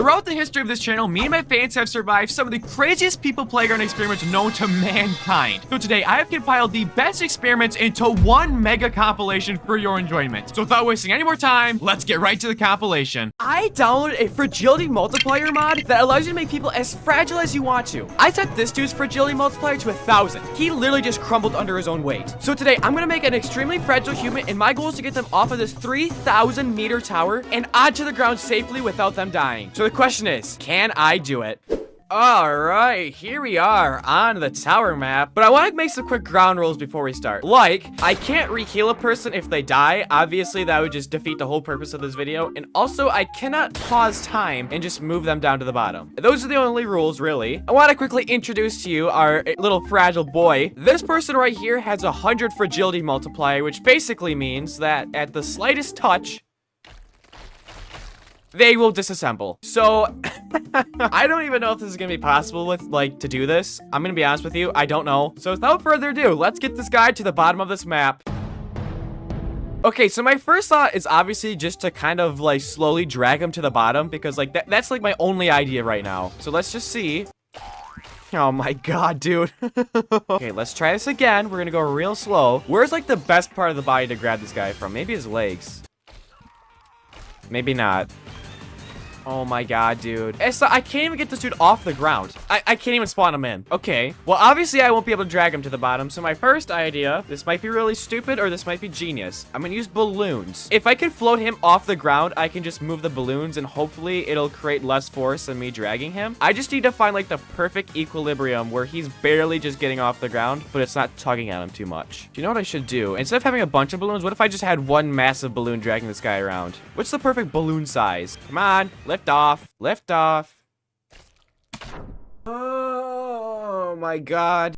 Throughout the history of this channel, me and my fans have survived some of the craziest people playground experiments known to mankind. So today, I have compiled the best experiments into one mega compilation for your enjoyment. So without wasting any more time, let's get right to the compilation. I downloaded a fragility multiplier mod that allows you to make people as fragile as you want to. I set this dude's fragility multiplier to 1,000. He literally just crumbled under his own weight. So today, I'm gonna make an extremely fragile human, and my goal is to get them off of this 3,000 meter tower and onto the ground safely without them dying. So the question is, can I do it? Alright, here we are on the tower map, but I want to make some quick ground rules before we start. Like, I can't re-heal a person if they die. Obviously, that would just defeat the whole purpose of this video. And also, I cannot pause time and just move them down to the bottom. Those are the only rules, really. I want to quickly introduce to you our little fragile boy. This person right here has 100 fragility multiplier, which basically means that at the slightest touch, they will disassemble. So, I don't even know if this is gonna be possible to do this. I'm gonna be honest with you, I don't know. So without further ado, let's get this guy to the bottom of this map. Okay, so my first thought is obviously just to kind of slowly drag him to the bottom because that's my only idea right now. So let's just see. Oh my god, dude. Okay, let's try this again. We're gonna go real slow. Where's the best part of the body to grab this guy from? Maybe his legs. Maybe not. Oh my god, dude. I can't even get this dude off the ground. I can't even spawn him in. Okay. Well, obviously, I won't be able to drag him to the bottom. So my first idea, this might be really stupid or this might be genius. I'm gonna use balloons. If I can float him off the ground, I can just move the balloons and hopefully it'll create less force than me dragging him. I just need to find the perfect equilibrium where he's barely just getting off the ground, but it's not tugging at him too much. Do you know what I should do? Instead of having a bunch of balloons, what if I just had one massive balloon dragging this guy around? What's the perfect balloon size? Come on. Lift off. Lift off. Oh my god.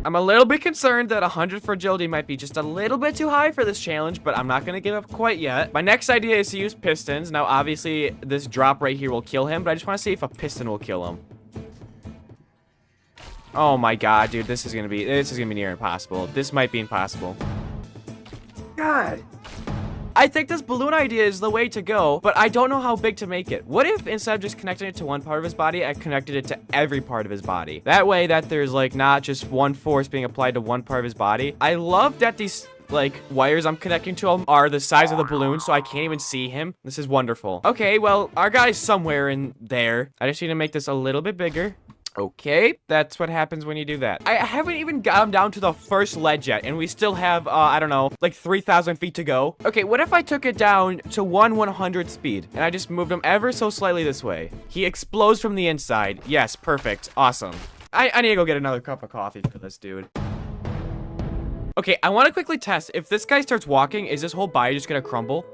I'm a little bit concerned that 100 fragility might be just a little bit too high for this challenge, but I'm not going to give up quite yet. My next idea is to use pistons. Now, obviously, this drop right here will kill him, but I just want to see if a piston will kill him. Oh my god, dude, this is gonna be near impossible. This might be impossible. God. I think this balloon idea is the way to go, but I don't know how big to make it. What if instead of just connecting it to one part of his body, I connected it to every part of his body? That way that there's not just one force being applied to one part of his body. I love that these wires I'm connecting to him are the size of the balloon, so I can't even see him. This is wonderful. Okay, well, our guy's somewhere in there. I just need to make this a little bit bigger. Okay, that's what happens when you do that. I haven't even gotten down to the first ledge yet, and we still have, I don't know, 3,000 feet to go. Okay, what if I took it down to 1/100 speed, and I just moved him ever so slightly this way? He explodes from the inside. Yes, perfect. Awesome. I need to go get another cup of coffee for this dude. Okay, I want to quickly test. If this guy starts walking, is his whole body just gonna crumble?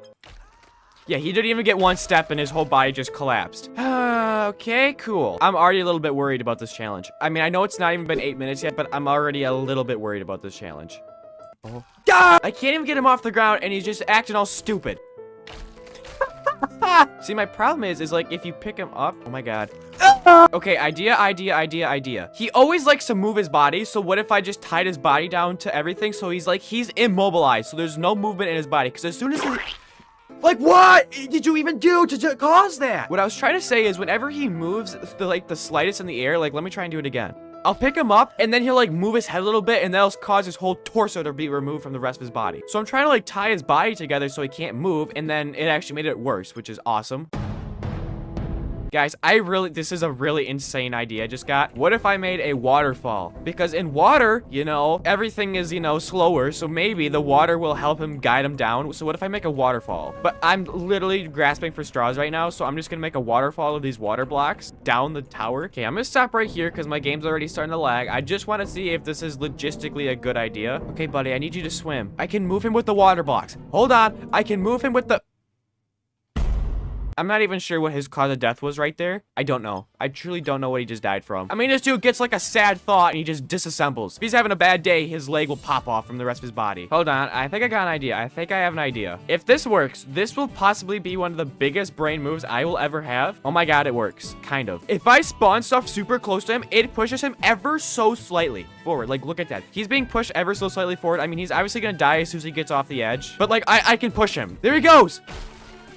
Yeah, he didn't even get one step and his whole body just collapsed. Okay, cool. I'm already a little bit worried about this challenge. I mean, I know it's not even been 8 minutes yet, but I'm already a little bit worried about this challenge. Oh. Ah! I can't even get him off the ground and he's just acting all stupid. See, my problem is if you pick him up, oh my god. Okay, idea. He always likes to move his body, so what if I just tied his body down to everything so he's immobilized, so there's no movement in his body, because as soon as he... what did you even do to cause that? What I was trying to say is whenever he moves the slightest in the air, let me try and do it again. I'll pick him up and then he'll move his head a little bit and that'll cause his whole torso to be removed from the rest of his body. So I'm trying to tie his body together so he can't move, and then it actually made it worse, which is awesome. Guys, this is a really insane idea I just got. What if I made a waterfall? Because in water, everything is, slower, so maybe the water will help him guide him down. So what if I make a waterfall? But I'm literally grasping for straws right now, so I'm just gonna make a waterfall of these water blocks down the tower. Okay, I'm gonna stop right here because my game's already starting to lag. I just want to see if this is logistically a good idea. Okay, buddy, I need you to swim. I can move him with the water blocks. Hold on, I can move him with the... I'm not even sure what his cause of death was right there. I don't know. I truly don't know what he just died from. I mean, this dude gets a sad thought and he just disassembles. If he's having a bad day, his leg will pop off from the rest of his body. Hold on. I think I got an idea. I think I have an idea. If this works, this will possibly be one of the biggest brain moves I will ever have. Oh my god, it works. Kind of. If I spawn stuff super close to him, it pushes him ever so slightly forward. Look at that. He's being pushed ever so slightly forward. I mean, he's obviously gonna die as soon as he gets off the edge. But I can push him. There he goes.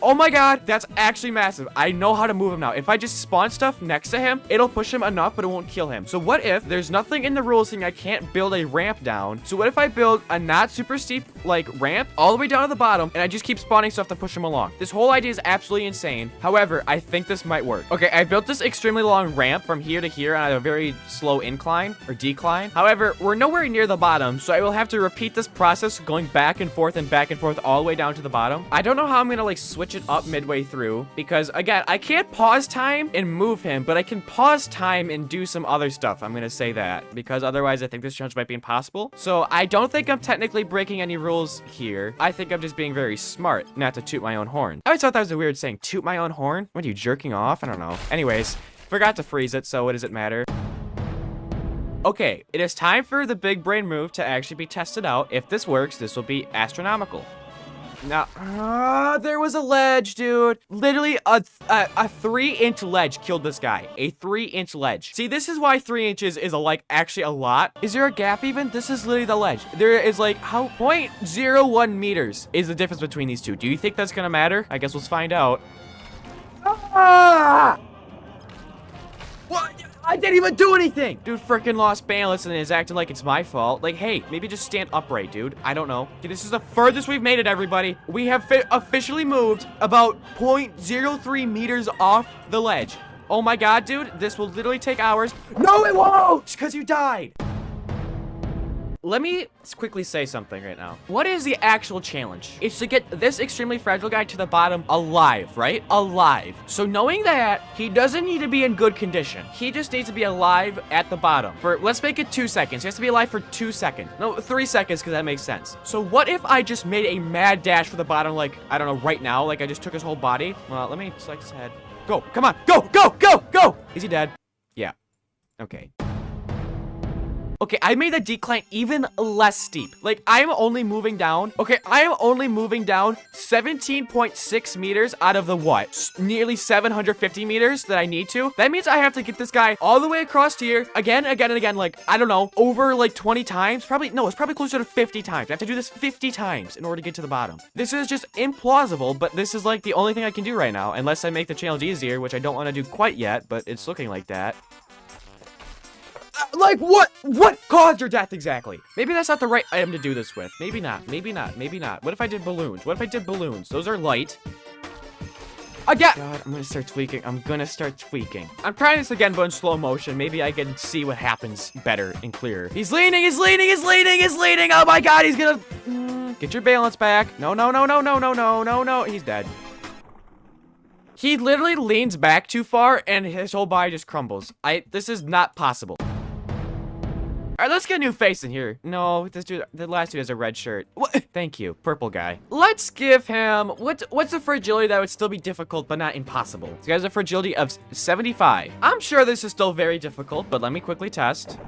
Oh my god, that's actually massive. I know how to move him now. If I just spawn stuff next to him, it'll push him enough, but it won't kill him. So what if there's nothing in the rules saying I can't build a ramp down? So what if I build a not super steep, like, ramp all the way down to the bottom, and I just keep spawning stuff to push him along? This whole idea is absolutely insane. However, I think this might work. Okay, I built this extremely long ramp from here to here on a very slow incline or decline. However, we're nowhere near the bottom, so I will have to repeat this process going back and forth all the way down to the bottom. I don't know how I'm gonna like switch it up midway through because again, I can't pause time and move him, but I can pause time and do some other stuff. I'm gonna say that because otherwise I think this challenge might be impossible. So I don't think I'm technically breaking any rules here. I think I'm just being very smart not to toot my own horn. I always thought that was a weird saying, toot my own horn. What are you, jerking off? I don't know. Anyways, forgot to freeze it, so what does it matter? Okay, it is time for the big brain move to actually be tested out. If this works, this will be astronomical. Now, there was a ledge, dude. Literally a 3-inch ledge killed this guy. A 3-inch ledge. See, this is why 3 inches is actually a lot. Is there a gap even? This is literally the ledge. There is like how 0.01 meters is the difference between these two. Do you think that's gonna matter? I guess we'll find out. Ah! What? I didn't even do anything! Dude freaking lost balance and is acting like it's my fault. Like, hey, maybe just stand upright, dude. I don't know. Okay, this is the furthest we've made it, everybody. We have officially moved about 0.03 meters off the ledge. Oh my god, dude. This will literally take hours. No, it won't! Because you died. Let me quickly say something right now. What is the actual challenge? It's to get this extremely fragile guy to the bottom alive, right? Alive. So knowing that, he doesn't need to be in good condition. He just needs to be alive at the bottom. Let's make it 2 seconds. He has to be alive for 2 seconds. No, 3 seconds, because that makes sense. So what if I just made a mad dash for the bottom, like, I don't know, right now? Like, I just took his whole body? Well, let me select his head. Go, come on, go, go, go, go! Is he dead? Yeah. Okay. Okay, I made the decline even less steep. Like, I am only moving down. Okay, I am only moving down 17.6 meters out of the what? Nearly 750 meters that I need to. That means I have to get this guy all the way across here again, again, and again. Like, I don't know, over like 20 times. Probably, no, it's probably closer to 50 times. I have to do this 50 times in order to get to the bottom. This is just implausible, but this is like the only thing I can do right now, unless I make the challenge easier, which I don't want to do quite yet, but it's looking like that. Like, what caused your death exactly? Maybe that's not the right item to do this with. Maybe not, maybe not, maybe not. What if I did balloons? What if I did balloons? Those are light. Again! God, I'm gonna start tweaking. I'm gonna start tweaking. I'm trying this again, but in slow motion. Maybe I can see what happens better and clearer. He's leaning, he's leaning, he's leaning, he's leaning! Oh my god, he's gonna... Get your balance back. No, no, no, no, no, no, no, no, no. He's dead. He literally leans back too far, and his whole body just crumbles. This is not possible. All right, let's get a new face in here. No, this dude, the last dude has a red shirt. What? Thank you, purple guy. Let's give him, what's the fragility that would still be difficult but not impossible? This guy has a fragility of 75. I'm sure this is still very difficult, but let me quickly test.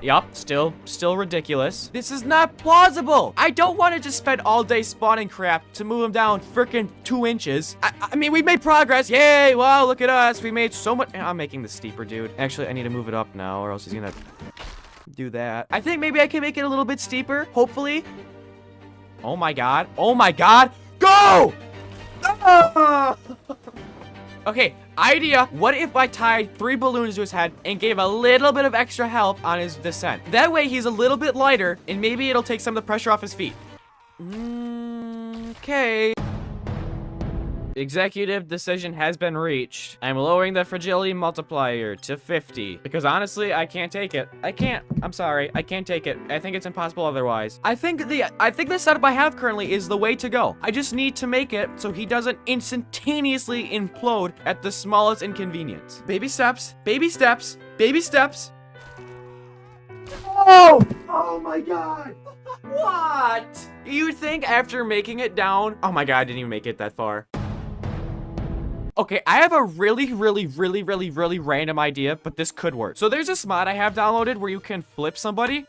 Yup, still ridiculous. This is not plausible. I don't want to just spend all day spawning crap to move him down freaking 2 inches. I mean, we made progress. Yay, wow, look at us. We made so much. I'm making this steeper, dude. Actually, I need to move it up now or else he's gonna do that. I think maybe I can make it a little bit steeper, hopefully. Oh my god. Oh my god. Go! Ah! Okay, idea. What if I tied 3 balloons to his head and gave a little bit of extra help on his descent? That way he's a little bit lighter and maybe it'll take some of the pressure off his feet. Okay. Executive decision has been reached. I'm lowering the fragility multiplier to 50 because honestly, I can't take it. I can't. I'm sorry. I can't take it. I think it's impossible otherwise. I think the setup I have currently is the way to go. I just need to make it so he doesn't instantaneously implode at the smallest inconvenience. Baby steps, baby steps, baby steps. Oh! Oh my god! What? You think after making it down? Oh my god, I didn't even make it that far. Okay, I have a really random idea, but this could work. So there's this mod I have downloaded where you can flip somebody.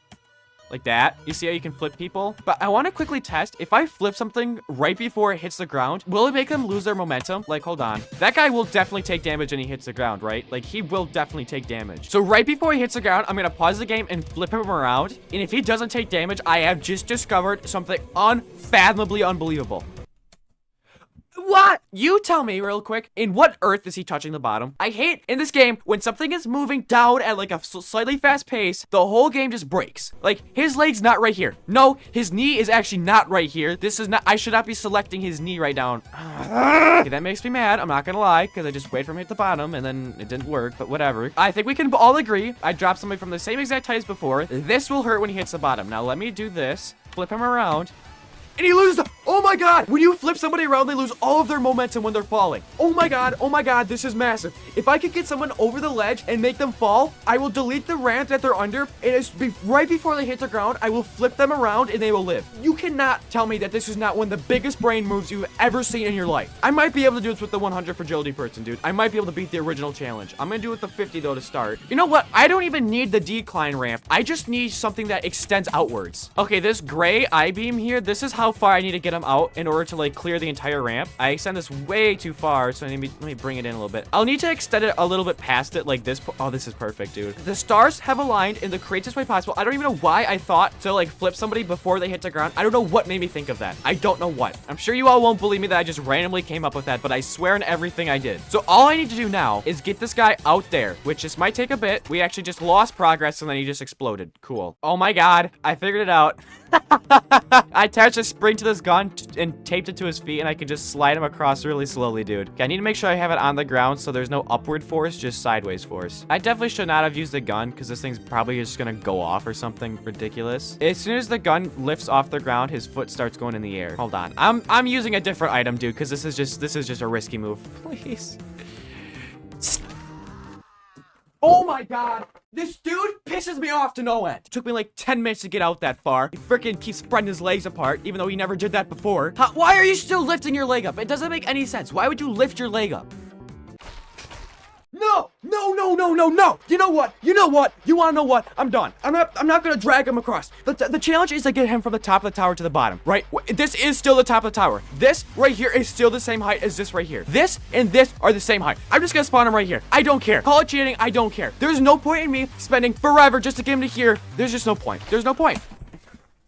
Like that. You see how you can flip people? But I want to quickly test. If I flip something right before it hits the ground, will it make them lose their momentum? Like, hold on. That guy will definitely take damage when he hits the ground, right? Like, he will definitely take damage. So right before he hits the ground, I'm going to pause the game and flip him around. And if he doesn't take damage, I have just discovered something unfathomably unbelievable. What? You tell me real quick, in what earth is he touching the bottom? I hate in this game when something is moving down at like a slightly fast pace, the whole game just breaks. Like, his leg's not right here. No, his knee is actually not right here. This is not, I should not be selecting his knee right down. Okay, that makes me mad, I'm not gonna lie, because I just waited for him to hit the bottom and then it didn't work, but whatever. I think we can all agree, I dropped somebody from the same exact height as before. This will hurt when he hits the bottom. Now let me do this, flip him around. And he loses. Oh my god. When you flip somebody around, they lose all of their momentum when they're falling. Oh my god, this is massive. If I could get someone over the ledge and make them fall, I will delete the ramp that they're under, and it's right before they hit the ground, I will flip them around and they will live. You cannot tell me that this is not one of the biggest brain moves you've ever seen in your life. I might be able to do this with the 100 fragility person, dude. I might be able to beat the original challenge. I'm gonna do it with the 50 though to start. You know what? I don't even need the decline ramp. I just need something that extends outwards. Okay, this gray I-beam here, this is how far I need to get him out in order to like clear the entire ramp. I extend this way too far, so let me bring it in a little bit. I'll need to extend it a little bit past it like this. Oh, this is perfect, dude. The stars have aligned in the craziest way possible. I don't even know why I thought to like flip somebody before they hit the ground. I don't know what made me think of that. I don't know what. I'm sure you all won't believe me that I just randomly came up with that, but I swear on everything I did. So all I need to do now is get this guy out there, which just might take a bit. We actually just lost progress and then he just exploded. Cool. Oh my god, I figured it out. I attached a spring to this gun and taped it to his feet, and I can just slide him across really slowly, dude. Okay, I need to make sure I have it on the ground so there's no upward force, just sideways force. I definitely should not have used the gun because this thing's probably just gonna go off or something ridiculous. As soon as the gun lifts off the ground, his foot starts going in the air. Hold on. I'm using a different item, dude, because this is just a risky move. Please. Oh my god. This dude pisses me off to no end. It took me like 10 minutes to get out that far. He freaking keeps spreading his legs apart, even though he never did that before. Why are you still lifting your leg up? It doesn't make any sense. Why would you lift your leg up? No! You know what? You wanna know what? I'm done. I'm not gonna drag him across. The challenge is to get him from the top of the tower to the bottom, right? This is still the top of the tower. This right here is still the same height as this right here. This and this are the same height. I'm just gonna spawn him right here. I don't care. Call it cheating. I don't care. There's no point in me spending forever just to get him to here. There's just no point. There's no point.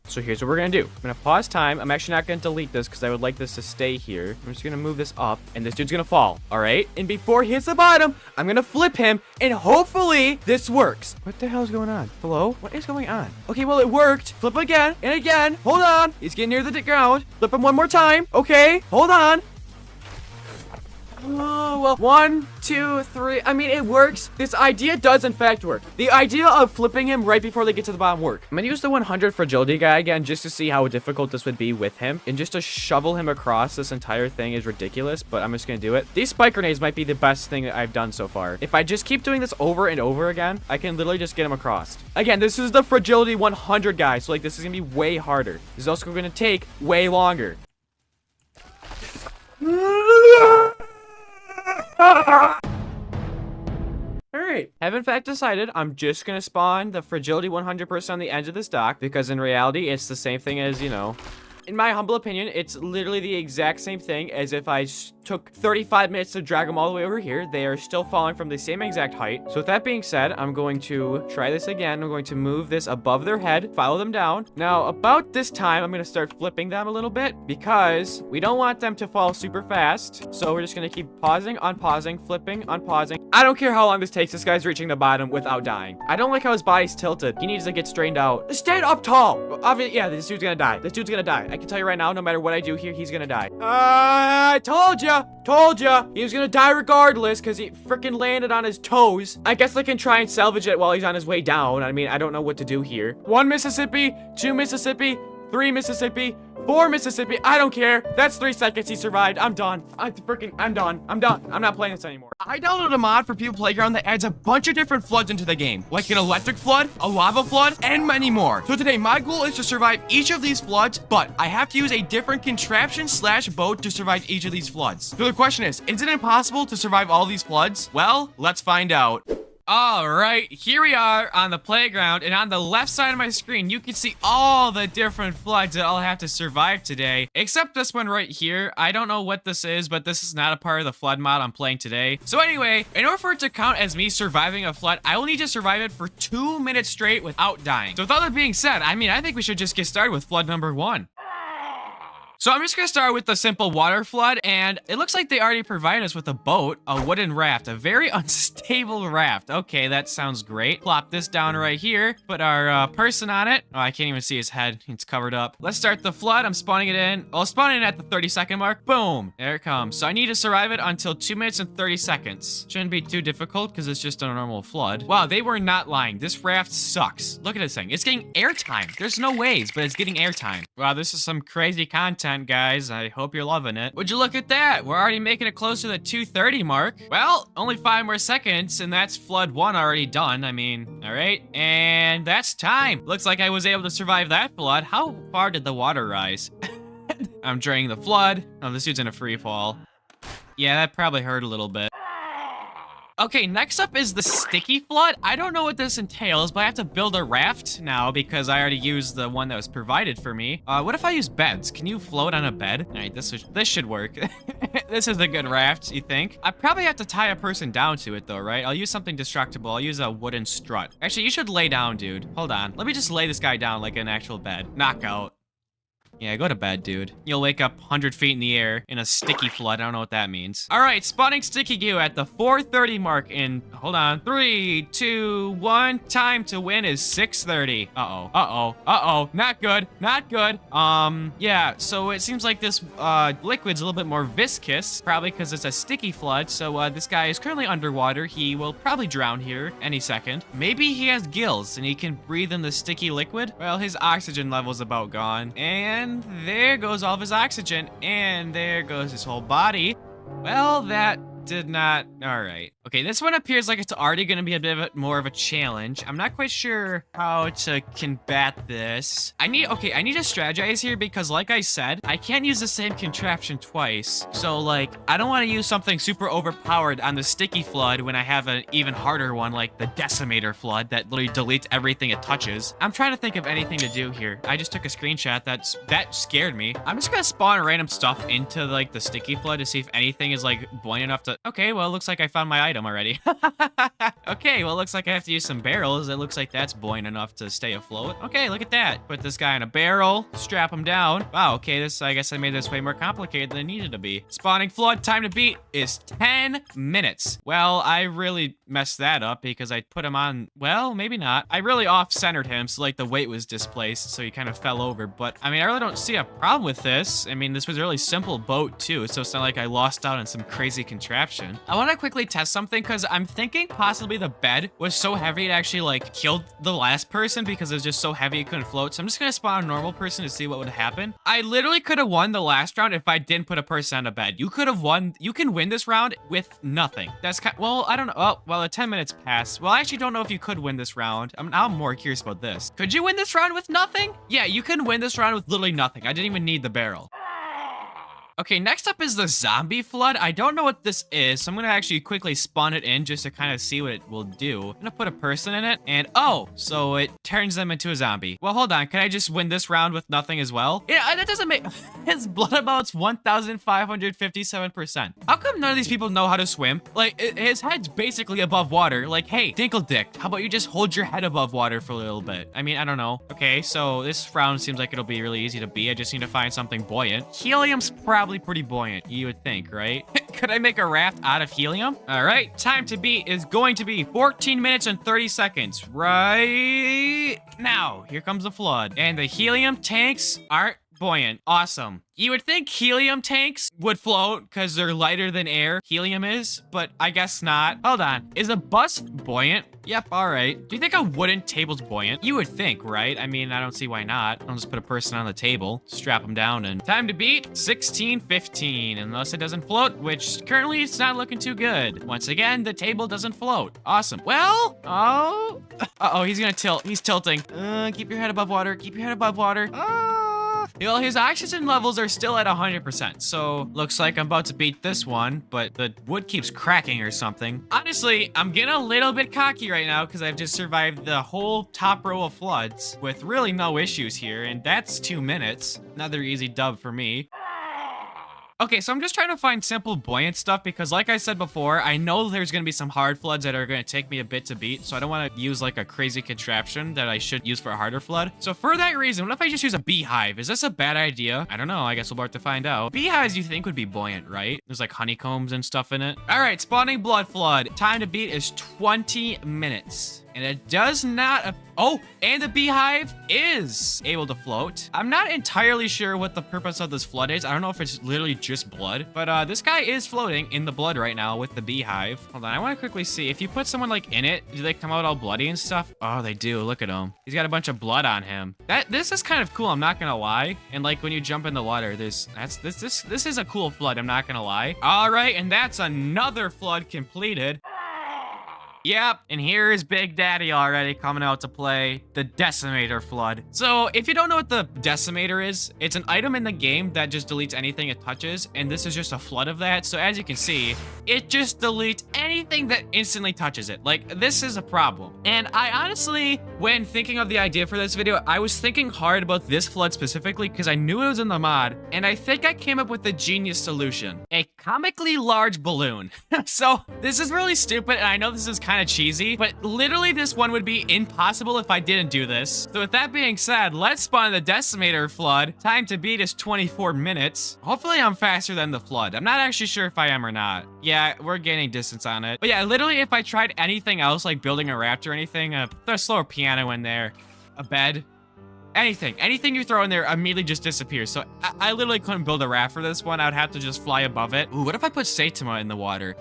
So here's what we're gonna do. I'm gonna pause time. I'm actually not gonna delete this because I would like this to stay here. I'm just gonna move this up and this dude's gonna fall. All right. And before he hits the bottom, I'm gonna flip him and hopefully this works. What the hell is going on? Hello? What is going on? Okay, well, it worked. Flip again and again. Hold on. He's getting near the ground. Flip him one more time. Okay. Hold on. Oh, well, 1, 2, 3. I mean, it works. This idea does, in fact, work. The idea of flipping him right before they get to the bottom work. I'm gonna use the 100 fragility guy again just to see how difficult this would be with him. And just to shovel him across this entire thing is ridiculous, but I'm just gonna do it. These spike grenades might be the best thing that I've done so far. If I just keep doing this over and over again, I can literally just get him across. Again, this is the fragility 100 guy, so like this is gonna be way harder. This is also gonna take way longer. Alright, have in fact decided I'm just gonna spawn the fragility 100% on the edge of this dock because in reality it's the same thing as, you know, in my humble opinion, it's literally the exact same thing as if I took 35 minutes to drag them all the way over here. They are still falling from the same exact height. So with that being said, I'm going to try this again. I'm going to move this above their head, follow them down. Now, about this time, I'm going to start flipping them a little bit because we don't want them to fall super fast. So we're just going to keep pausing, unpausing, flipping, unpausing. I don't care how long this takes. This guy's reaching the bottom without dying. I don't like how his body's tilted. He needs to get straightened out. Stand up tall. Obviously, yeah, this dude's going to die. This dude's going to die. I can tell you right now, no matter what I do here, he's gonna die. I told ya, he was gonna die regardless because he freaking landed on his toes. I guess I can try and salvage it while he's on his way down. I mean, I don't know what to do here. 1 Mississippi, 2 Mississippi, 3 Mississippi, 4 Mississippi. I don't care. That's 3 seconds. He survived. I'm done. I'm done. I'm not playing this anymore. I downloaded a mod for People Playground that adds a bunch of different floods into the game, like an electric flood, a lava flood, and many more. So today, my goal is to survive each of these floods, but I have to use a different contraption / boat to survive each of these floods. So the question is it impossible to survive all these floods? Well, let's find out. All right, here we are on the playground, and on the left side of my screen, you can see all the different floods that I'll have to survive today, except this one right here. I don't know what this is, but this is not a part of the flood mod I'm playing today. So anyway, in order for it to count as me surviving a flood, I will need to survive it for 2 minutes straight without dying. So with all that being said, I mean, I think we should just get started with flood number 1. So I'm just gonna start with the simple water flood, and it looks like they already provided us with a boat, a wooden raft, a very unstable raft. Okay, that sounds great. Plop this down right here, put our person on it. Oh, I can't even see his head. It's covered up. Let's start the flood. I'm spawning it in. I'll spawn it in at the 30-second mark. Boom. There it comes. So I need to survive it until 2 minutes and 30 seconds. Shouldn't be too difficult because it's just a normal flood. Wow, they were not lying. This raft sucks. Look at this thing. It's getting airtime. There's no waves, but it's getting airtime. Wow, this is some crazy content, guys. I hope you're loving it. Would you look at that? We're already making it close to the 2:30 mark. Well, only 5 more seconds, and that's flood 1 already done. I mean, all right. And that's time. Looks like I was able to survive that flood. How far did the water rise? I'm draining the flood. Oh, this dude's in a free fall. Yeah, that probably hurt a little bit. Okay, next up is the sticky flood. I don't know what this entails, but I have to build a raft now because I already used the one that was provided for me. What if I use beds? Can you float on a bed? All right, this should work. This is a good raft, you think? I probably have to tie a person down to it though, right? I'll use something destructible. I'll use a wooden strut. Actually, you should lay down, dude. Hold on. Let me just lay this guy down like an actual bed. Knockout. Yeah, go to bed, dude. You'll wake up 100 feet in the air in a sticky flood. I don't know what that means. All right, spawning sticky goo at the 4:30 mark in, hold on, 3, 2, 1. Time to win is 6:30. Uh-oh, uh-oh, uh-oh. Not good, not good. Yeah, so it seems like this liquid's a little bit more viscous, probably because it's a sticky flood. So this guy is currently underwater. He will probably drown here any second. Maybe he has gills and he can breathe in the sticky liquid. Well, his oxygen level's about gone. And there goes all of his oxygen, and there goes his whole body. Well, that did not. All right. Okay, this one appears like it's already going to be a bit more of a challenge. I'm not quite sure how to combat this. I need to strategize here because like I said, I can't use the same contraption twice. So like, I don't want to use something super overpowered on the sticky flood when I have an even harder one like the decimator flood that literally deletes everything it touches. I'm trying to think of anything to do here. I just took a screenshot that scared me. I'm just going to spawn random stuff into like the sticky flood to see if anything is like buoyant enough to. Okay, well, it looks like I found my item already. Okay, well, it looks like I have to use some barrels. It looks like that's buoyant enough to stay afloat. Okay, look at that. Put this guy in a barrel, strap him down. Wow, okay, I guess I made this way more complicated than it needed to be. Spawning flood time to beat is 10 minutes. Well, I really messed that up because I put him on, well, maybe not. I really off-centered him, so like the weight was displaced, so he kind of fell over. But I mean, I really don't see a problem with this. I mean, this was a really simple boat too, so it's not like I lost out on some crazy contraption. I want to quickly test something because I'm thinking possibly the bed was so heavy it actually like killed the last person because it was just so heavy it couldn't float. So I'm just gonna spawn a normal person to see what would happen. I literally could have won the last round if I didn't put a person on a bed. You could have won. You can win this round with nothing. That's kind. Well, I don't know. Oh, well, the 10 minutes passed. Well, I actually don't know if you could win this round. I'm more curious about this. Could you win this round with nothing? Yeah, you can win this round with literally nothing. I didn't even need the barrel. Okay, next up is the zombie flood. I don't know what this is, so I'm gonna actually quickly spawn it in just to kind of see what it will do. I'm gonna put a person in it, and oh, so it turns them into a zombie. Well, hold on, can I just win this round with nothing as well? Yeah, that doesn't make, his blood amount's 1,557%. How come none of these people know how to swim? Like, his head's basically above water. Like, hey, Dinkle Dick, how about you just hold your head above water for a little bit? I mean, I don't know. Okay, so this round seems like it'll be really easy to beat. I just need to find something buoyant. Helium's probably pretty buoyant, you would think, right? Could I make a raft out of helium? All right, time to beat is going to be 14 minutes and 30 seconds right now. Here comes the flood, and the helium tanks aren't buoyant. Awesome. You would think helium tanks would float because they're lighter than air. Helium is, but I guess not. Hold on. Is a bus buoyant? Yep, all right. Do you think a wooden table's buoyant? You would think, right? I mean, I don't see why not. I'll just put a person on the table, strap them down, and time to beat 16:15, unless it doesn't float, which currently it's not looking too good. Once again, the table doesn't float. Awesome. Well, oh. Uh-oh, he's gonna tilt. He's tilting. Keep your head above water. Keep your head above water. Well, his oxygen levels are still at 100%, so looks like I'm about to beat this one, but the wood keeps cracking or something. Honestly, I'm getting a little bit cocky right now because I've just survived the whole top row of floods with really no issues here, and that's 2 minutes. Another easy dub for me. Okay, so I'm just trying to find simple buoyant stuff because like I said before, I know there's going to be some hard floods that are going to take me a bit to beat. So I don't want to use like a crazy contraption that I should use for a harder flood. So for that reason, what if I just use a beehive? Is this a bad idea? I don't know. I guess we'll have to find out. Beehives you think would be buoyant, right? There's like honeycombs and stuff in it. All right, spawning blood flood. Time to beat is 20 minutes. And it does not... Oh, and the beehive is able to float. I'm not entirely sure what the purpose of this flood is. I don't know if it's literally just blood. But this guy is floating in the blood right now with the beehive. Hold on, I want to quickly see. If you put someone like in it, do they come out all bloody and stuff? Oh, they do. Look at him. He's got a bunch of blood on him. This is kind of cool. I'm not gonna lie. And like when you jump in the water, this is a cool flood. I'm not gonna lie. All right, and that's another flood completed. Yep, and here is Big Daddy already coming out to play the Decimator Flood. So, if you don't know what the Decimator is, it's an item in the game that just deletes anything it touches, and this is just a flood of that. So, as you can see, it just deletes anything that instantly touches it. Like, this is a problem. And I honestly, when thinking of the idea for this video, I was thinking hard about this flood specifically because I knew it was in the mod, and I think I came up with the genius solution. A comically large balloon. So, this is really stupid, and I know this is kind of cheesy, but literally this one would be impossible if I didn't do this. So with that being said, let's spawn the Decimator Flood. Time to beat is 24 minutes. Hopefully I'm faster than the flood. I'm not actually sure if I am or not. Yeah, we're gaining distance on it. But yeah, literally if I tried anything else, like building a raft or anything, throw a slower piano in there, a bed, anything you throw in there immediately just disappears. So I literally couldn't build a raft for this one. I would have to just fly above it. Ooh, what if I put Saitama in the water?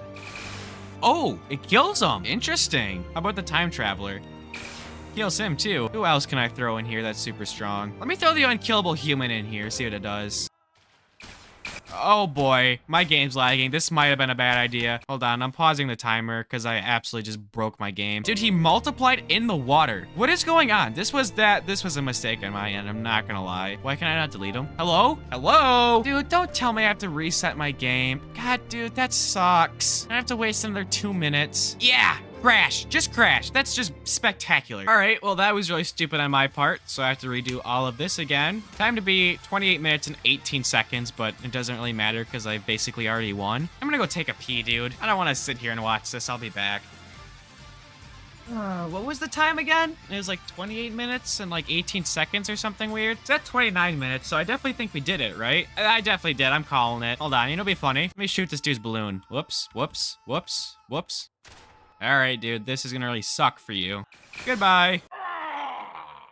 Oh, it kills him. Interesting. How about the time traveler? Kills him too. Who else can I throw in here that's super strong? Let me throw the unkillable human in here, see what it does. Oh boy, my game's lagging. This might have been a bad idea. Hold on, I'm pausing the timer because I absolutely just broke my game. Dude, he multiplied in the water. What is going on? This was a mistake on my end. I'm not gonna lie. Why can I not delete him? Hello? Hello? Dude, don't tell me I have to reset my game. God, dude, that sucks. I have to waste another 2 minutes. Yeah. Crash, just crash. That's just spectacular. All right, well, that was really stupid on my part, so I have to redo all of this again. Time to be 28 minutes and 18 seconds, but it doesn't really matter because I basically already won. I'm gonna go take a pee, dude. I don't want to sit here and watch this. I'll be back. What was the time again? It was like 28 minutes and like 18 seconds or something weird. It's at 29 minutes, so I definitely think we did it, right? I definitely did. I'm calling it. Hold on, you know, it'd be funny. Let me shoot this dude's balloon. Whoops, whoops, whoops, whoops. All right, dude, this is gonna really suck for you. Goodbye.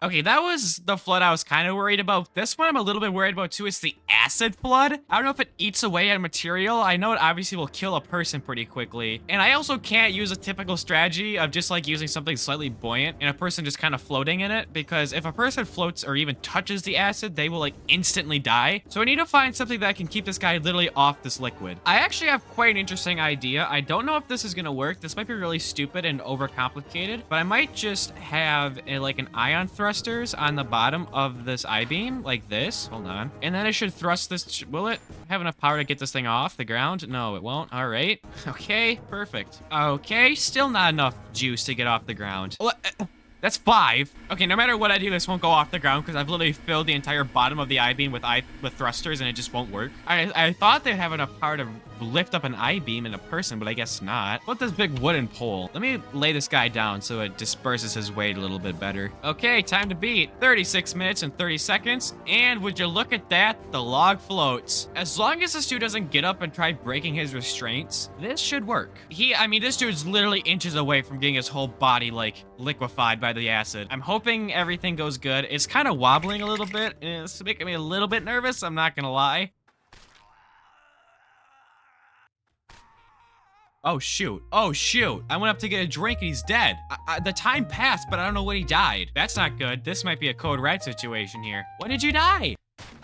Okay, that was the flood I was kind of worried about. This one I'm a little bit worried about too. It's the acid flood. I don't know if it eats away at material. I know it obviously will kill a person pretty quickly. And I also can't use a typical strategy of just like using something slightly buoyant and a person just kind of floating in it. Because if a person floats or even touches the acid, they will like instantly die. So I need to find something that can keep this guy literally off this liquid. I actually have quite an interesting idea. I don't know if this is gonna work. This might be really stupid and overcomplicated, but I might just have like an ion thrusters on the bottom of this I-beam like this. Hold on. And then I should thrust this. Will it have enough power to get this thing off the ground? No, it won't. All right. Okay, perfect. Okay, still not enough juice to get off the ground. That's 5. Okay, no matter what I do, this won't go off the ground because I've literally filled the entire bottom of the I-beam with thrusters and it just won't work. I thought they'd have enough power to lift up an I-beam in a person, but I guess not. What this big wooden pole? Let me lay this guy down so it disperses his weight a little bit better. Okay, time to beat. 36 minutes and 30 seconds. And would you look at that? The log floats. As long as this dude doesn't get up and try breaking his restraints, this should work. I mean, this dude's literally inches away from getting his whole body, like, liquefied by the acid. I'm hoping everything goes good. It's kind of wobbling a little bit. It's making me a little bit nervous. I'm not gonna lie. Oh, shoot. Oh, shoot. I went up to get a drink and he's dead. The time passed, but I don't know when he died. That's not good. This might be a code red situation here. When did you die?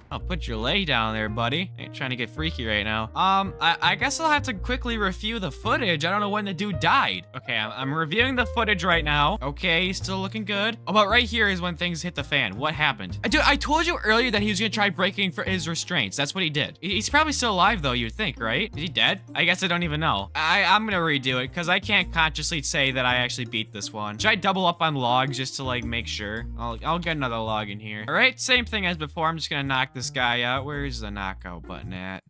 I'll put your lay down there, buddy. I ain't trying to get freaky right now. I guess I'll have to quickly review the footage. I don't know when the dude died. Okay, I'm reviewing the footage right now. Okay, he's still looking good. Oh, but right here is when things hit the fan. What happened? Dude, I told you earlier that he was gonna try breaking for his restraints. That's what he did. He's probably still alive though, you'd think, right? Is he dead? I guess I don't even know. I'm gonna redo it because I can't consciously say that I actually beat this one. Should I double up on logs just to like make sure? I'll get another log in here. All right, same thing as before. I'm just gonna knock this guy out. Where's the knockout button at?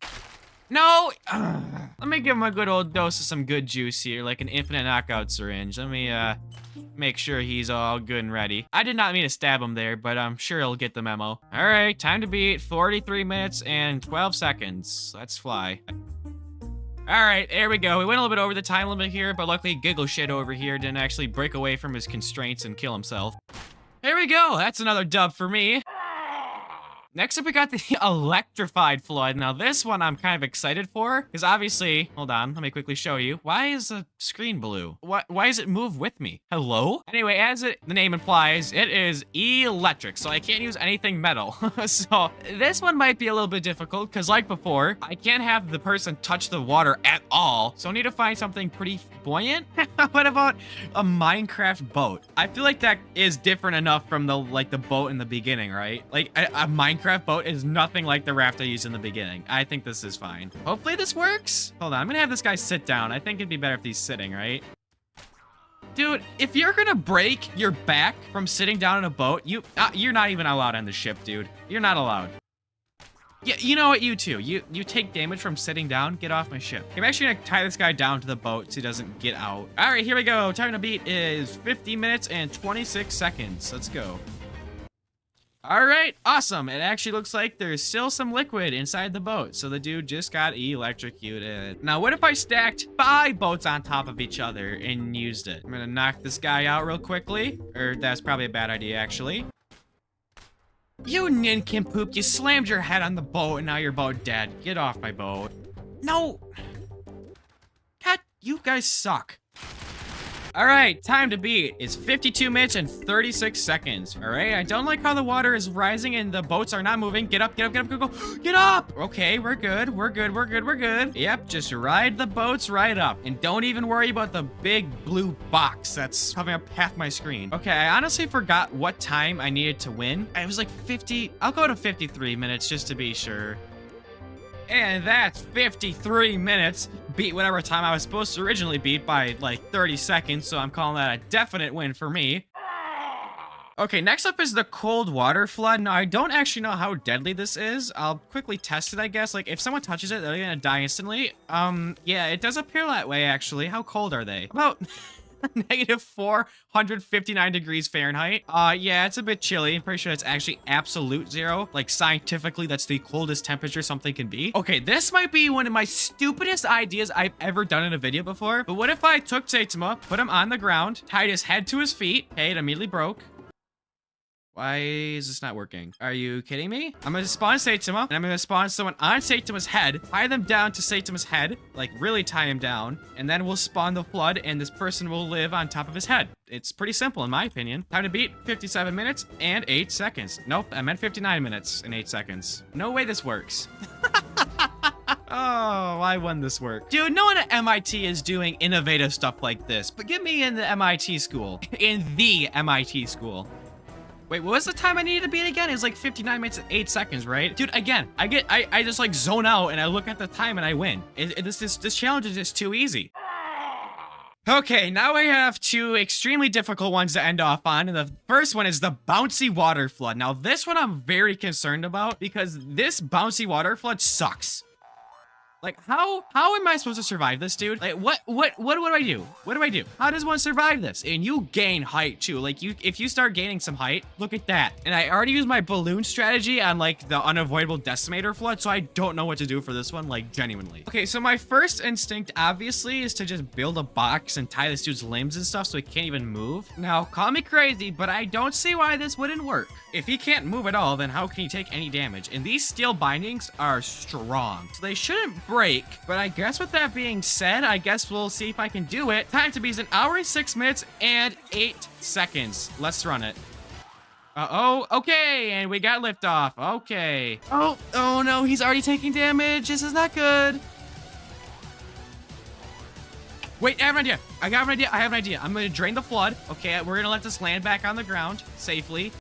No! Let me give him a good old dose of some good juice here, like an infinite knockout syringe. Let me, make sure he's all good and ready. I did not mean to stab him there, but I'm sure he'll get the memo. All right, time to beat 43 minutes and 12 seconds. Let's fly. All right, there we go. We went a little bit over the time limit here, but luckily Giggle Shit over here didn't actually break away from his constraints and kill himself. There we go. That's another dub for me. Next up, we got the electrified flood. Now, this one I'm kind of excited for, because obviously, hold on, let me quickly show you. Why is the screen blue? Why does it move with me? Hello? Anyway, as the name implies, it is electric, so I can't use anything metal. So this one might be a little bit difficult, because like before, I can't have the person touch the water at all. So I need to find something pretty buoyant. What about a Minecraft boat? I feel like that is different enough from the boat in the beginning, right? Like a Minecraft boat is nothing like the raft I used in the beginning. I think this is fine. Hopefully this works. Hold on, I'm gonna have this guy sit down. I think it'd be better if he's sitting, right? Dude, if you're gonna break your back from sitting down in a boat, you're not even allowed on the ship, dude. You're not allowed. Yeah, you know what, you two. You take damage from sitting down, get off my ship. I'm actually gonna tie this guy down to the boat so he doesn't get out. All right, here we go. Time to beat is 50 minutes and 26 seconds. Let's go. All right, awesome. It actually looks like there's still some liquid inside the boat, so the dude just got electrocuted. Now, what if I stacked 5 boats on top of each other and used it? I'm gonna knock this guy out real quickly, or that's probably a bad idea, actually. You nincompoop, you slammed your head on the boat and now your boat dead. Get off my boat. No. God, you guys suck. All right, time to beat is 52 minutes and 36 seconds. All right, I don't like how the water is rising and the boats are not moving. Get up, get up, get up, go, go. Get up! Okay, we're good, we're good, we're good, we're good. Yep, just ride the boats right up. And don't even worry about the big blue box that's coming up half my screen. Okay, I honestly forgot what time I needed to win. It was like 50, I'll go to 53 minutes just to be sure. And that's 53 minutes. Beat whatever time I was supposed to originally beat by like 30 seconds, so I'm calling that a definite win for me. Okay, next up is the cold water flood. Now, I don't actually know how deadly this is. I'll quickly test it, I guess. Like, if someone touches it, they're gonna die instantly. Yeah, it does appear that way, actually. How cold are they? About negative 459 degrees Fahrenheit. Yeah, it's a bit chilly. I'm pretty sure it's actually absolute zero. Like, scientifically, that's the coldest temperature something can be. Okay, this might be one of my stupidest ideas I've ever done in a video before. But what if I took Saitama, put him on the ground, tied his head to his feet? Okay, it immediately broke. Why is this not working? Are you kidding me? I'm gonna spawn Saitama, and I'm gonna spawn someone on Saitama's head, tie them down to Saitama's head, like really tie him down, and then we'll spawn the flood, and this person will live on top of his head. It's pretty simple, in my opinion. Time to beat 57 minutes and 8 seconds. Nope, I meant 59 minutes and 8 seconds. No way this works. Oh, why wouldn't this work? Dude, no one at MIT is doing innovative stuff like this, but get me in the MIT school. In the MIT school. Wait, what was the time I needed to beat again? It was like 59 minutes and 8 seconds, right? Dude, again, I just like zone out and I look at the time and I win. This challenge is just too easy. Okay, now I have 2 extremely difficult ones to end off on, and the first one is the bouncy water flood. Now, this one I'm very concerned about because this bouncy water flood sucks. Like, how am I supposed to survive this, dude? Like, what do I do? What do I do? How does one survive this? And you gain height, too. Like, if you start gaining some height, look at that. And I already used my balloon strategy on, like, the unavoidable decimator flood, so I don't know what to do for this one, like, genuinely. Okay, so my first instinct, obviously, is to just build a box and tie this dude's limbs and stuff so he can't even move. Now, call me crazy, but I don't see why this wouldn't work. If he can't move at all, then how can he take any damage? And these steel bindings are strong, so they shouldn't break. But I guess with that being said, I guess we'll see if I can do it. Time to be is 1 hour, 6 minutes, and 8 seconds. Let's run it. Uh-oh, okay, and we got liftoff. Okay. Oh no, he's already taking damage. This is not good. Wait, I have an idea. I have an idea. I'm gonna drain the flood. Okay, we're gonna let this land back on the ground safely.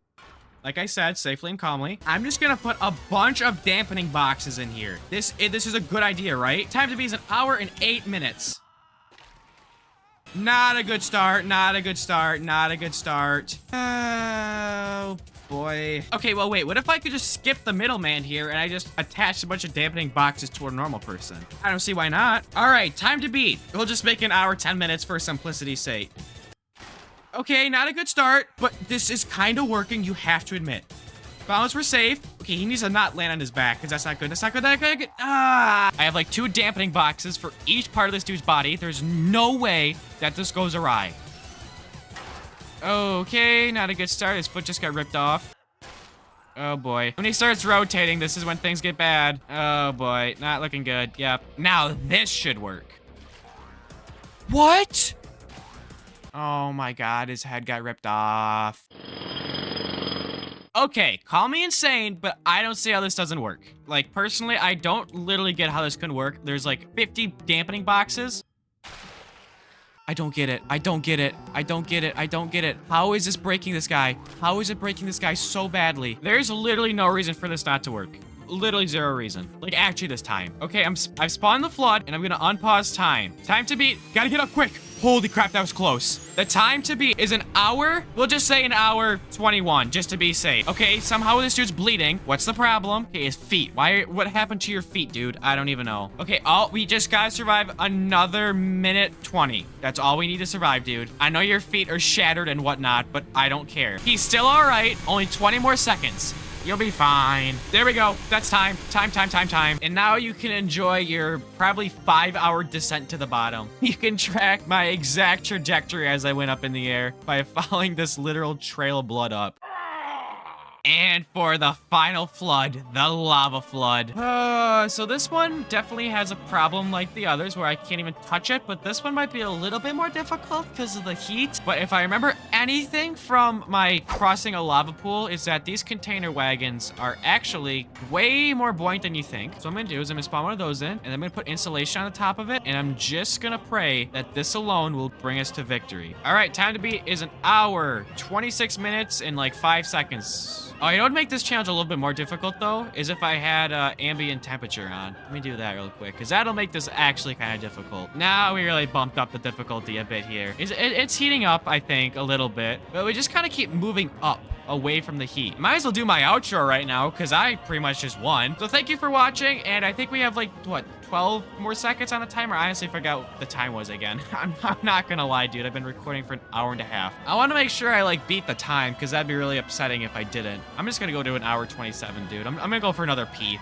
Like I said, safely and calmly. I'm just gonna put a bunch of dampening boxes in here. This is a good idea, right? Time to be is 1 hour and 8 minutes. Not a good start. Not a good start. Not a good start. Oh, boy. Okay, well, wait. What if I could just skip the middleman here and I just attach a bunch of dampening boxes to a normal person? I don't see why not. All right, time to beat. We'll just make an hour, 10 minutes for simplicity's sake. Okay, not a good start, but this is kind of working, you have to admit. Balance, we're safe. Okay, he needs to not land on his back, because that's not good. That's not good. That's not good. Ah! I have like 2 dampening boxes for each part of this dude's body. There's no way that this goes awry. Okay, not a good start. His foot just got ripped off. Oh, boy. When he starts rotating, this is when things get bad. Oh, boy. Not looking good. Yep. Now this should work. What? Oh, my God. His head got ripped off. Okay, call me insane, but I don't see how this doesn't work. Like, personally, I don't literally get how this can work. There's like 50 dampening boxes. I don't get it. I don't get it. I don't get it. I don't get it. How is this breaking this guy? How is it breaking this guy so badly? There's literally no reason for this not to work. Literally 0 reason. Like, actually this time. Okay, I've spawned the flood, and I'm gonna unpause time. Time to beat. Gotta get up quick. Holy crap, that was close. The time to beat is an hour. We'll just say an hour 21, just to be safe. Okay, somehow this dude's bleeding. What's the problem? Okay, his feet. What happened to your feet, dude? I don't even know. Okay, we just gotta survive another minute 20. That's all we need to survive, dude. I know your feet are shattered and whatnot, but I don't care. He's still all right. Only 20 more seconds. You'll be fine. There we go. That's time. Time. And now you can enjoy your probably 5-hour descent to the bottom. You can track my exact trajectory as I went up in the air by following this literal trail of blood up. And for the final flood, the lava flood. So this one definitely has a problem like the others where I can't even touch it, but this one might be a little bit more difficult because of the heat. But if I remember anything from my crossing a lava pool is that these container wagons are actually way more buoyant than you think. So what I'm gonna do is I'm gonna spawn one of those in, and I'm gonna put insulation on the top of it, and I'm just gonna pray that this alone will bring us to victory. All right, time to beat is an hour, 26 minutes, and like 5 seconds. Oh, you know what would make this challenge a little bit more difficult, though, is if I had ambient temperature on. Let me do that real quick, because that'll make this actually kind of difficult. Now we really bumped up the difficulty a bit here. It's heating up, I think, a little bit, but we just kind of keep moving up away from the heat. Might as well do my outro right now, because I pretty much just won. So thank you for watching, and I think we have, like, what, 12 more seconds on the timer? I honestly forgot what the time was again. I'm not gonna lie, dude. I've been recording for an hour and a half. I want to make sure I, like, beat the time, because that'd be really upsetting if I didn't. I'm just gonna go to an hour 27, dude. I'm gonna go for another P.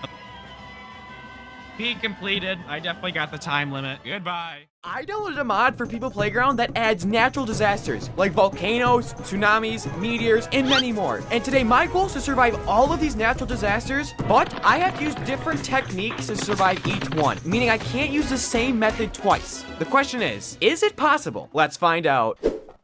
P completed. I definitely got the time limit. Goodbye. I downloaded a mod for People Playground that adds natural disasters like volcanoes, tsunamis, meteors, and many more. And today my goal is to survive all of these natural disasters, but I have to use different techniques to survive each one, meaning I can't use the same method twice. The question is it possible? Let's find out.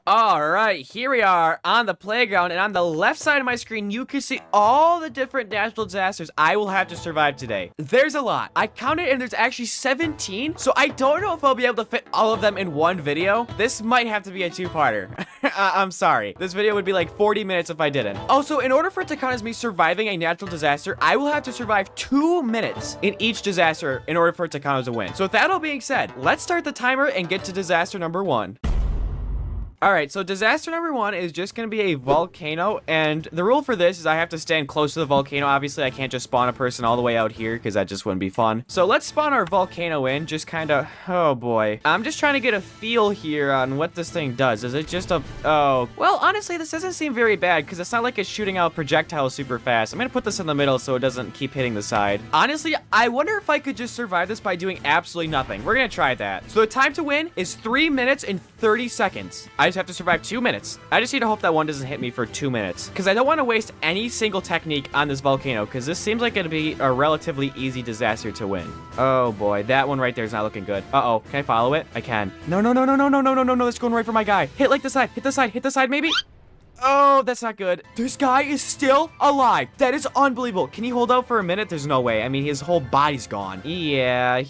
All right, here we are on the playground, and on the left side of my screen, you can see all the different natural disasters I will have to survive today. There's a lot. I counted, and there's actually 17, so I don't know if I'll be able to fit all of them in one video. This might have to be a 2-parter. I'm sorry. This video would be like 40 minutes if I didn't. Also, in order for it to count as me surviving a natural disaster, I will have to survive 2 minutes in each disaster in order for it to count as a win. So with that all being said, let's start the timer and get to disaster number 1. All right, so disaster number 1 is just going to be a volcano, and the rule for this is I have to stand close to the volcano. Obviously, I can't just spawn a person all the way out here because that just wouldn't be fun. So let's spawn our volcano in, just kind of, oh boy. I'm just trying to get a feel here on what this thing does. Is it just a, oh, well, honestly, this doesn't seem very bad because it's not like it's shooting out projectiles super fast. I'm going to put this in the middle so it doesn't keep hitting the side. Honestly, I wonder if I could just survive this by doing absolutely nothing. We're going to try that. So the time to win is 3 minutes and 30 seconds. I just have to survive 2 minutes. I just need to hope that one doesn't hit me for 2 minutes because I don't want to waste any single technique on this volcano because this seems like it'll be a relatively easy disaster to win. Oh boy, that one right there is not looking good. Uh-oh, can I follow it? I can. No, that's going right for my guy. Hit like the side, hit the side, maybe. Oh, that's not good. This guy is still alive. That is unbelievable. Can he hold out for a minute? There's no way. I mean, his whole body's gone. Yeah.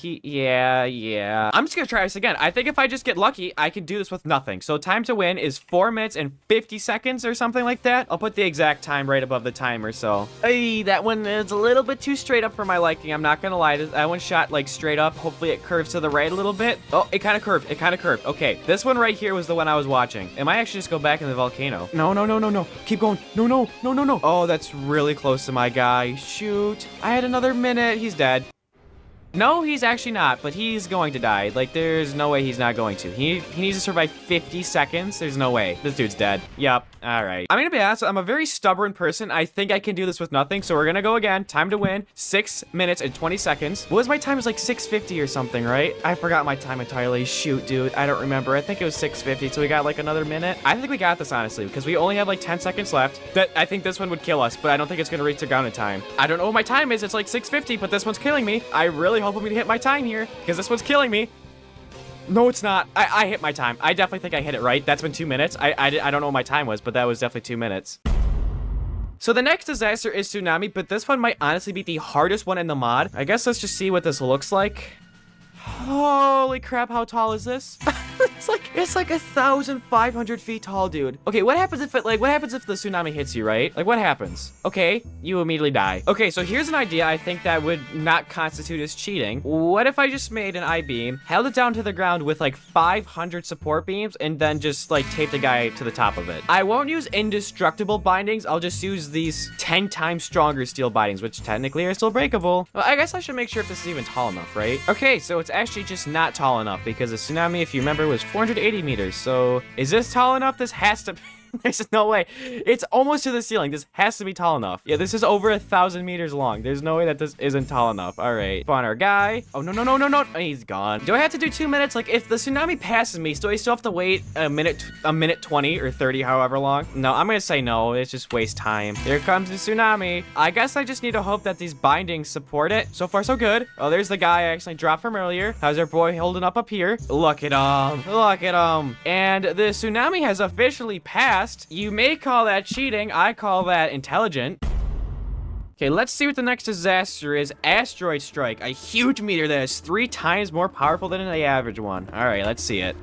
I'm just gonna try this again. I think if I just get lucky, I can do this with nothing. So time to win is 4 minutes and 50 seconds or something like that. I'll put the exact time right above the timer, so. Hey, that one is a little bit too straight up for my liking. I'm not gonna lie. That one shot like straight up. Hopefully it curves to the right a little bit. Oh, it kind of curved. Okay, this one right here was the one I was watching. It might actually just go back in the volcano. No. Keep going. No. Oh, that's really close to my guy. Shoot. I had another minute. He's dead. No, he's actually not, but he's going to die. Like, there's no way he's not going to. He needs to survive 50 seconds. There's no way. This dude's dead. Yep. All right. I'm gonna be honest, I'm a very stubborn person. I think I can do this with nothing, so we're gonna go again. Time to win. 6 minutes and 20 seconds. What was my time? It was like 6:50 or something, right? I forgot my time entirely. Shoot, dude. I don't remember. I think it was 6:50, so we got like another minute. I think we got this, honestly, because we only have like 10 seconds left. I think this one would kill us, but I don't think it's gonna reach the ground in time. I don't know what my time is. It's like 6:50, but this one's killing me. I really hope I'm gonna hit my time here, because this one's killing me. No, it's not. I hit my time. I definitely think I hit it right. That's been 2 minutes. I don't know what my time was, but that was definitely 2 minutes. So the next disaster is tsunami, but this one might honestly be the hardest one in the mod. I guess let's just see what this looks like. Holy crap, how tall is this? it's like 1,500 feet tall, dude. Okay, what happens if the tsunami hits you, right? Like, what happens? Okay, you immediately die. Okay, so here's an idea I think that would not constitute as cheating. What if I just made an I-beam, held it down to the ground with like 500 support beams, and then just like tape the guy to the top of it? I won't use indestructible bindings. I'll just use these 10 times stronger steel bindings, which technically are still breakable. Well, I guess I should make sure if this is even tall enough, right? Okay, so it's actually just not tall enough because the tsunami, if you remember, was 480 meters. So is this tall enough? This has to be. There's no way. It's almost to the ceiling. This has to be tall enough. Yeah, this is over 1,000 meters long. There's no way that this isn't tall enough. All right. Spawn our guy. Oh, no. He's gone. Do I have to do 2 minutes? Like, if the tsunami passes me, do I still have to wait a minute 20 or 30, however long? No, I'm going to say no. It's just waste time. Here comes the tsunami. I guess I just need to hope that these bindings support it. So far, so good. Oh, there's the guy I accidentally dropped from earlier. How's our boy holding up here? Look at him. Look at him. And the tsunami has officially passed. You may call that cheating. I call that intelligent. Okay, let's see what the next disaster is. Asteroid strike, a huge meteor that is 3 times more powerful than the average one. All right, let's see it.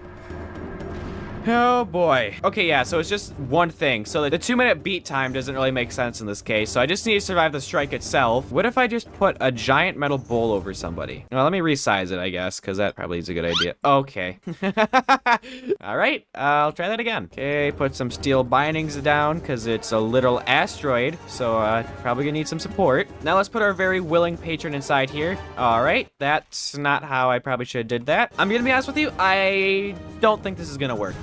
Oh boy. Okay, yeah, so it's just one thing. So the 2-minute beat time doesn't really make sense in this case. So I just need to survive the strike itself. What if I just put a giant metal bowl over somebody? Well, let me resize it, I guess, because that probably is a good idea. Okay. All right, I'll try that again. Okay, put some steel bindings down because it's a little asteroid. So probably gonna need some support. Now let's put our very willing patron inside here. All right, that's not how I probably should have did that. I'm gonna be honest with you. I don't think this is gonna work.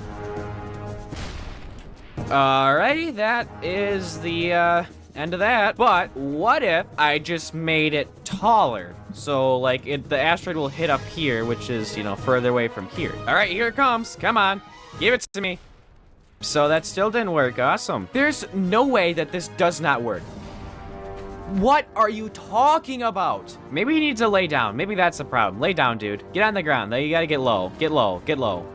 Alrighty, that is the end of that. But what if I just made it taller? So like the asteroid will hit up here, which is, you know, further away from here. All right, here it comes. Come on, give it to me. So that still didn't work. Awesome. There's no way that this does not work. What are you talking about? Maybe he needs to lay down. Maybe that's the problem. Lay down, dude. Get on the ground. You gotta get low. Get low. Get low.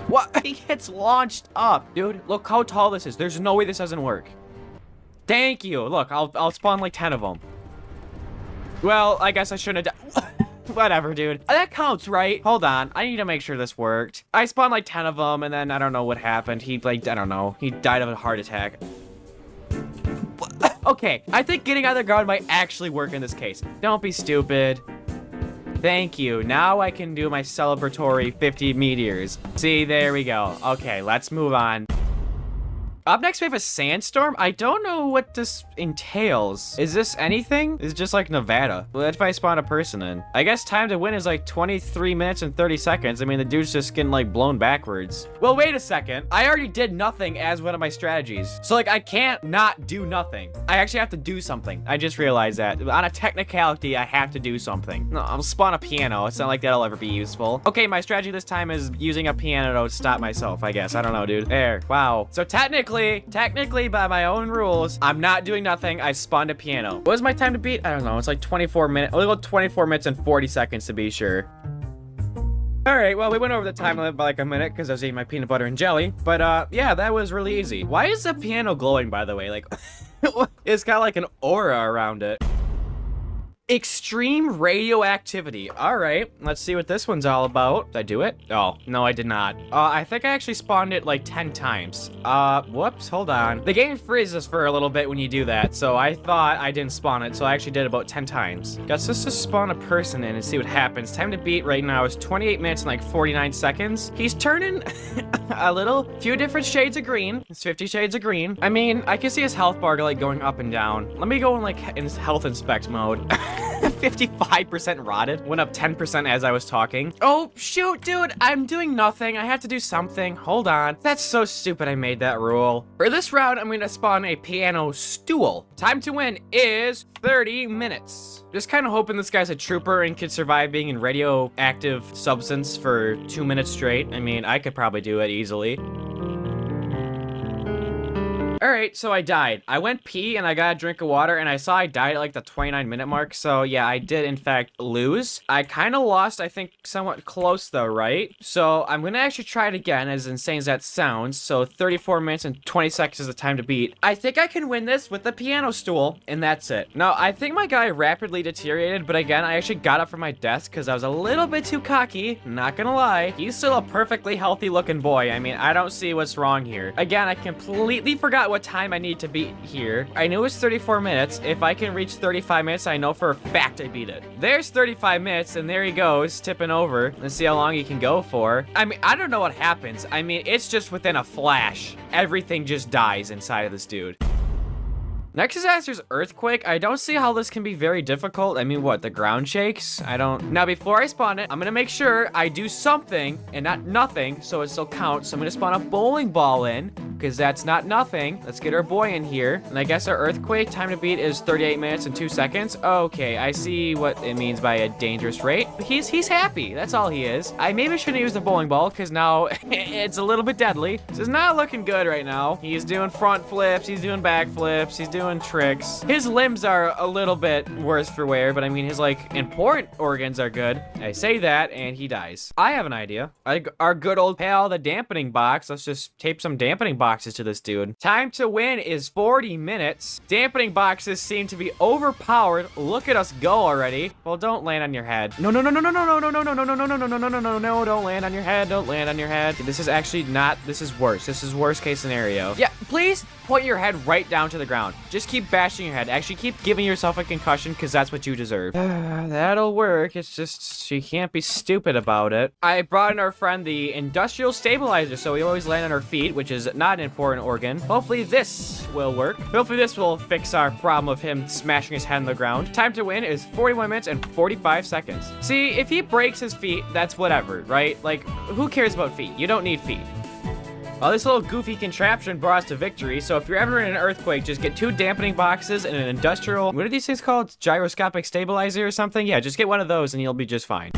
What? He gets launched up. Dude, look how tall this is. There's no way this doesn't work. Thank you. Look, I'll spawn like 10 of them. Well, I guess I shouldn't have done... Whatever, dude. That counts, right? Hold on. I need to make sure this worked. I spawned like 10 of them, and then I don't know what happened. He, like, I don't know. He died of a heart attack. Okay, I think getting on the ground might actually work in this case. Don't be stupid. Thank you. Now I can do my celebratory 50 meteors. See, there we go. Okay, let's move on. Up next, we have a sandstorm. I don't know what this entails. Is this anything? It's just like Nevada. What if I spawn a person in? I guess time to win is like 23 minutes and 30 seconds. I mean, the dude's just getting like blown backwards. Well, wait a second. I already did nothing as one of my strategies. So like, I can't not do nothing. I actually have to do something. I just realized that. On a technicality, I have to do something. No, I'll spawn a piano. It's not like that'll ever be useful. Okay, my strategy this time is using a piano to stop myself, I guess. I don't know, dude. There. Wow. So technically, by my own rules, I'm not doing nothing. I spawned a piano. What was my time to beat? I don't know. It's like 24 minutes. I'll go 24 minutes and 40 seconds to be sure. All right, well, we went over the time limit by like a minute because I was eating my peanut butter and jelly. But yeah, that was really easy. Why is the piano glowing, by the way? Like, it's got like an aura around it. Extreme radioactivity. All right, let's see what this one's all about. Did I do it? Oh, no, I did not. I think I actually spawned it like 10 times. Whoops, hold on. The game freezes for a little bit when you do that, so I thought I didn't spawn it, so I actually did it about 10 times. Guess let's just spawn a person in and see what happens. Time to beat right now is 28 minutes and like 49 seconds. He's turning a few different shades of green. It's 50 shades of green. I mean, I can see his health bar like going up and down. Let me go in like in health inspect mode. 55% rotted. Went up 10% as I was talking. Oh, shoot, dude. I'm doing nothing. I have to do something. Hold on. That's so stupid I made that rule. For this round, I'm going to spawn a piano stool. Time to win is 30 minutes. Just kind of hoping this guy's a trooper and could survive being in radioactive substance for 2 minutes straight. I mean, I could probably do it easily. All right, so I died. I went pee and I got a drink of water and I saw I died at like the 29-minute mark. So yeah, I did in fact lose. I kind of lost, I think somewhat close though, right? So I'm gonna actually try it again, as insane as that sounds. So 34 minutes and 20 seconds is the time to beat. I think I can win this with the piano stool, and that's it. Now, I think my guy rapidly deteriorated, but again, I actually got up from my desk because I was a little bit too cocky, not gonna lie. He's still a perfectly healthy looking boy. I mean, I don't see what's wrong here. Again, I completely forgot what time I need to beat here. I knew it was 34 minutes. If I can reach 35 minutes, I know for a fact I beat it. There's 35 minutes, and there he goes, tipping over. Let's see how long he can go for. I mean, I don't know what happens. I mean, it's just within a flash. Everything just dies inside of this dude. Next disaster's earthquake. I don't see how this can be very difficult. I mean, what, the ground shakes? I don't. Now, before I spawn it, I'm gonna make sure I do something and not nothing, so it still counts. So I'm gonna spawn a bowling ball in, because that's not nothing. Let's get our boy in here. And I guess our earthquake time to beat is 38 minutes and 2 seconds. Okay, I see what it means by a dangerous rate. He's happy. That's all he is. I maybe shouldn't use the bowling ball, because now it's a little bit deadly. This is not looking good right now. He's doing front flips. He's doing back flips. He's doing tricks. His limbs are a little bit worse for wear, but I mean his like important organs are good. I say that and he dies. I have an idea. Our good old pal, the dampening box. Let's just tape some dampening boxes to this dude. Time to win is 40 minutes. Dampening boxes seem to be overpowered. Look at us go already. Well, don't land on your head. No, no, no, no, no, no, no, no, no, no, no, no, no, no, no, no, no, no, no, don't land on your head. Don't land on your head. This is actually not, this is worse. This is worst case scenario. Yeah, please point your head right down to the ground. Just keep bashing your head. Actually, keep giving yourself a concussion because that's what you deserve. That'll work. It's just, she can't be stupid about it. I brought in our friend, the industrial stabilizer, so we always land on our feet, which is not an important organ. Hopefully this will work. Hopefully this will fix our problem of him smashing his head on the ground. Time to win is 41 minutes and 45 seconds. See, if he breaks his feet, that's whatever, right? Like, who cares about feet? You don't need feet. Well, this little goofy contraption brought us to victory, so if you're ever in an earthquake, just get 2 dampening boxes and an industrial, what are these things called? Gyroscopic stabilizer or something? Yeah, just get one of those and you'll be just fine.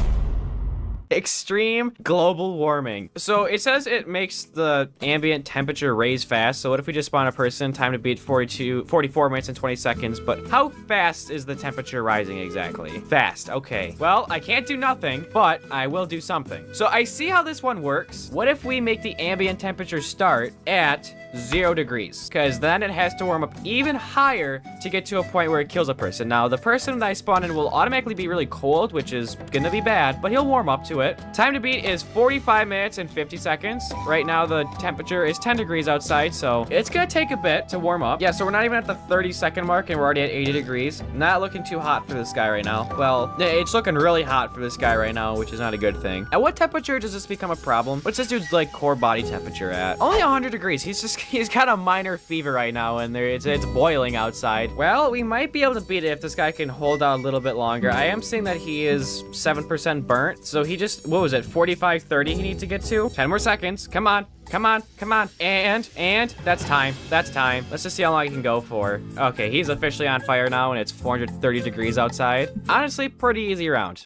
Extreme global warming. So it says it makes the ambient temperature raise fast. So what if we just spawn a person? Time to beat 44 minutes and 20 seconds. But how fast is the temperature rising exactly? Fast. Okay. Well, I can't do nothing, but I will do something. So I see how this one works. What if we make the ambient temperature start at 0 degrees? Because then it has to warm up even higher to get to a point where it kills a person. Now, the person that I spawn in will automatically be really cold, which is gonna be bad, but he'll warm up to it. Time to beat is 45 minutes and 50 seconds. Right now, the temperature is 10 degrees outside, so it's gonna take a bit to warm up. Yeah, so we're not even at the 30-second mark, and we're already at 80 degrees. Not looking too hot for this guy right now. Well, it's looking really hot for this guy right now, which is not a good thing. At what temperature does this become a problem? What's this dude's, like, core body temperature at? Only 100 degrees. He's got a minor fever right now, and it's boiling outside. Well, we might be able to beat it if this guy can hold out a little bit longer. I am seeing that he is 7% burnt, so he just, what was it, 45, 30 he needs to get to? 10 more seconds. Come on. Come on, come on. And that's time. That's time. Let's just see how long he can go for. Okay, he's officially on fire now, and it's 430 degrees outside. Honestly, pretty easy round.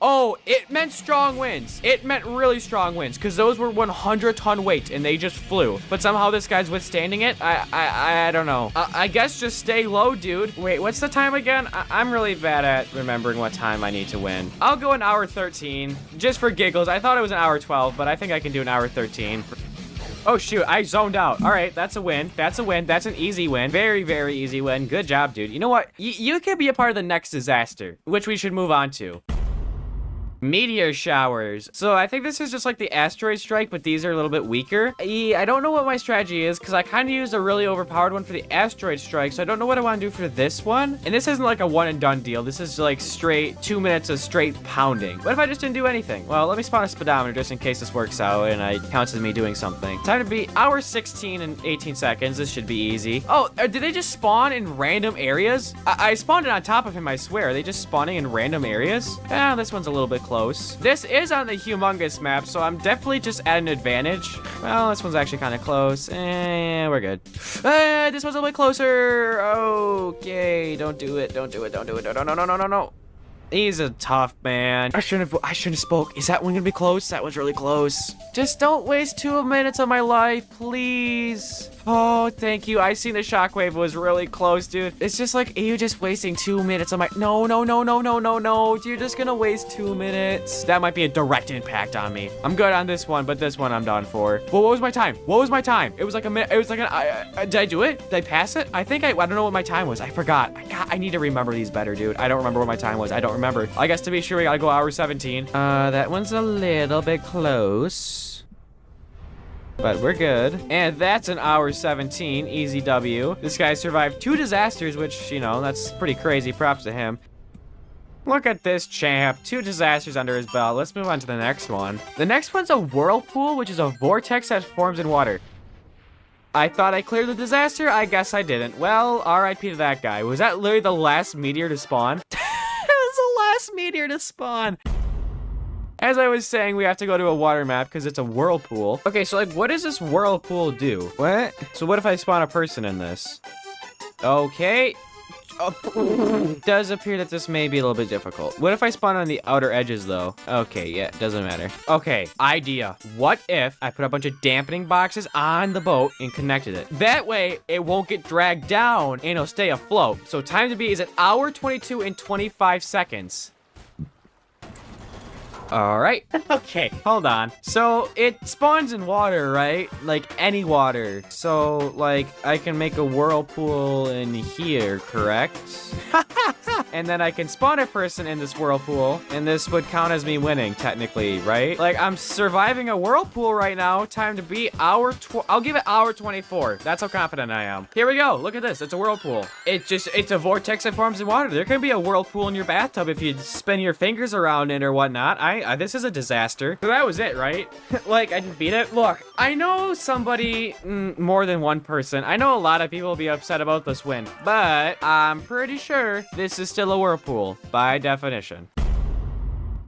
Oh, it meant strong winds. It meant really strong winds because those were 100-ton weight and they just flew. But somehow this guy's withstanding it. I don't know. I guess just stay low, dude. Wait, what's the time again? I'm really bad at remembering what time I need to win. I'll go an hour 13 just for giggles. I thought it was an hour 12, but I think I can do an hour 13. Oh, shoot. I zoned out. All right. That's a win. That's a win. That's an easy win. Very, very easy win. Good job, dude. You know what? You can be a part of the next disaster, which we should move on to. Meteor showers. So I think this is just like the asteroid strike, but these are a little bit weaker. I don't know what my strategy is because I kind of used a really overpowered one for the asteroid strike. So I don't know what I want to do for this one. And this isn't like a one and done deal. This is like straight 2 minutes of straight pounding. What if I just didn't do anything? Well, let me spawn a speedometer just in case this works out and it counts as me doing something. Time to beat hour 16 and 18 seconds. This should be easy. Oh, did they just spawn in random areas? I spawned it on top of him, I swear. Are they just spawning in random areas? This one's a little bit close. This is on the humongous map, so I'm definitely just at an advantage. Well, this one's actually kind of close. We're good. This one's a little bit closer. Okay, don't do it. Don't do it. Don't do it. No. He's a tough man. I shouldn't have spoke. Is that one gonna be close? That was really close. Just don't waste 2 minutes of my life, please. Oh, thank you. I seen the shockwave was really close, dude. It's just like, you just wasting 2 minutes of my... No. You're just gonna waste 2 minutes. That might be a direct impact on me. I'm good on this one, but this one I'm done for. Well, what was my time? It was like a minute. It was like did I do it? Did I pass it? I think I don't know what my time was. I forgot. I need to remember these better, dude. I don't remember what my time was. I don't remember. I guess to be sure, we gotta go hour 17. That one's a little bit close. But we're good. And that's an hour 17. Easy W. This guy survived 2 disasters, which, you know, that's pretty crazy. Props to him. Look at this champ. 2 disasters under his belt. Let's move on to the next one. The next one's a whirlpool, which is a vortex that forms in water. I thought I cleared the disaster. I guess I didn't. Well, RIP to that guy. Was that literally the last meteor to spawn? It was the last meteor to spawn. As I was saying, we have to go to a water map because it's a whirlpool. Okay, so like, what does this whirlpool do? What? So what if I spawn a person in this? Okay. It does appear that this may be a little bit difficult. What if I spawn on the outer edges, though? Okay, yeah, doesn't matter. Okay, idea. What if I put a bunch of dampening boxes on the boat and connected it? That way, it won't get dragged down and it'll stay afloat. So time to beat is an hour 22 and 25 seconds. All right. Okay, hold on. So it spawns in water, right? Like any water. So like I can make a whirlpool in here, correct? And then I can spawn a person in this whirlpool, and this would count as me winning, technically, right? Like I'm surviving a whirlpool right now. Time to beat I'll give it hour 24. That's how confident I am. Here we go. Look at this. It's a whirlpool. It's a vortex that forms in water. There can be a whirlpool in your bathtub if you spin your fingers around it or whatnot. This is a disaster. So that was it, right? Like, I didn't beat it. Look, I know somebody, more than one person. I know a lot of people will be upset about this win, but I'm pretty sure this is still a whirlpool by definition.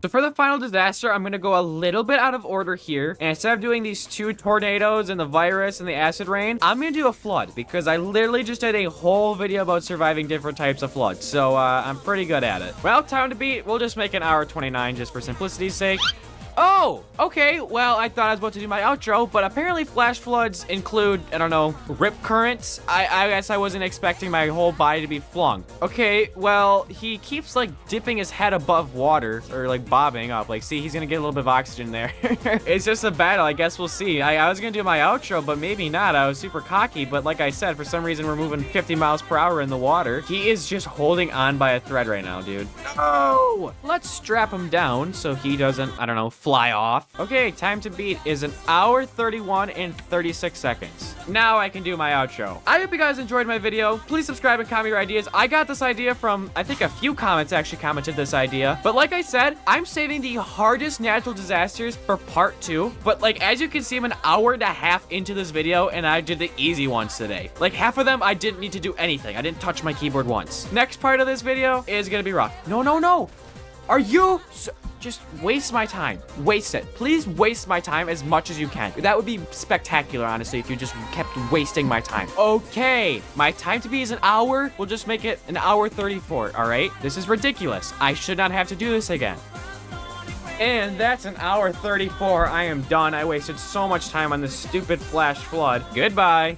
So for the final disaster, I'm going to go a little bit out of order here. And instead of doing these 2 tornadoes and the virus and the acid rain, I'm going to do a flood because I literally just did a whole video about surviving different types of floods. So I'm pretty good at it. Well, time to beat. We'll just make an hour 29 just for simplicity's sake. Oh, okay. Well, I thought I was about to do my outro, but apparently flash floods include, I don't know, rip currents. I guess I wasn't expecting my whole body to be flung. Okay, well, he keeps like dipping his head above water or like bobbing up. Like, see, he's gonna get a little bit of oxygen there. It's just a battle. I guess we'll see. I was gonna do my outro, but maybe not. I was super cocky, but like I said, for some reason, we're moving 50 miles per hour in the water. He is just holding on by a thread right now, dude. No! Let's strap him down so he doesn't, I don't know, fly off. Okay, time to beat is an hour 31 and 36 seconds. Now I can do my outro. I hope you guys enjoyed my video. Please subscribe and comment your ideas. I got this idea from, I think a few comments actually commented this idea. But like I said, I'm saving the hardest natural disasters for part 2. But like, as you can see, I'm an hour and a half into this video and I did the easy ones today. Like half of them, I didn't need to do anything. I didn't touch my keyboard once. Next part of this video is gonna be rough. No. Are you... Just waste my time. Waste it. Please waste my time as much as you can. That would be spectacular, honestly, if you just kept wasting my time. Okay, my time to beat is an hour. We'll just make it an hour 34, all right? This is ridiculous. I should not have to do this again. And that's an hour 34. I am done. I wasted so much time on this stupid flash flood. Goodbye.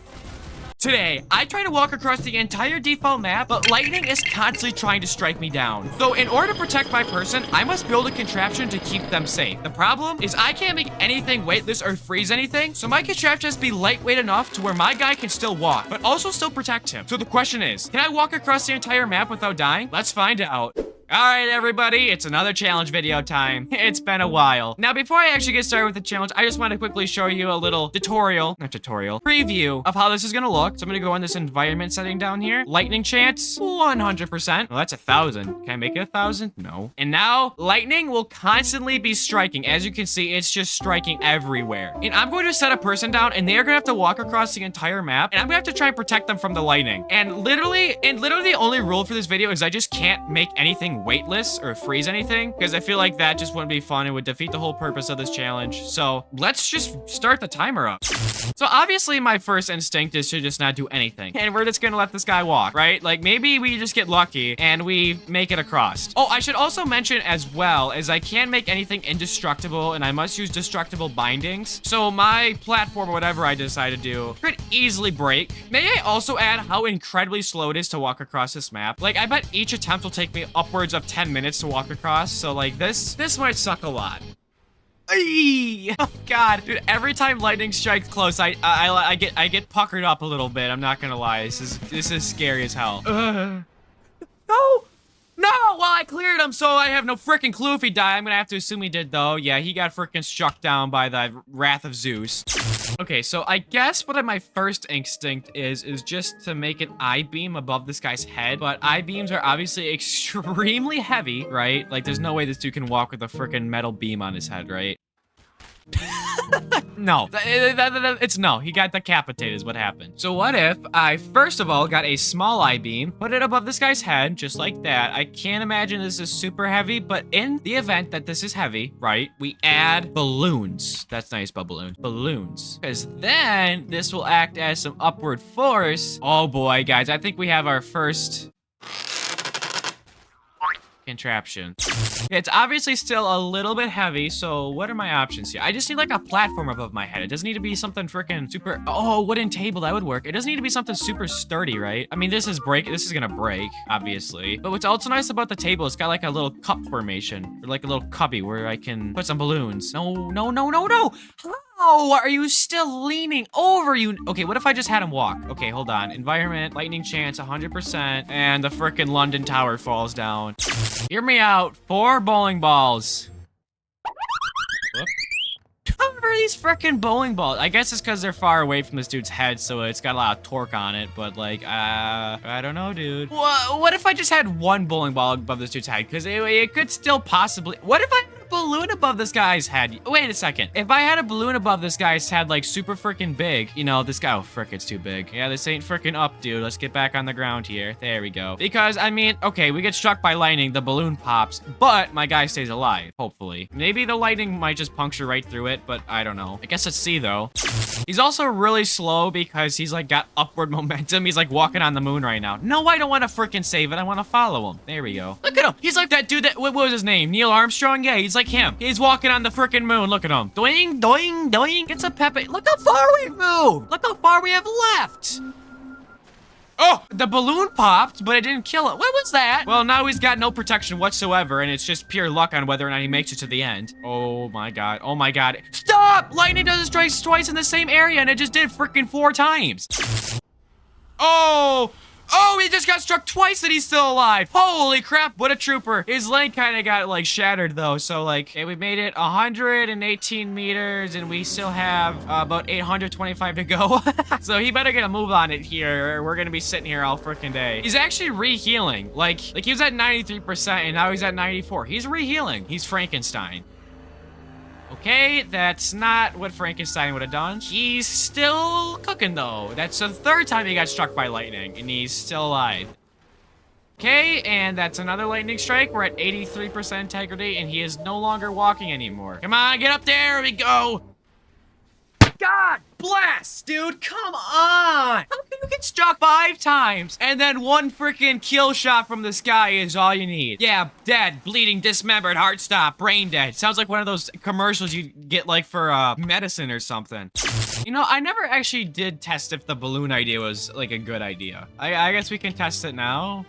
Today, I try to walk across the entire default map, but lightning is constantly trying to strike me down. So in order to protect my person, I must build a contraption to keep them safe. The problem is I can't make anything weightless or freeze anything, so my contraption has to be lightweight enough to where my guy can still walk, but also still protect him. So the question is, can I walk across the entire map without dying? Let's find out. Alright everybody, it's another challenge video time. It's been a while. Now before I actually get started with the challenge, I just want to quickly show you a little preview of how this is gonna look. So I'm gonna go on this environment setting down here. Lightning chance, 100%. Well, that's 1,000. Can I make it 1,000? No. And now, lightning will constantly be striking. As you can see, it's just striking everywhere. And I'm going to set a person down and they're gonna have to walk across the entire map. And I'm gonna have to try and protect them from the lightning. And literally the only rule for this video is I just can't make anything weightless or freeze anything, because I feel like that just wouldn't be fun. It would defeat the whole purpose of this challenge. So let's just start the timer up. So obviously my first instinct is to just not do anything, and we're just gonna let this guy walk, right? Like maybe we just get lucky and we make it across. Oh, I should also mention as well as I can't make anything indestructible and I must use destructible bindings. So my platform or whatever I decide to do could easily break. May I also add how incredibly slow it is to walk across this map? Like I bet each attempt will take me upwards of 10 minutes to walk across. So like this might suck a lot. Eee! Oh god, dude, every time lightning strikes close, I get puckered up a little bit. I'm not gonna lie. This is scary as hell. No! No! Well, I cleared him, so I have no freaking clue if he died. I'm gonna have to assume he did, though. Yeah, he got freaking struck down by the wrath of Zeus. Okay, so I guess what my first instinct is just to make an I-beam above this guy's head, but I-beams are obviously extremely heavy, right? Like, there's no way this dude can walk with a freaking metal beam on his head, right? No, it's no. He got decapitated is what happened. So what if I first of all got a small I-beam, put it above this guy's head, just like that. I can't imagine this is super heavy, but in the event that this is heavy, right, we add balloons. That's nice, balloons. Because then this will act as some upward force. Oh boy, guys, I think we have our first contraption. It's obviously still a little bit heavy, so what are my options here? I just need like a platform above my head. It doesn't need to be something freaking super, oh, wooden table, that would work. It doesn't need to be something super sturdy, right? I mean, this is gonna break, obviously. But what's also nice about the table, it's got like a little cup formation, or like a little cubby where I can put some balloons. No. How are you still leaning over you? Okay, what if I just had him walk? Okay, hold on. Environment, lightning chance, 100%, and the frickin' London Tower falls down. Hear me out. 4 bowling balls. Whoop. How are these frickin' bowling balls? I guess it's because they're far away from this dude's head, so it's got a lot of torque on it, but like, I don't know, dude. What if I just had 1 bowling ball above this dude's head? Because it could still possibly, what if I had a balloon above this guy's head? Wait a second. If I had a balloon above this guy's head, like super freaking big, you know, this guy, oh frick, it's too big. Yeah, this ain't freaking up, dude. Let's get back on the ground here. There we go. Because, I mean, okay, we get struck by lightning, the balloon pops, but my guy stays alive, hopefully. Maybe the lightning might just puncture right through it, but I don't know. I guess let's see, though. He's also really slow because he's, like, got upward momentum. He's, like, walking on the moon right now. No, I don't want to freaking save it. I want to follow him. There we go. Look at him. He's like that dude that, what was his name? Neil Armstrong? Yeah, he's like him. He's walking on the freaking moon. Look at him. Doing, doing, doing. Get some Pepe. Look how far we've moved. Look how far we have left. Oh, the balloon popped, but it didn't kill it. What was that? Well, now he's got no protection whatsoever, and it's just pure luck on whether or not he makes it to the end. Oh my god. Oh my god. Stop! Lightning doesn't strike twice in the same area, and it just did freaking 4 times. Oh! Oh, he just got struck twice and he's still alive. Holy crap, what a trooper. His leg kind of got, like, shattered, though. So, like, okay, we made it 118 meters, and we still have about 825 to go. So he better get a move on it here, or we're gonna be sitting here all freaking day. He's actually re-healing. Like, he was at 93%, and now he's at 94. He's re-healing. He's Frankenstein. Okay, that's not what Frankenstein would have done. He's still cooking, though. That's the 3rd time he got struck by lightning, and he's still alive. Okay, and that's another lightning strike. We're at 83% integrity, and he is no longer walking anymore. Come on, get up there. We go. God blast, dude. Come on. How can you get struck 5 times and then 1 freaking kill shot from the sky is all you need? Yeah, dead, bleeding, dismembered, heart stop, brain dead. Sounds like one of those commercials you get like for medicine or something. You know, I never actually did test if the balloon idea was like a good idea. I guess we can test it now.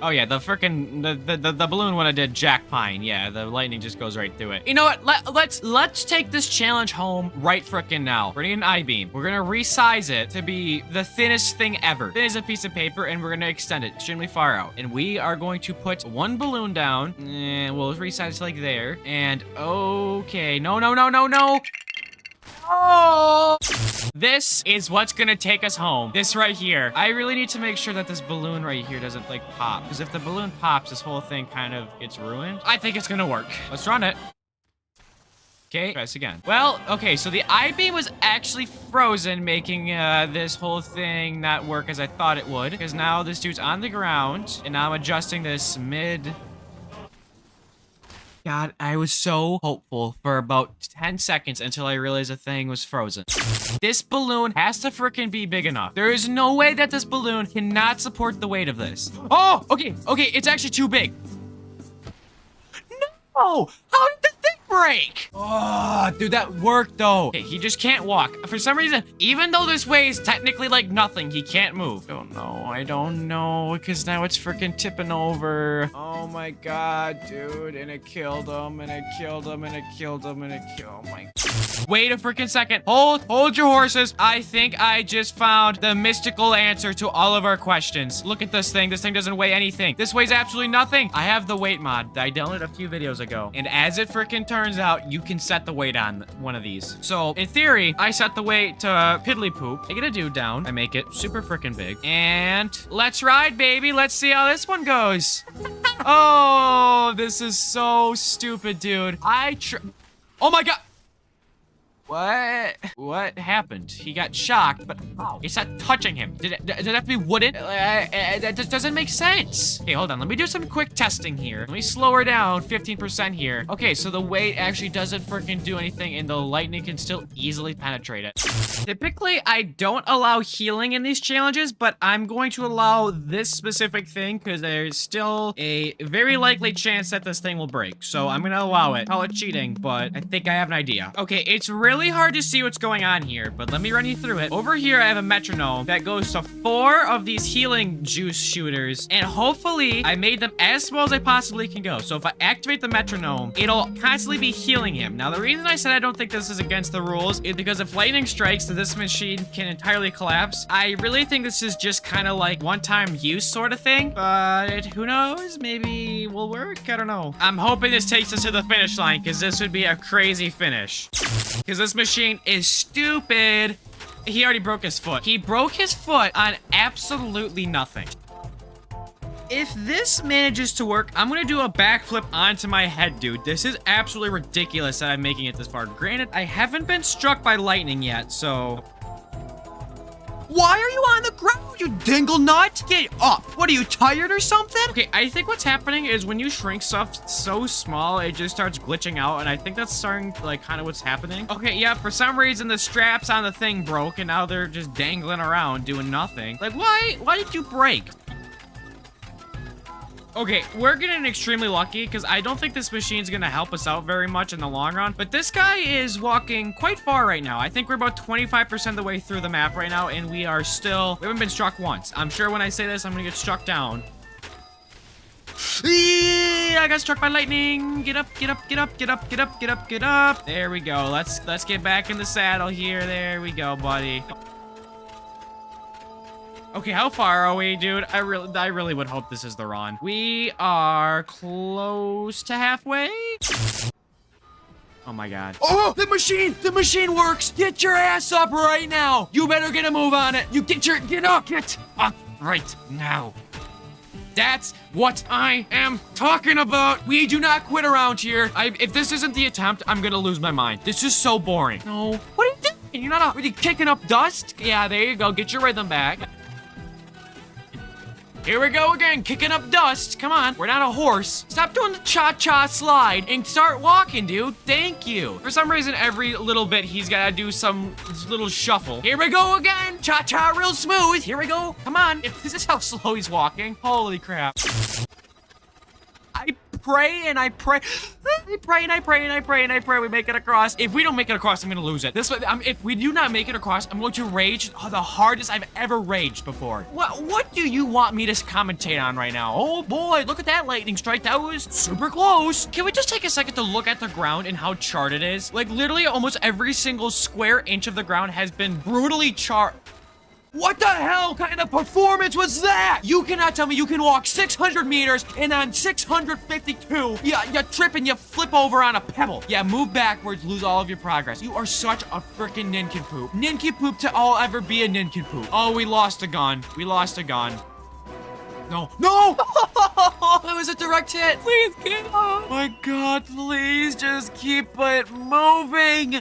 Oh yeah, the freaking the balloon when I did Jack Pine. Yeah, the lightning just goes right through it. You know what? Let's take this challenge home right freaking now. We're gonna get an I-beam. We're gonna resize it to be the thinnest thing ever. Thin as a piece of paper, and we're gonna extend it extremely far out. And we are going to put 1 balloon down, and we'll resize it like there. And okay, no. Oh! This is what's gonna take us home. This right here. I really need to make sure that this balloon right here doesn't like pop. Because if the balloon pops, this whole thing kind of gets ruined. I think it's gonna work. Let's run it. Okay, try this again. Well, okay, so the I-beam was actually frozen, making this whole thing not work as I thought it would. Because now this dude's on the ground, and now I'm adjusting this mid... God, I was so hopeful for about 10 seconds until I realized the thing was frozen. This balloon has to freaking be big enough. There is no way that this balloon cannot support the weight of this. Oh, okay, it's actually too big. No, how did the thing break? Oh, dude, that worked though. Okay, he just can't walk. For some reason, even though this weighs technically like nothing, he can't move. I don't know, because now it's freaking tipping over. Oh my God, dude, and it killed him, and it killed him, and it killed him, and it killed him. Wait a freaking second. Hold your horses. I think I just found the mystical answer to all of our questions. Look at this thing. This thing doesn't weigh anything. This weighs absolutely nothing. I have the weight mod that I downloaded a few videos ago. And as it freaking turns out, you can set the weight on one of these. So in theory, I set the weight to piddly poop. I get a dude down. I make it super freaking big. And let's ride, baby. Let's see how this one goes. Oh, this is so stupid, dude. Oh my God. What happened? He got shocked, but how? It's not touching him. Did it have to be wooden? That just doesn't make sense. Okay, hold on. Let me do some quick testing here. Let me slow her down 15% here. Okay, so the weight actually doesn't freaking do anything, and the lightning can still easily penetrate it. Typically, I don't allow healing in these challenges, but I'm going to allow this specific thing because there's still a very likely chance that this thing will break. So I'm gonna allow it. Call it cheating, but I think I have an idea. Okay, it's really hard to see what's going on here, but let me run you through it. Over here, I have a metronome that goes to 4 of these healing juice shooters, and hopefully I made them as small as I possibly can go. So if I activate the metronome, it'll constantly be healing him. Now, the reason I said I don't think this is against the rules is because if lightning strikes, this machine can entirely collapse. I really think this is just kind of like one-time use sort of thing, but who knows? Maybe will work? I don't know. I'm hoping this takes us to the finish line because this would be a crazy finish. Because this machine is stupid. He already broke his foot. He broke his foot on absolutely nothing. If this manages to work, I'm gonna do a backflip onto my head, dude. This is absolutely ridiculous that I'm making it this far. Granted, I haven't been struck by lightning yet, so... Why are you on the ground, you dingle nut? Get up. What, are you tired or something? Okay, I think what's happening is when you shrink stuff so small, it just starts glitching out, and I think that's starting, like, kind of what's happening. Okay, yeah, for some reason, the straps on the thing broke, and now they're just dangling around doing nothing. Like, why did you break? Okay, we're getting extremely lucky because I don't think this machine's gonna help us out very much in the long run. But this guy is walking quite far right now. I think we're about 25% of the way through the map right now, and we haven't been struck once. I'm sure when I say this, I'm gonna get struck down. I got struck by lightning. Get up, get up, get up, get up, get up, get up, get up. There we go. Let's get back in the saddle here. There we go, buddy. Okay, how far are we, dude? I really would hope this is the run. We are close to halfway. Oh my God. Oh, the machine works. Get your ass up right now. You better get a move on it. Get up right now. That's what I am talking about. We do not quit around here. If this isn't the attempt, I'm gonna lose my mind. This is so boring. No, what are you doing? You're not really kicking up dust? Yeah, there you go. Get your rhythm back. Here we go again, kicking up dust. Come on, we're not a horse. Stop doing the cha-cha slide and start walking, dude. Thank you. For some reason, every little bit, he's gotta do some little shuffle. Here we go again. Cha-cha real smooth. Here we go. Come on. If this is how slow he's walking, holy crap. I pray and I pray. I pray and I pray and I pray and I pray we make it across. If we don't make it across, I'm gonna lose it. If we do not make it across, I'm going to rage the hardest I've ever raged before. What do you want me to commentate on right now? Oh boy, look at that lightning strike. That was super close. Can we just take a second to look at the ground and how charred it is? Like literally almost every single square inch of the ground has been brutally charred. What the hell kind of performance was that? You cannot tell me you can walk 600 meters and on 652, you trip and you flip over on a pebble. Yeah, move backwards, lose all of your progress. You are such a freaking nincompoop. Nincompoop to all ever be a nincompoop. Oh, we lost a gun. We lost a gun. No. No! That was a direct hit. Please get off. My God, please just keep it moving.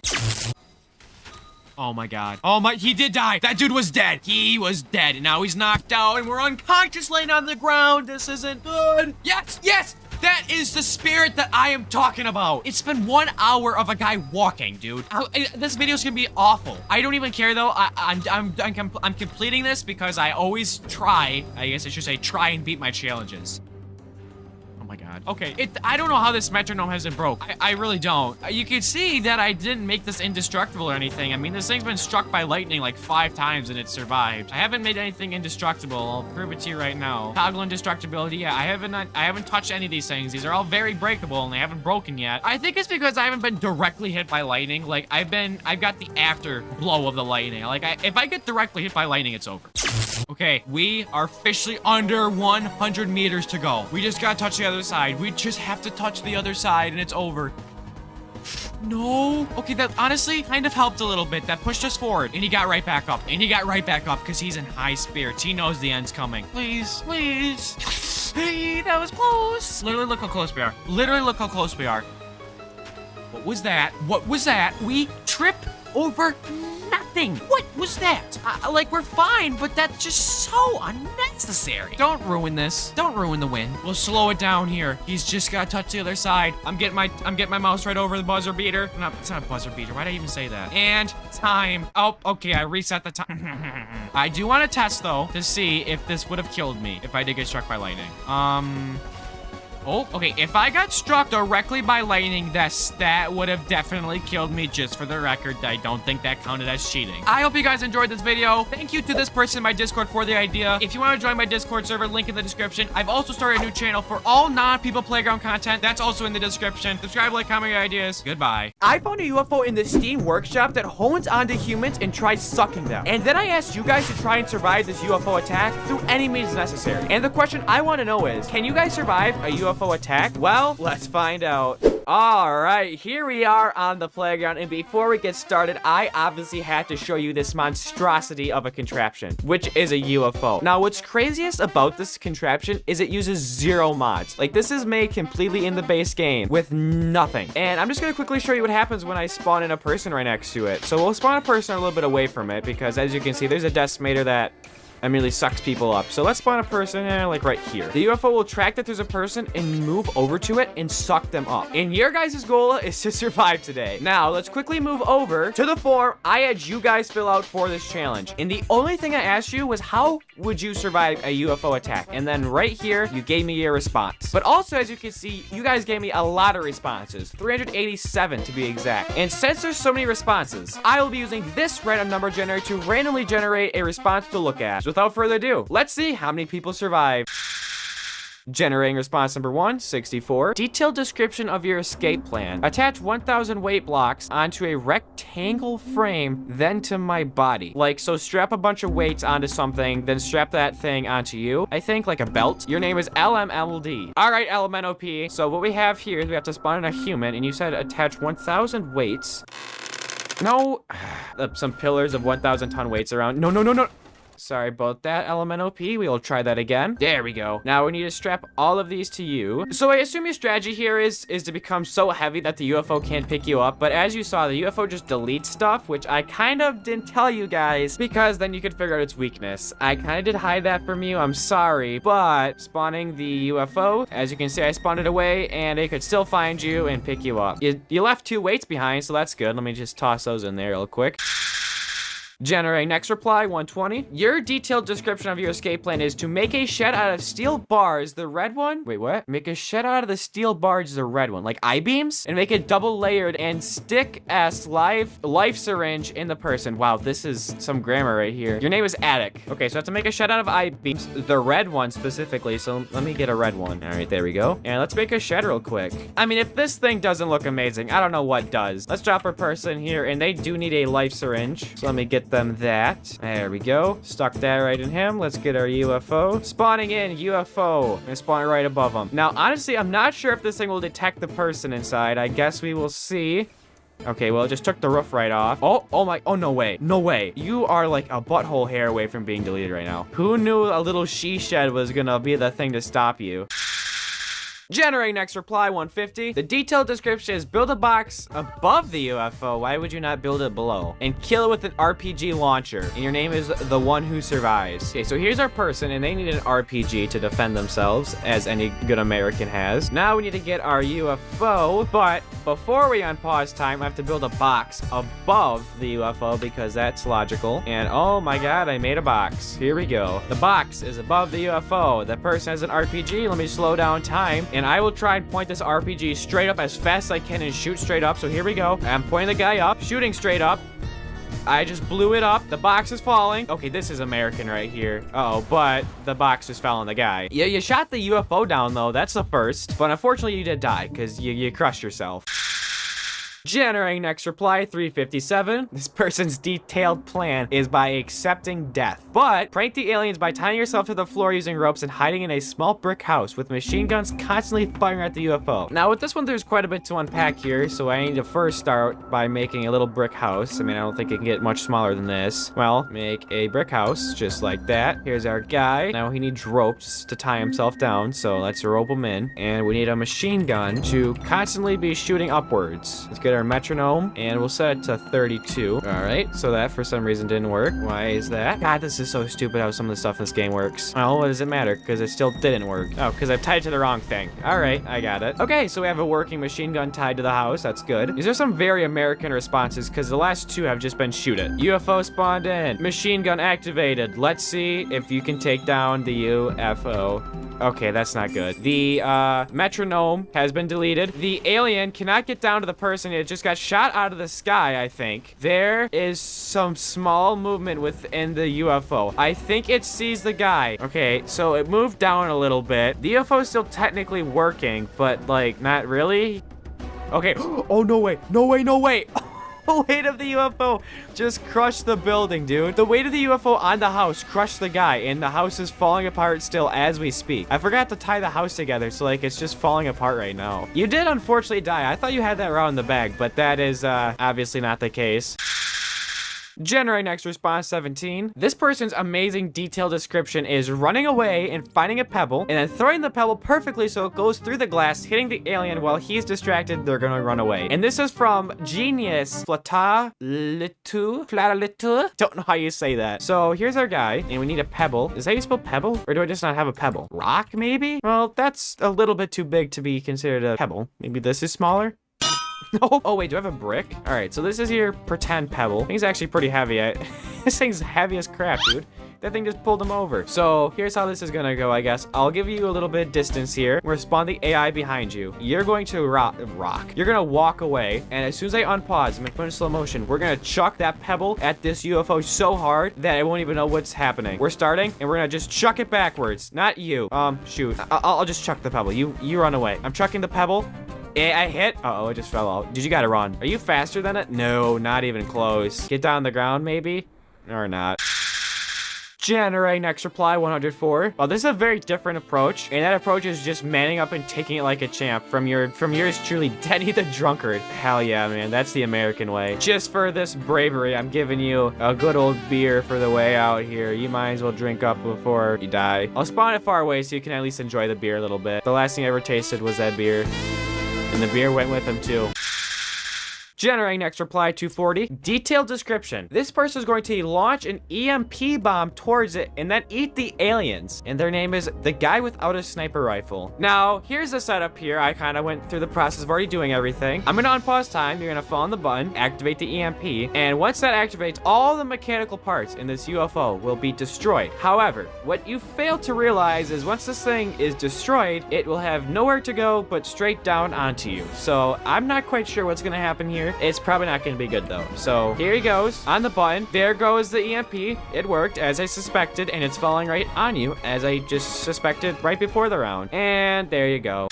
Oh my God. Oh my, he did die. That dude was dead. He was dead. And now he's knocked out and we're unconscious laying on the ground. This isn't good. Yes, yes. That is the spirit that I am talking about. It's been 1 hour of a guy walking, dude. This video is gonna be awful. I don't even care though. I'm completing this because I always try. I guess I should say try and beat my challenges. Oh my God. Okay, I don't know how this metronome hasn't broke. I really don't. You can see that I didn't make this indestructible or anything. I mean, this thing's been struck by lightning like 5 times and it survived. I haven't made anything indestructible. I'll prove it to you right now. Toggle indestructibility. Yeah, I haven't touched any of these things. These are all very breakable and they haven't broken yet. I think it's because I haven't been directly hit by lightning. Like I've got the after blow of the lightning. Like if I get directly hit by lightning, it's over. Okay, we are officially under 100 meters to go. We just gotta touch the other side. We just have to touch the other side and it's over. No. Okay, that honestly kind of helped a little bit. That pushed us forward. And he got right back up. And he got right back up because he's in high spirits. He knows the end's coming. Please, please. Hey, that was close. Literally look how close we are. Literally look how close we are. What was that? What was that? We tripped over nothing. What was that? Like, we're fine, but that's just so unnecessary. Don't ruin this. Don't ruin the win. We'll slow it down here. He's just gotta touch the other side. I'm getting my mouse right over the buzzer beater. No, it's not a buzzer beater. Why'd I even say that? And time. Oh, okay, I reset the time. I do want to test, though, to see if this would have killed me if I did get struck by lightning. Oh, okay, if I got struck directly by lightning, that would have definitely killed me. Just for the record, I don't think that counted as cheating. I hope you guys enjoyed this video. Thank you to this person in my Discord for the idea. If you want to join my Discord server, link in the description. I've also started a new channel for all non-People Playground content. That's also in the description. Subscribe, like, comment your ideas. Goodbye. I found a UFO in the Steam workshop that hones onto humans and tries sucking them. And then I asked you guys to try and survive this UFO attack through any means necessary. And the question I want to know is, can you guys survive a UFO attack? Well, let's find out. All right, here we are on the playground, and before we get started, I obviously had to show you this monstrosity of a contraption, which is a UFO. Now, what's craziest about this contraption is it uses 0 mods. Like, this is made completely in the base game with nothing. And I'm just gonna quickly show you what happens when I spawn in a person right next to it. So we'll spawn a person a little bit away from it, because as you can see, there's a decimator that immediately sucks people up. So let's spawn a person like right here. The UFO will track that there's a person and move over to it and suck them up. And your guys' goal is to survive today. Now, let's quickly move over to the form I had you guys fill out for this challenge. And the only thing I asked you was, how would you survive a UFO attack? And then right here, you gave me your response. But also, as you can see, you guys gave me a lot of responses, 387 to be exact. And since there's so many responses, I will be using this random number generator to randomly generate a response to look at. So without further ado, let's see how many people survive. Generating response number 1, 64. Detailed description of your escape plan. Attach 1,000 weight blocks onto a rectangle frame, then to my body. Like, so strap a bunch of weights onto something, then strap that thing onto you. I think like a belt. Your name is LMLD. All right, LMNOP. So what we have here is we have to spawn in a human, and you said attach 1,000 weights. No. Some pillars of 1,000 ton weights around. No, no, no, no. Sorry about that, Elemental P. We will try that again. There we go. Now we need to strap all of these to you. So I assume your strategy here is to become so heavy that the UFO can't pick you up. But as you saw, the UFO just deletes stuff, which I kind of didn't tell you guys because then you could figure out its weakness. I kind of did hide that from you. I'm sorry. But spawning the UFO, as you can see, I spawned it away and it could still find you and pick you up. You left 2 weights behind, so that's good. Let me just toss those in there real quick. Generate next reply, 120. Your detailed description of your escape plan is to make a shed out of steel bars, the red one. Wait, what? Make a shed out of the steel bars, the red one. Like I-beams? And make it double layered and stick S life syringe in the person. Wow, this is some grammar right here. Your name is Attic. Okay, so I have to make a shed out of I-beams, the red one specifically. So let me get a red one. All right, there we go. And let's make a shed real quick. I mean, if this thing doesn't look amazing, I don't know what does. Let's drop a person here and they do need a life syringe. So let me get them that. There we go. Stuck that right in him. Let's get our UFO. Spawning in UFO. I'm gonna spawn it right above him. Now, honestly, I'm not sure if this thing will detect the person inside. I guess we will see. Okay, well, it just took the roof right off. Oh my, oh, no way. No way. You are like a butthole hair away from being deleted right now. Who knew a little she shed was gonna be the thing to stop you? Generate next reply, 150. The detailed description is build a box above the UFO. Why would you not build it below? And kill it with an RPG launcher. And your name is the one who survives. Okay, so here's our person, and they need an RPG to defend themselves, as any good American has. Now we need to get our UFO, but before we unpause time, I have to build a box above the UFO because that's logical. And oh my god, I made a box. Here we go. The box is above the UFO. The person has an RPG. Let me slow down time. And I will try and point this RPG straight up as fast as I can and shoot straight up. So here we go. I'm pointing the guy up, shooting straight up. I just blew it up. The box is falling. Okay, this is American right here. Uh-oh, but the box just fell on the guy. Yeah, you shot the UFO down, though. That's the first. But unfortunately, you did die because you crushed yourself. Generating next reply, 357. This person's detailed plan is by accepting death. But prank the aliens by tying yourself to the floor using ropes and hiding in a small brick house with machine guns constantly firing at the UFO. Now with this one, there's quite a bit to unpack here, so I need to first start by making a little brick house. I mean, I don't think it can get much smaller than this. Well, make a brick house just like that. Here's our guy. Now he needs ropes to tie himself down, so let's rope him in. And we need a machine gun to constantly be shooting upwards. Let's get our metronome and we'll set it to 32. All right, so that for some reason didn't work. Why is that? God, this is so stupid how some of the stuff in this game works. Well, what does it matter? Because it still didn't work. Oh, because I've tied it to the wrong thing. All right, I got it. Okay, so we have a working machine gun tied to the house. That's good. These are some very American responses because the last 2 have just been shoot it. UFO spawned in. Machine gun activated. Let's see if you can take down the UFO. Okay, that's not good. The metronome has been deleted. The alien cannot get down to the person. It just got shot out of the sky, I think. There is some small movement within the UFO. I think it sees the guy. Okay, so it moved down a little bit. The UFO is still technically working, but like not really. Okay. Oh, no way. No way, no way. The weight of the UFO just crushed the building, dude. The weight of the UFO on the house crushed the guy, and the house is falling apart still as we speak. I forgot to tie the house together, so like it's just falling apart right now. You did unfortunately die. I thought you had that around the bag, but that is obviously not the case. Generate next response, 17. This person's amazing detailed description is running away and finding a pebble and then throwing the pebble perfectly so it goes through the glass, hitting the alien while he's distracted. They're gonna run away. And this is from Genius Flata Litu. Don't know how you say that. So here's our guy, and we need a pebble. Is that how you spell pebble? Or do I just not have a pebble? Rock, maybe? Well, that's a little bit too big to be considered a pebble. Maybe this is smaller? No. Oh, wait, do I have a brick? All right, so this is your pretend pebble. I think it's actually pretty heavy. This thing's heavy as crap, dude. That thing just pulled him over. So here's how this is gonna go, I guess. I'll give you a little bit of distance here. We're spawn the AI behind you. You're going to rock. You're gonna walk away, and as soon as I unpause, I'm gonna put in slow motion. We're gonna chuck that pebble at this UFO so hard that it won't even know what's happening. We're starting, and we're gonna just chuck it backwards. Not you. Shoot. I'll just chuck the pebble. You run away. I'm chucking the pebble. I hit. Uh-oh, it just fell out. Did you gotta run? Are you faster than it? No, not even close. Get down on the ground, maybe? Or not. Generate next reply 104. Well, this is a very different approach, and that approach is just manning up and taking it like a champ from yours truly, Denny the Drunkard. Hell yeah, man, that's the American way. Just for this bravery, I'm giving you a good old beer for the way out here. You might as well drink up before you die. I'll spawn it far away so you can at least enjoy the beer a little bit. The last thing I ever tasted was that beer, and the beer went with him too. Generating next reply 240. Detailed description. This person is going to launch an EMP bomb towards it and then eat the aliens. And their name is the guy without a sniper rifle. Now, here's the setup here. I kind of went through the process of already doing everything. I'm gonna unpause time. You're gonna fall on the button, activate the EMP. And once that activates, all the mechanical parts in this UFO will be destroyed. However, what you fail to realize is once this thing is destroyed, it will have nowhere to go but straight down onto you. So I'm not quite sure what's gonna happen here. It's probably not going to be good though. So here he goes on the button. There goes the EMP. It worked as I suspected, and it's falling right on you as I just suspected right before the round. And there you go.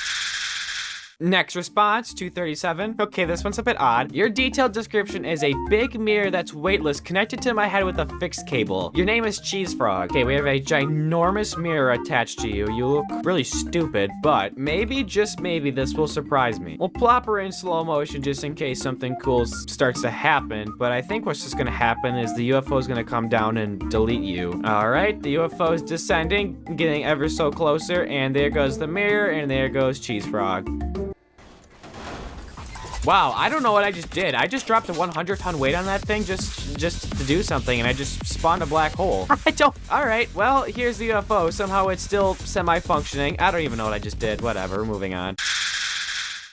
Next response, 237. Okay, this one's a bit odd. Your detailed description is a big mirror that's weightless connected to my head with a fixed cable. Your name is Cheese Frog. Okay, we have a ginormous mirror attached to you. You look really stupid, but maybe, just maybe, this will surprise me. We'll plop her in slow motion just in case something cool starts to happen, but I think what's just gonna happen is the UFO is gonna come down and delete you. All right, the UFO is descending, getting ever so closer, and there goes the mirror, and there goes Cheese Frog. Wow, I don't know what I just did. I just dropped a 100-ton weight on that thing just to do something, and I just spawned a black hole. All right, well, here's the UFO. Somehow it's still semi-functioning. I don't even know what I just did. Whatever, moving on.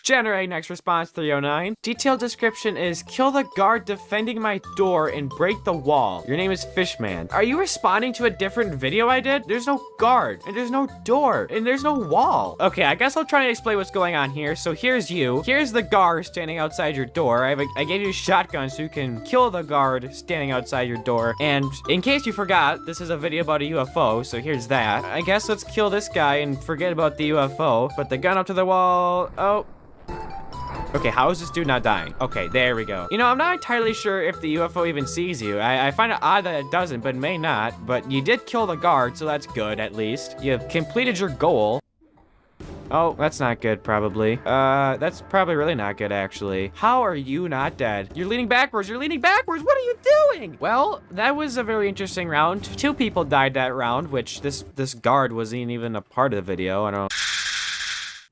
Generate next response 309. Detailed description is kill the guard defending my door and break the wall. Your name is Fishman. Are you responding to a different video I did? There's no guard, and there's no door, and there's no wall. Okay, I guess I'll try and explain what's going on here. So here's you. Here's the guard standing outside your door. I gave you a shotgun so you can kill the guard standing outside your door. And in case you forgot, this is a video about a UFO, so here's that. I guess let's kill this guy and forget about the UFO. Put the gun up to the wall. Oh. Okay, how is this dude not dying? Okay, there we go. You know, I'm not entirely sure if the UFO even sees you. I find it odd that it doesn't, but may not. But you did kill the guard, so that's good, at least. You have completed your goal. Oh, that's not good, probably. That's probably really not good, actually. How are you not dead? You're leaning backwards. You're leaning backwards. What are you doing? Well, that was a very interesting round. 2 people died that round, which this guard wasn't even a part of the video. I don't know.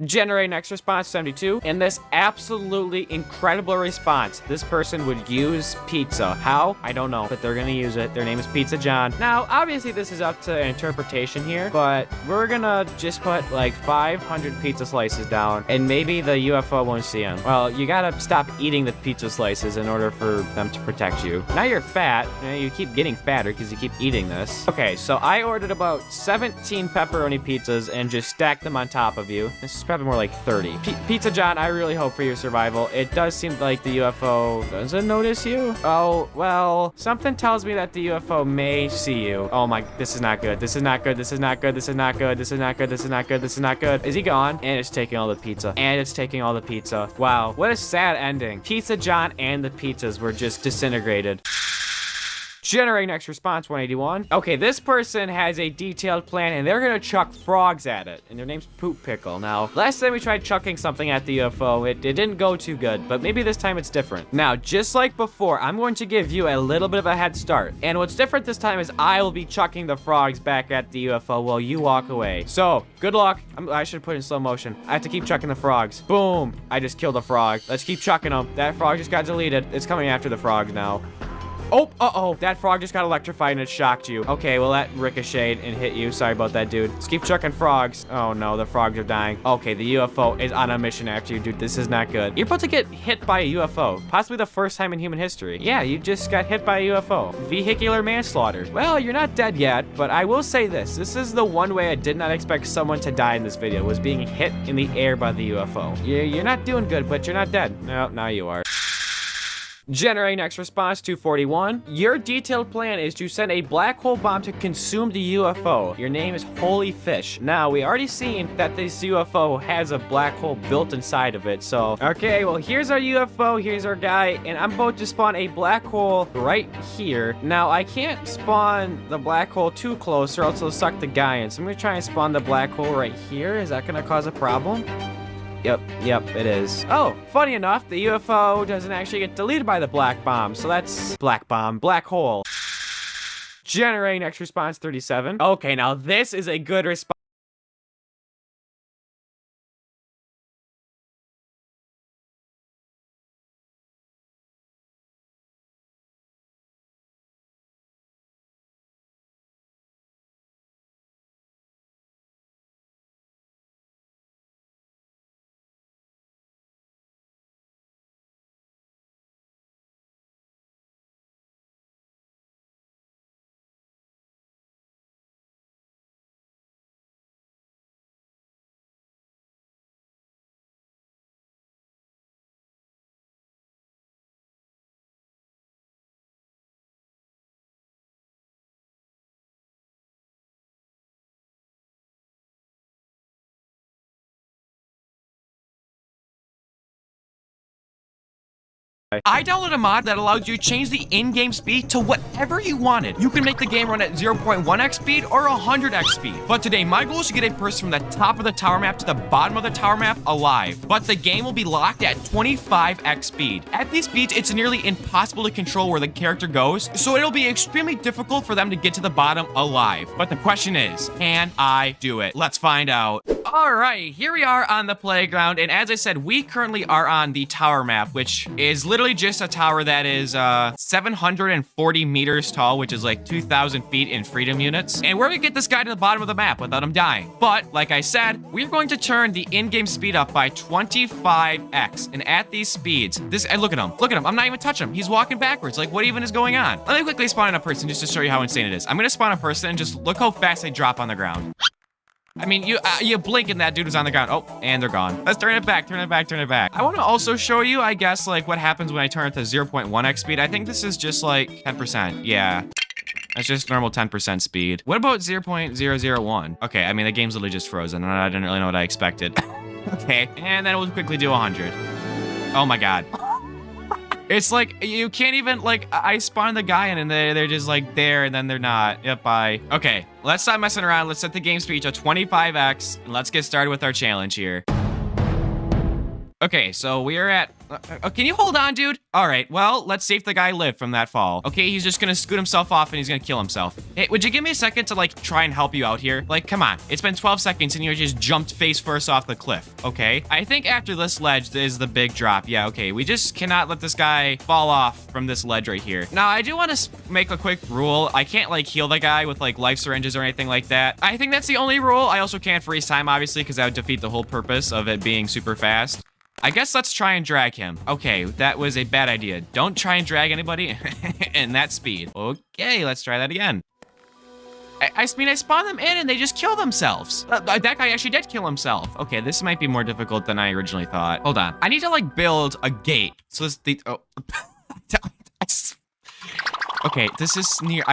Generate next response 72. In this absolutely incredible response, this person would use pizza. How? I don't know, but they're gonna use it. Their name is Pizza John. Now, obviously this is up to interpretation here, but we're gonna just put like 500 pizza slices down and maybe the UFO won't see them. Well, you gotta stop eating the pizza slices in order for them to protect you. Now you're fat, and you keep getting fatter because you keep eating this. Okay, so I ordered about 17 pepperoni pizzas and just stacked them on top of you. This is probably more like 30. Pizza John, I really hope for your survival. It does seem like the UFO doesn't notice you. Oh, well, something tells me that the UFO may see you. Oh my, this is not good. This is not good. This is not good. This is not good. This is not good. This is not good. This is not good. Is he gone? And it's taking all the pizza. And it's taking all the pizza. Wow, what a sad ending. Pizza John and the pizzas were just disintegrated. Generate next response 181. Okay, this person has a detailed plan and they're gonna chuck frogs at it. And their name's Poop Pickle. Now, last time we tried chucking something at the UFO, it didn't go too good, but maybe this time it's different. Now, just like before, I'm going to give you a little bit of a head start. And what's different this time is I will be chucking the frogs back at the UFO while you walk away. So, good luck. I should put it in slow motion. I have to keep chucking the frogs. Boom. I just killed a frog. Let's keep chucking them. That frog just got deleted. It's coming after the frogs now. Oh, uh-oh. That frog just got electrified and it shocked you. Okay, well, that ricocheted and hit you. Sorry about that, dude. Let's keep chucking frogs. Oh, no, the frogs are dying. Okay, the UFO is on a mission after you, dude. This is not good. You're about to get hit by a UFO. Possibly the first time in human history. Yeah, you just got hit by a UFO. Vehicular manslaughter. Well, you're not dead yet, but I will say this. This is the one way I did not expect someone to die in this video, was being hit in the air by the UFO. You're not doing good, but you're not dead. No, now you are. Generating next response 241. Your detailed plan is to send a black hole bomb to consume the UFO. Your name is Holy Fish. Now, we already seen that this UFO has a black hole built inside of it, so... Okay, well, here's our UFO, here's our guy, and I'm about to spawn a black hole right here. Now, I can't spawn the black hole too close or else it'll suck the guy in, so I'm gonna try and spawn the black hole right here. Is that gonna cause a problem? Yep, it is. Oh, funny enough, the UFO doesn't actually get deleted by the black bomb, so that's black bomb, black hole. Generating next response 37. Okay, now this is a good response. I downloaded a mod that allows you to change the in-game speed to whatever you wanted. You can make the game run at 0.1x speed or 100x speed. But today, my goal is to get a person from the top of the tower map to the bottom of the tower map alive. But the game will be locked at 25x speed. At these speeds, it's nearly impossible to control where the character goes, so it'll be extremely difficult for them to get to the bottom alive. But the question is, can I do it? Let's find out. All right, here we are on the playground, and as I said, we currently are on the tower map, which is literally just a tower that is 740 meters tall, which is like 2,000 feet in freedom units. And we're gonna get this guy to the bottom of the map without him dying. But like I said, we're going to turn the in-game speed up by 25x. And at these speeds, and look at him. I'm not even touching him. He's walking backwards. Like, what even is going on? Let me quickly spawn in a person just to show you how insane it is. I'm gonna spawn a person and just look how fast they drop on the ground. I mean, you blink and that dude was on the ground. Oh, and they're gone. Let's turn it back. I want to also show you, I guess, like what happens when I turn it to 0.1x speed. I think this is just like 10%. Yeah. That's just normal 10% speed. What about 0.001? Okay, I mean, the game's literally just frozen, and I didn't really know what I expected. Okay, and then we'll quickly do 100. Oh my God. It's like, you can't even, like, I spawned the guy in and they're just like there and then they're not. Yep, bye. Okay, let's stop messing around. Let's set the game speed to 25x and let's get started with our challenge here. Okay, so we are at... can you hold on, dude? All right, well, let's see if the guy lived from that fall. Okay, he's just gonna scoot himself off and he's gonna kill himself. Hey, would you give me a second to, like, try and help you out here? Like, come on. It's been 12 seconds and you just jumped face first off the cliff, okay? I think after this ledge is the big drop. Yeah, okay, we just cannot let this guy fall off from this ledge right here. Now, I do want to make a quick rule. I can't, like, heal the guy with, like, life syringes or anything like that. I think that's the only rule. I also can't freeze time, obviously, because that would defeat the whole purpose of it being super fast. I guess let's try and drag him. Okay, that was a bad idea. Don't try and drag anybody in that speed. Okay, let's try that again. I mean, I spawned them in and they just kill themselves. That guy actually did kill himself. Okay, this might be more difficult than I originally thought. Hold on. I need to, like, build a gate. So this, okay, this is near,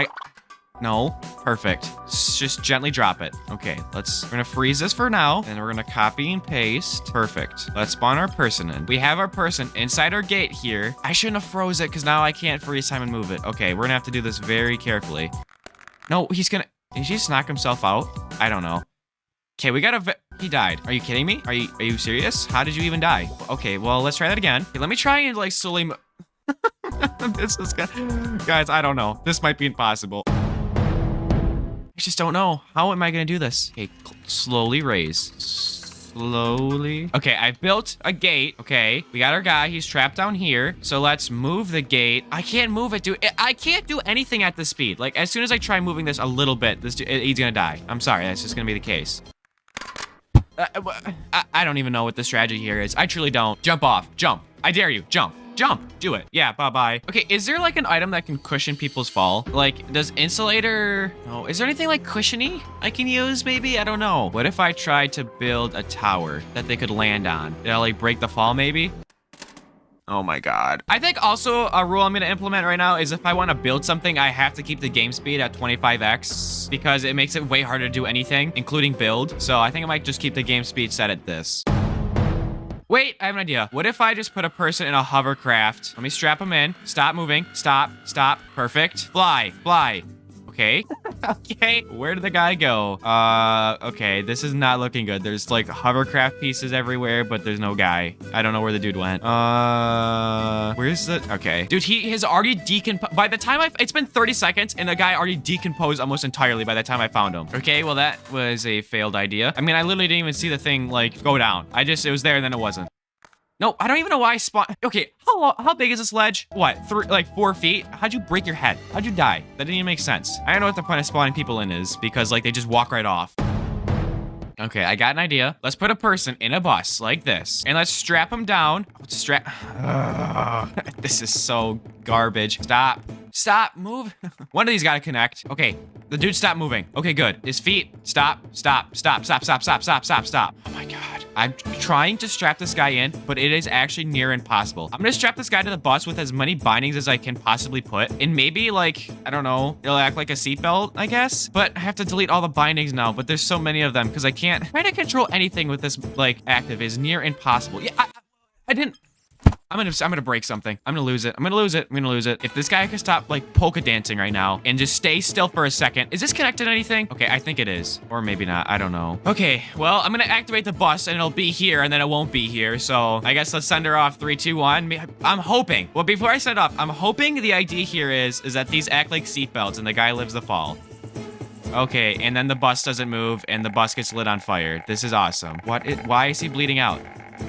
no, perfect. Just gently drop it. Okay, we're gonna freeze this for now, and we're gonna copy and paste. Perfect. Let's spawn our person in. We have our person inside our gate here. I shouldn't have froze it, because now I can't freeze time and move it. Okay, we're gonna have to do this very carefully. No, did he just knock himself out? I don't know. Okay, he died. Are you kidding me? Are you serious? How did you even die? Okay, well, let's try that again. Okay, let me try and, like, slowly this is guys, I don't know. This might be impossible. I just don't know. How am I gonna do this? Okay, slowly raise. Slowly. Okay, I built a gate. Okay, we got our guy. He's trapped down here. So let's move the gate. I can't move it, dude. I can't do anything at this speed. Like, as soon as I try moving this a little bit, he's gonna die. I'm sorry, that's just gonna be the case. I don't even know what the strategy here is. I truly don't. Jump off. Jump. I dare you. Jump. Jump. Do it. Yeah, bye-bye. Okay, is there, like, an item that can cushion people's fall? Like, does insulator... No, is there anything, like, cushiony I can use, maybe? I don't know. What if I tried to build a tower that they could land on? Did I, like, break the fall, maybe? Oh my god. I think also a rule I'm gonna implement right now is if I want to build something, I have to keep the game speed at 25x because it makes it way harder to do anything, including build. So I think I might just keep the game speed set at this. Wait, I have an idea. What if I just put a person in a hovercraft? Let me strap them in. Stop moving. Stop. Stop. Perfect. Fly. Fly. Okay. Okay. Where did the guy go? Okay. This is not looking good. There's like hovercraft pieces everywhere, but there's no guy. I don't know where the dude went. Where's the... Okay. Dude, he has already decomposed. By the time it's been 30 seconds and the guy already decomposed almost entirely by the time I found him. Okay, well, that was a failed idea. I mean, I literally didn't even see the thing like go down. It was there and then it wasn't. No, I don't even know why I spawned. Okay, how big is this ledge? What, like 4 feet? How'd you break your head? How'd you die? That didn't even make sense. I don't know what the point of spawning people in is because like they just walk right off. Okay, I got an idea. Let's put a person in a bus like this and let's strap him down. This is so garbage. Stop. Stop. Move. One of these got to connect. Okay, the dude stopped moving. Okay, good. His feet. Stop. Stop. Stop. Stop. Stop. Stop. Stop. Stop. Stop. Oh my god. I'm trying to strap this guy in, but it is actually near impossible. I'm gonna strap this guy to the bus with as many bindings as I can possibly put. And maybe like, I don't know, it'll act like a seatbelt, I guess. But I have to delete all the bindings now, but there's so many of them because I can't. Trying to control anything with this like active is near impossible. Yeah, I didn't. I'm gonna break something. I'm gonna lose it. I'm gonna lose it. I'm gonna lose it. If this guy could stop like polka dancing right now and just stay still for a second. Is this connected to anything? Okay, I think it is. Or maybe not. I don't know. Okay, well, I'm gonna activate the bus and it'll be here and then it won't be here. So I guess let's send her off. 3, 2, 1. I'm hoping. Well, before I send off, I'm hoping the idea here is that these act like seatbelts and the guy lives the fall. Okay, and then the bus doesn't move and the bus gets lit on fire. This is awesome. Why is he bleeding out?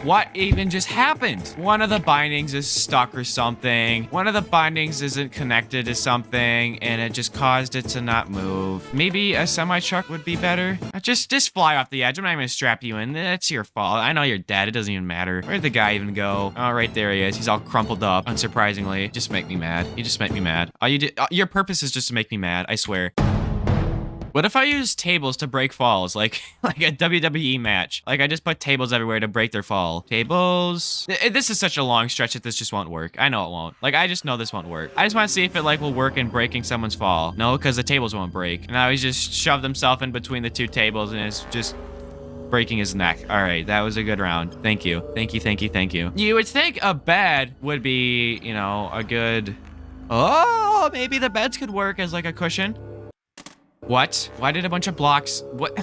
What even just happened? One of the bindings is stuck or something. One of the bindings isn't connected to something and it just caused it to not move. Maybe a semi-truck would be better. Just fly off the edge. I'm not even gonna strap you in. It's your fault. I know you're dead. It doesn't even matter. Where'd the guy even go? Oh, right there he is. He's all crumpled up, unsurprisingly. Just make me mad. You just make me mad. Your purpose is just to make me mad, I swear. What if I use tables to break falls, like a WWE match? Like I just put tables everywhere to break their fall. Tables. This is such a long stretch that this just won't work. I know it won't. Like I just know this won't work. I just want to see if it like will work in breaking someone's fall. No, because the tables won't break. Now he's just shoved himself in between the 2 tables and is just breaking his neck. All right, that was a good round. Thank you. Thank you, thank you, thank you. You would think a bed would be, you know, a good... Oh, maybe the beds could work as like a cushion. What? Why did a bunch of blocks? What?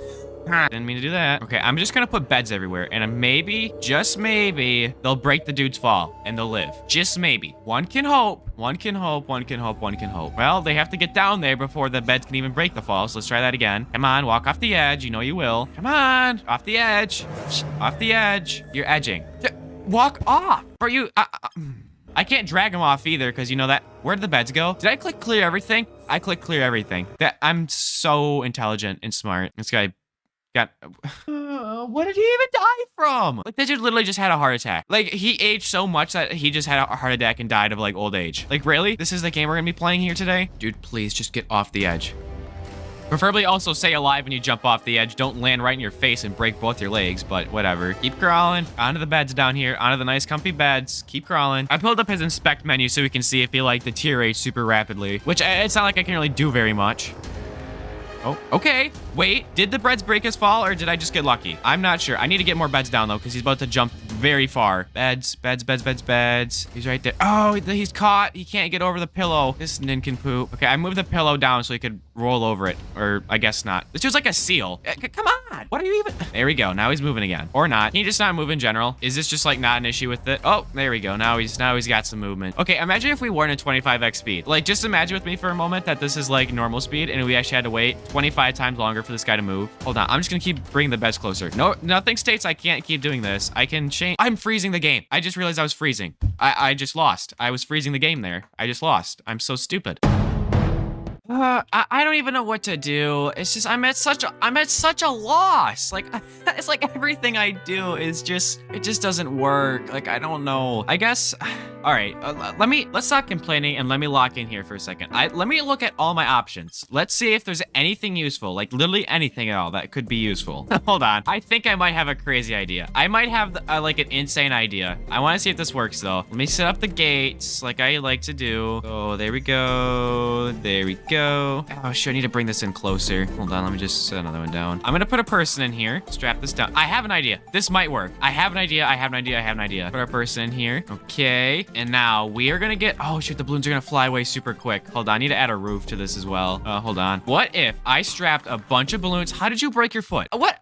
Didn't mean to do that. Okay, I'm just gonna put beds everywhere and maybe, just maybe, they'll break the dude's fall and they'll live. Just maybe. One can hope. One can hope. One can hope. One can hope. Well, they have to get down there before the beds can even break the fall. So let's try that again. Come on, walk off the edge. You know you will. Come on, off the edge. Off the edge. You're edging. Walk off. Or you... I can't drag them off either because you know that. Where did the beds go? Did I click clear everything? I clicked clear everything. I'm so intelligent and smart. This guy got... what did he even die from? Like, this dude literally just had a heart attack. Like, he aged so much that he just had a heart attack and died of, like, old age. Like, really? This is the game we're gonna be playing here today? Dude, please just get off the edge. Preferably also stay alive when you jump off the edge. Don't land right in your face and break both your legs, but whatever. Keep crawling. Onto the beds down here. Onto the nice comfy beds. Keep crawling. I pulled up his inspect menu so we can see if he like deteriorates super rapidly, which it's not like I can really do very much. Oh, okay. Wait, did the beds break his fall or did I just get lucky? I'm not sure. I need to get more beds down though because he's about to jump very far. Beds, beds, beds, beds, beds. He's right there. Oh, he's caught. He can't get over the pillow. This nincompoop. Okay, I moved the pillow down so he could roll over it. Or I guess not. This was like a seal. Come on. What are you even? There we go. Now he's moving again. Or not. Can he just not move in general? Is this just like not an issue with it? Oh, there we go. Now he's got some movement. Okay, imagine if we weren't at 25x speed. Like just imagine with me for a moment that this is like normal speed and we actually had to wait 25 times longer for this guy to move. Hold on. I'm just gonna keep bringing the beds closer. No, nothing states I can't keep doing this. I can change. I'm freezing the game. I just realized I was freezing. I just lost. I was freezing the game there. I just lost. I'm so stupid. I don't even know what to do. It's just I'm at such a loss. Like it's like everything I do is just it just doesn't work. Like I don't know. I guess. All right. Let's stop complaining and let me lock in here for a second. Let me look at all my options. Let's see if there's anything useful. Like literally anything at all that could be useful. Hold on. I think I might have a crazy idea. I might have like an insane idea. I want to see if this works though. Let me set up the gates like I like to do. Oh, there we go. There we go. Oh, shoot, I need to bring this in closer. Hold on, let me just set another one down. I'm gonna put a person in here. Strap this down. I have an idea. This might work. I have an idea. Put our person in here. Okay, and now we are gonna get... Oh, shoot, the balloons are gonna fly away super quick. Hold on, I need to add a roof to this as well. Hold on. What if I strapped a bunch of balloons? How did you break your foot? What?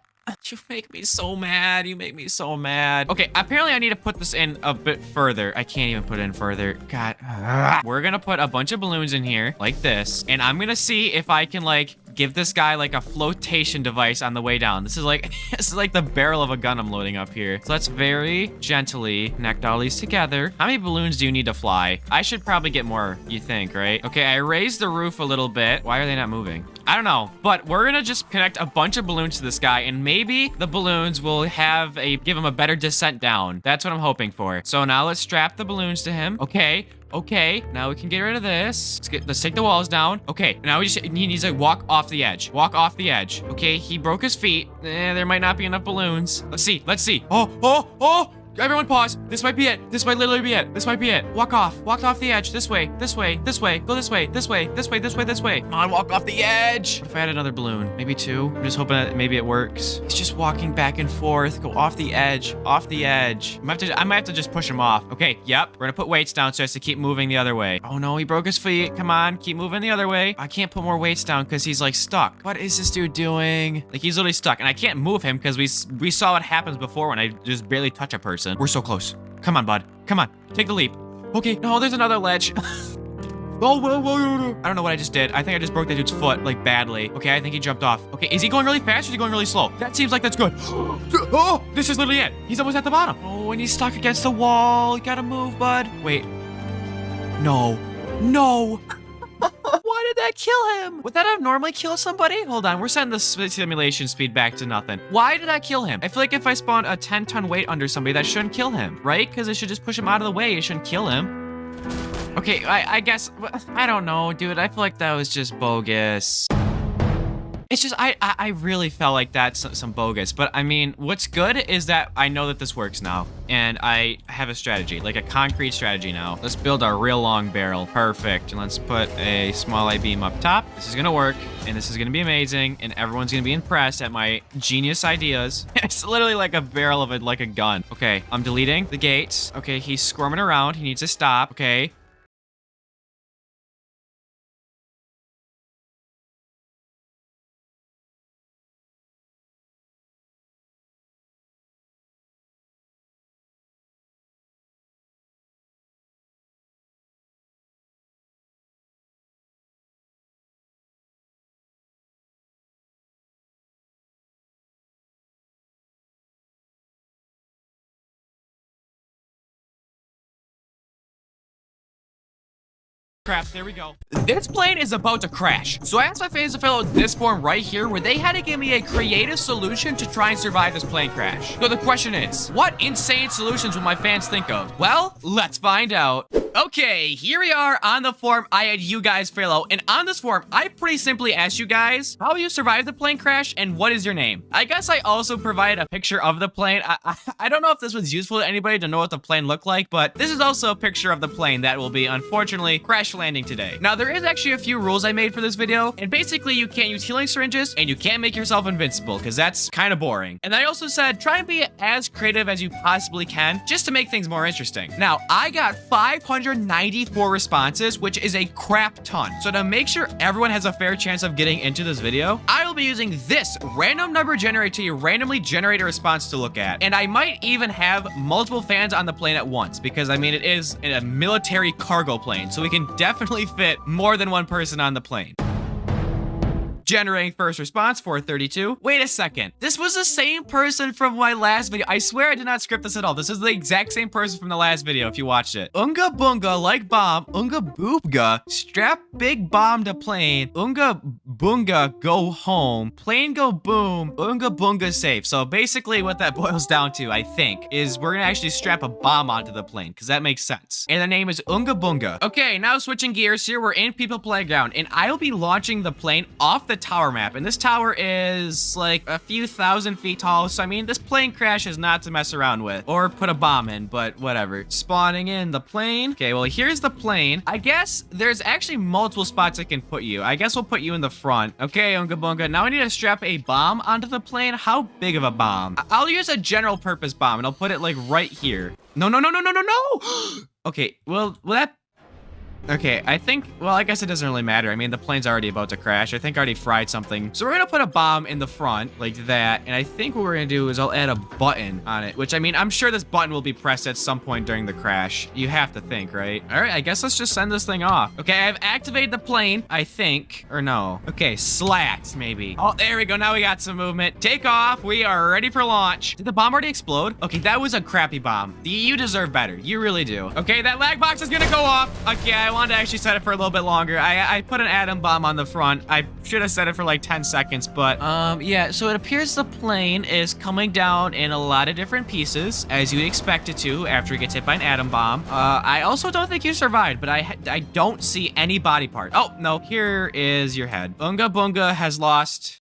You make me so mad. You make me so mad. Okay, apparently I need to put this in a bit further. I can't even put it in further. God. We're gonna put a bunch of balloons in here like this. And I'm gonna see if I can like give this guy like a flotation device on the way down. This is like the barrel of a gun I'm loading up here. So let's very gently connect all these together. How many balloons do you need to fly? I should probably get more, you think, right? Okay, I raised the roof a little bit. Why are they not moving? I don't know, but we're gonna just connect a bunch of balloons to this guy and maybe the balloons will give him a better descent down. That's what I'm hoping for. So now let's strap the balloons to him. Okay, now we can get rid of this. Let's take the walls down. Okay, now he needs to walk off the edge. Okay, he broke his feet. There might not be enough balloons. Let's see. Oh! Everyone pause. This might be it. This might literally be it. Walk off the edge. This way. Go this way. Come on, walk off the edge. What if I had another balloon? Maybe two. I'm just hoping that maybe it works. He's just walking back and forth. Go off the edge. I might have to just push him off. Okay, yep. We're gonna put weights down so he has to keep moving the other way. Oh no, he broke his feet. Come on, keep moving the other way. I can't put more weights down because he's like stuck. What is this dude doing? Like he's literally stuck and I can't move him because we saw what happens before when I just barely touch a person. We're so close. Come on, bud. Come on. Take the leap. Okay. No, there's another ledge. I don't know what I just did. I think I just broke that dude's foot, like, badly. Okay, I think he jumped off. Okay, is he going really fast or is he going really slow? That seems like that's good. Oh, this is literally it. He's almost at the bottom. Oh, and he's stuck against the wall. You gotta move, bud. Wait. No. Why did that kill him? Would that have normally killed somebody? Hold on, we're setting the simulation speed back to nothing. Why did I kill him? I feel like if I spawn a 10-ton weight under somebody, that shouldn't kill him, right? Because it should just push him out of the way. It shouldn't kill him. Okay, I guess, I don't know, dude. I feel like that was just bogus. It's just, I really felt like that's some bogus. But I mean, what's good is that I know that this works now. And I have a strategy, like a concrete strategy now. Let's build a real long barrel. Perfect. And let's put a small I-beam up top. This is gonna work, and this is gonna be amazing, and everyone's gonna be impressed at my genius ideas. It's literally like a barrel of like a gun. Okay, I'm deleting the gates. Okay, he's squirming around. He needs to stop. Okay. Crap, there we go. This plane is about to crash. So I asked my fans to fill out this form right here where they had to give me a creative solution to try and survive this plane crash. So the question is, what insane solutions will my fans think of? Well, let's find out. Okay, here we are on the form I had you guys fill out, and on this form, I pretty simply asked you guys how you survived the plane crash and what is your name. I guess I also provided a picture of the plane. I don't know if this was useful to anybody to know what the plane looked like, but this is also a picture of the plane that will be, unfortunately, crash landing today. Now, there is actually a few rules I made for this video, and basically, you can't use healing syringes, and you can't make yourself invincible, because that's kind of boring. And I also said, try and be as creative as you possibly can, just to make things more interesting. Now, I got 594 responses, which is a crap ton. So to make sure everyone has a fair chance of getting into this video, I will be using this random number generator to randomly generate a response to look at. And I might even have multiple fans on the plane at once, because I mean, it is a military cargo plane, so we can definitely fit more than one person on the plane. Generating first response, 432. Wait a second. This was the same person from my last video. I swear I did not script this at all. This is the exact same person from the last video if you watched it. Unga bunga like bomb. Unga boobga. Strap big bomb to plane. Unga bunga go home. Plane go boom. Unga bunga safe. So basically what that boils down to, I think, is we're gonna actually strap a bomb onto the plane because that makes sense. And the name is Unga bunga. Okay, now switching gears here. We're in People Playground and I'll be launching the plane off the tower map. And this tower is like a few thousand feet tall. So I mean, this plane crash is not to mess around with or put a bomb in, but whatever. Spawning in the plane. Okay, well, here's the plane. I guess there's actually multiple spots I can put you. I guess we'll put you in the front. Okay, Unga Bunga. Now I need to strap a bomb onto the plane. How big of a bomb? I'll use a general purpose bomb and I'll put it like right here. No, no, no, no, no, no, no. Okay, well, that... Okay, I think, well, I guess it doesn't really matter. I mean, the plane's already about to crash. I think I already fried something. So we're gonna put a bomb in the front like that. And I think what we're gonna do is I'll add a button on it, which I mean, I'm sure this button will be pressed at some point during the crash. You have to think, right? All right, I guess let's just send this thing off. Okay, I've activated the plane, I think, or no. Okay, slats maybe. Oh, there we go. Now we got some movement. Take off. We are ready for launch. Did the bomb already explode? Okay, that was a crappy bomb. You deserve better. You really do. Okay, that lag box is gonna go off. Okay, I wanted to actually set it for a little bit longer. I put an atom bomb on the front. I should have set it for like 10 seconds, but yeah, so it appears the plane is coming down in a lot of different pieces, as you'd expect it to after it gets hit by an atom bomb. I also don't think you survived, but I don't see any body part. Oh, no, here is your head. Unga Bunga has lost...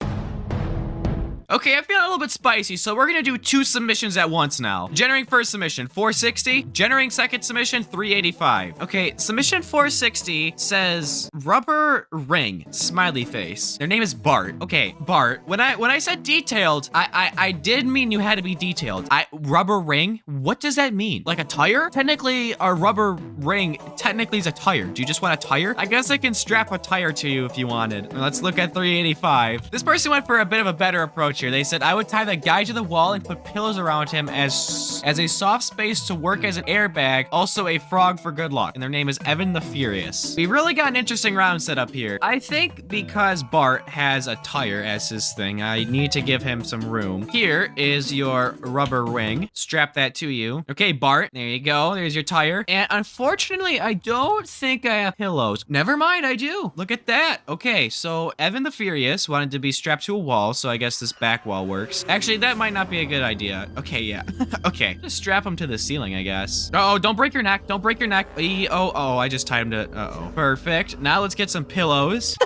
Okay, I'm feeling a little bit spicy, so we're gonna do 2 submissions at once now. Generating first submission, 460. Generating second submission, 385. Okay, submission 460 says rubber ring, smiley face. Their name is Bart. Okay, Bart. When I said detailed, I did mean you had to be detailed. Rubber ring? What does that mean? Like a tire? Technically, a rubber ring technically is a tire. Do you just want a tire? I guess I can strap a tire to you if you wanted. Let's look at 385. This person went for a bit of a better approach here. They said, I would tie the guy to the wall and put pillows around him as a soft space to work as an airbag, also a frog for good luck. And their name is Evan the Furious. We really got an interesting round set up here. I think because Bart has a tire as his thing, I need to give him some room. Here is your rubber ring. Strap that to you. Okay, Bart, there you go. There's your tire. And unfortunately, I don't think I have pillows. Never mind, I do. Look at that. Okay, so Evan the Furious wanted to be strapped to a wall, so I guess this back wall works. Actually, that might not be a good idea. Okay, yeah. Okay. Just strap him to the ceiling, I guess. Oh, don't break your neck. Don't break your neck. Oh, I just tied him to... Uh-oh. Perfect. Now let's get some pillows.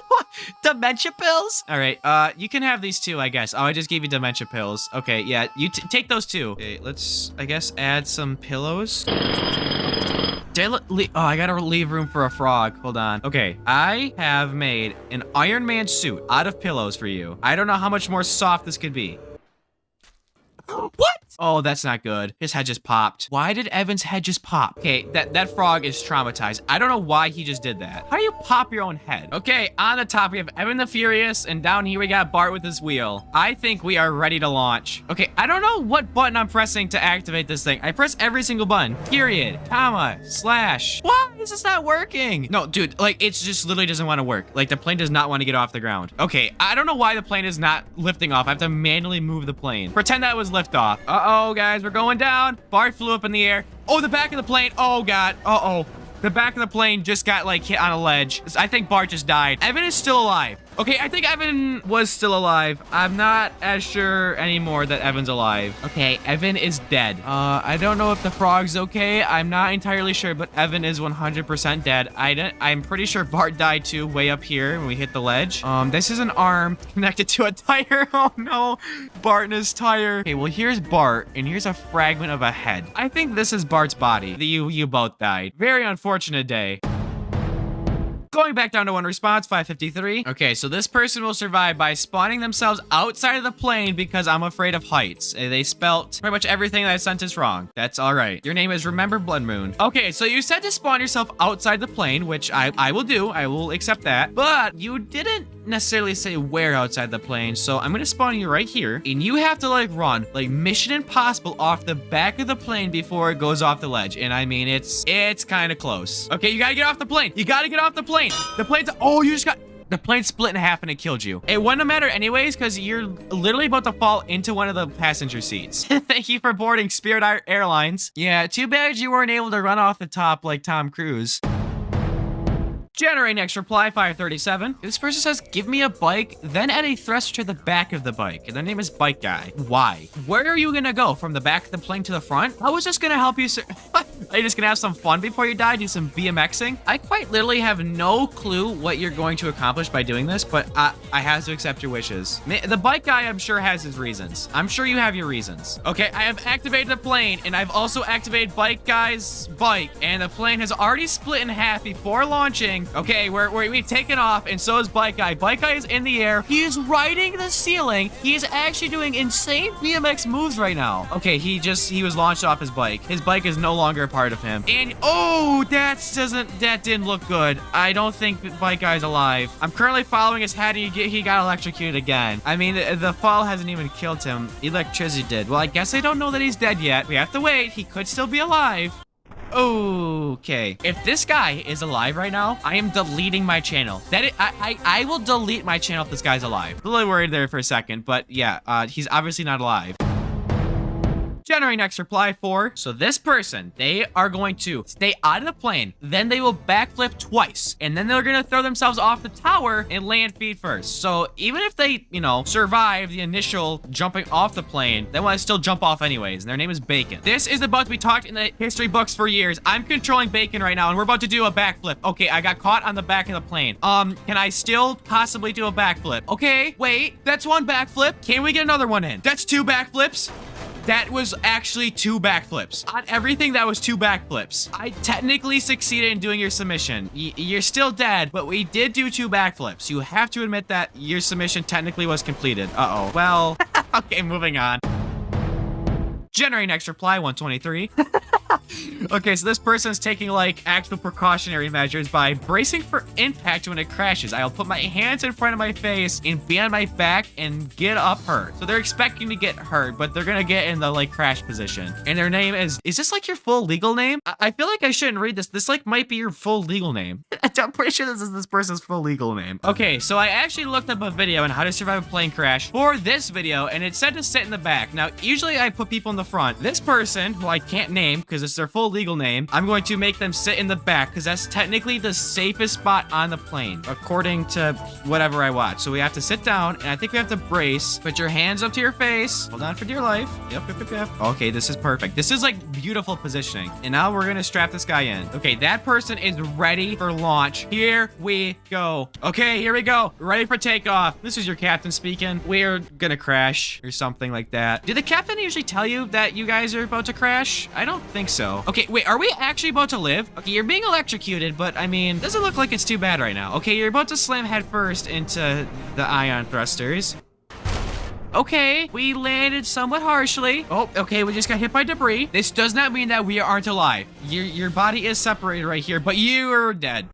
Dementia pills? All right, you can have these too, I guess. Oh, I just gave you dementia pills. Okay, yeah, you take those too. Okay, let's, I guess, add some pillows. I gotta leave room for a frog. Hold on. Okay, I have made an Iron Man suit out of pillows for you. I don't know how much more soft this could be. What? Oh, that's not good. His head just popped. Why did Evan's head just pop? Okay, that frog is traumatized. I don't know why he just did that. How do you pop your own head? Okay, on the top we have Evan the Furious, and down here we got Bart with his wheel. I think we are ready to launch. Okay, I don't know what button I'm pressing to activate this thing. I press every single button. Period, comma, slash. Why is this not working? No, dude, like, it just literally doesn't want to work. Like, the plane does not want to get off the ground. Okay, I don't know why the plane is not lifting off. I have to manually move the plane. Pretend that was liftoff. Uh-oh, guys, we're going down. Bart flew up in the air. Oh, the back of the plane. Oh, God. Uh-oh. The back of the plane just got, like, hit on a ledge. I think Bart just died. Evan is still alive. Okay, I think Evan was still alive. I'm not as sure anymore that Evan's alive. Okay, Evan is dead. I don't know if the frog's okay. I'm not entirely sure, but Evan is 100% dead. I'm pretty sure Bart died too, way up here when we hit the ledge. This is an arm connected to a tire. Oh no, Bart and his tire. Okay, well here's Bart, and here's a fragment of a head. I think this is Bart's body. You both died. Very unfortunate day. Going back down to 1 response, 553. Okay, so this person will survive by spawning themselves outside of the plane because I'm afraid of heights. They spelt pretty much everything that I sent is wrong. That's all right. Your name is Remember Blood Moon. Okay, so you said to spawn yourself outside the plane, which I will do. I will accept that. But you didn't necessarily say where outside the plane, so I'm gonna spawn you right here, and you have to like run like Mission Impossible off the back of the plane before it goes off the ledge. And I mean, it's kind of close. Okay, you gotta get off the plane. You gotta get off the plane. The plane's, oh, you just got, the plane split in half and it killed you. It wouldn't have mattered anyways because you're literally about to fall into one of the passenger seats. Thank you for boarding Spirit Airlines. Yeah, too bad you weren't able to run off the top like Tom Cruise. Generate next reply, 537. This person says, give me a bike, then add a thruster to the back of the bike. And their name is Bike Guy. Why? Where are you gonna go? From the back of the plane to the front? How is this gonna help you, sir? Are you just gonna have some fun before you die? Do some BMXing? I quite literally have no clue what you're going to accomplish by doing this, but I have to accept your wishes. The Bike Guy, I'm sure, has his reasons. I'm sure you have your reasons. Okay, I have activated the plane, and I've also activated Bike Guy's bike, and the plane has already split in half before launching. Okay, we've taken off, and so is Bike Guy. Bike Guy is in the air. He is riding the ceiling. He is actually doing insane BMX moves right now. Okay, he was launched off his bike. His bike is no longer a part of him. And oh, that didn't look good. I don't think Bike Guy's alive. I'm currently following his head. He got electrocuted again. I mean, the fall hasn't even killed him. Electricity did. Well, I guess I don't know that he's dead yet. We have to wait. He could still be alive. Okay, if this guy is alive right now, I am deleting my channel. I will delete my channel if this guy's alive. A little worried there for a second, but yeah, he's obviously not alive. Generate next reply for, so this person, they are going to stay out of the plane, then they will backflip twice, and then they're gonna throw themselves off the tower and land feet first. So even if they, you know, survive the initial jumping off the plane, they want to still jump off anyways, and their name is Bacon. This is about to be talked in the history books for years. I'm controlling Bacon right now, and we're about to do a backflip. Okay, I got caught on the back of the plane. Can I still possibly do a backflip? Okay, wait, that's one backflip. Can we get another one in? That's two backflips. That was actually two backflips. On everything, that was two backflips. I technically succeeded in doing your submission. You're still dead, but we did do two backflips. You have to admit that your submission technically was completed. Uh-oh. Well, okay, moving on. Generate next reply, 123. Okay, so this person's taking like actual precautionary measures by bracing for impact when it crashes. I'll put my hands in front of my face and be on my back and get up hurt. So they're expecting to get hurt, but they're gonna get in the like crash position. And their name is this like your full legal name? I feel like I shouldn't read this. This like might be your full legal name. I'm pretty sure this is this person's full legal name. Okay, so I actually looked up a video on how to survive a plane crash for this video, and it said to sit in the back. Now, usually I put people in the front. This person, who I can't name because it's their full legal name, I'm going to make them sit in the back because that's technically the safest spot on the plane, according to whatever I watch. So we have to sit down, and I think we have to brace. Put your hands up to your face. Hold on for dear life. Yep. Okay, this is perfect. This is like beautiful positioning. And now we're gonna strap this guy in. Okay, that person is ready for launch. Here we go. Okay, here we go. Ready for takeoff. This is your captain speaking. We're gonna crash or something like that. Did the captain usually tell you that you guys are about to crash? I don't think so. Okay, wait, are we actually about to live? Okay, you're being electrocuted, but I mean, doesn't look like it's too bad right now. Okay, you're about to slam headfirst into the ion thrusters. Okay, we landed somewhat harshly. Oh, okay, we just got hit by debris. This does not mean that we aren't alive. Your body is separated right here, but you are dead.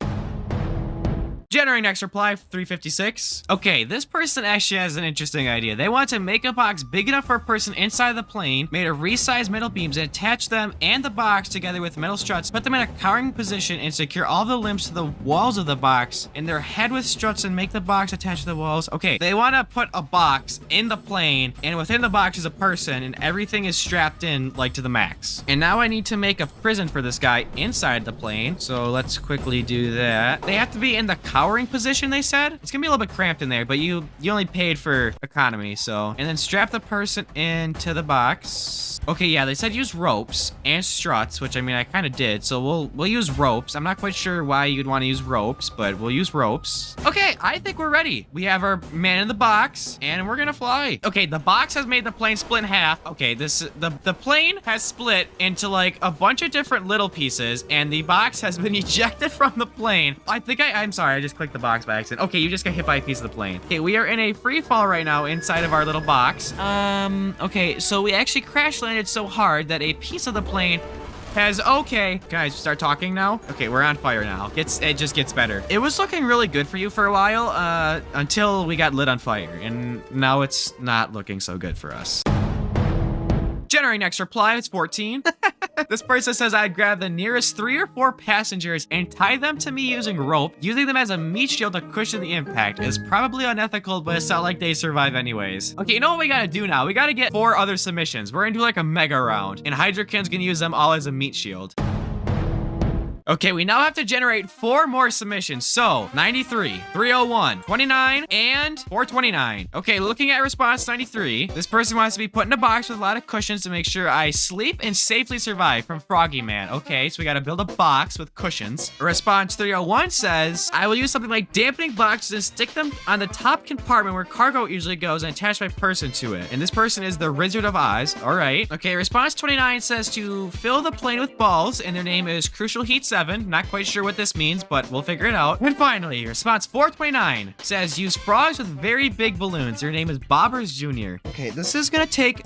Generating next reply, 356. Okay, this person actually has an interesting idea. They want to make a box big enough for a person inside the plane, made of resized metal beams, and attach them and the box together with metal struts, put them in a cowering position, and secure all the limbs to the walls of the box, and their head with struts, and make the box attached to the walls. Okay, they want to put a box in the plane, and within the box is a person, and everything is strapped in, like, to the max. And now I need to make a prison for this guy inside the plane, so let's quickly do that. They have to be in the cowering position, they said. It's gonna be a little bit cramped in there, but you only paid for economy, so. And then strap the person into the box. Okay, yeah, they said use ropes and struts, which I mean, I kind of did, so we'll use ropes. I'm not quite sure why you'd want to use ropes, but we'll use ropes. Okay, I think we're ready. We have our man in the box, and we're gonna fly. Okay, the box has made the plane split in half. Okay, the plane has split into like a bunch of different little pieces, and the box has been ejected from the plane. I think I'm sorry, I just clicked the box by accident. Okay, you just got hit by a piece of the plane. Okay, we are in a free fall right now inside of our little box. Okay, so we actually crash landed so hard that a piece of the plane has, okay, can I start talking now? Okay, we're on fire now. It just gets better. It was looking really good for you for a while, until we got lit on fire, and now it's not looking so good for us. Generating next reply, it's 14. This person says I'd grab the nearest 3 or 4 passengers and tie them to me using rope, using them as a meat shield to cushion the impact. It's probably unethical, but it's not like they survive anyways. Okay, you know what we gotta do now? We gotta get 4 other submissions. We're gonna do like a mega round, and Hydrakin's gonna use them all as a meat shield. Okay, we now have to generate 4 more submissions. So, 93, 301, 29, and 429. Okay, looking at response 93, this person wants to be put in a box with a lot of cushions to make sure I sleep and safely survive from Froggy Man. Okay, so we gotta build a box with cushions. Response 301 says, I will use something like dampening boxes and stick them on the top compartment where cargo usually goes and attach my person to it. And this person is the Wizard of Oz. All right. Okay, response 29 says to fill the plane with balls, and their name is Crucial Heat 7. Not quite sure what this means, but we'll figure it out. And finally, response 429 says use frogs with very big balloons. Their name is Bobbers Jr. Okay, this is gonna take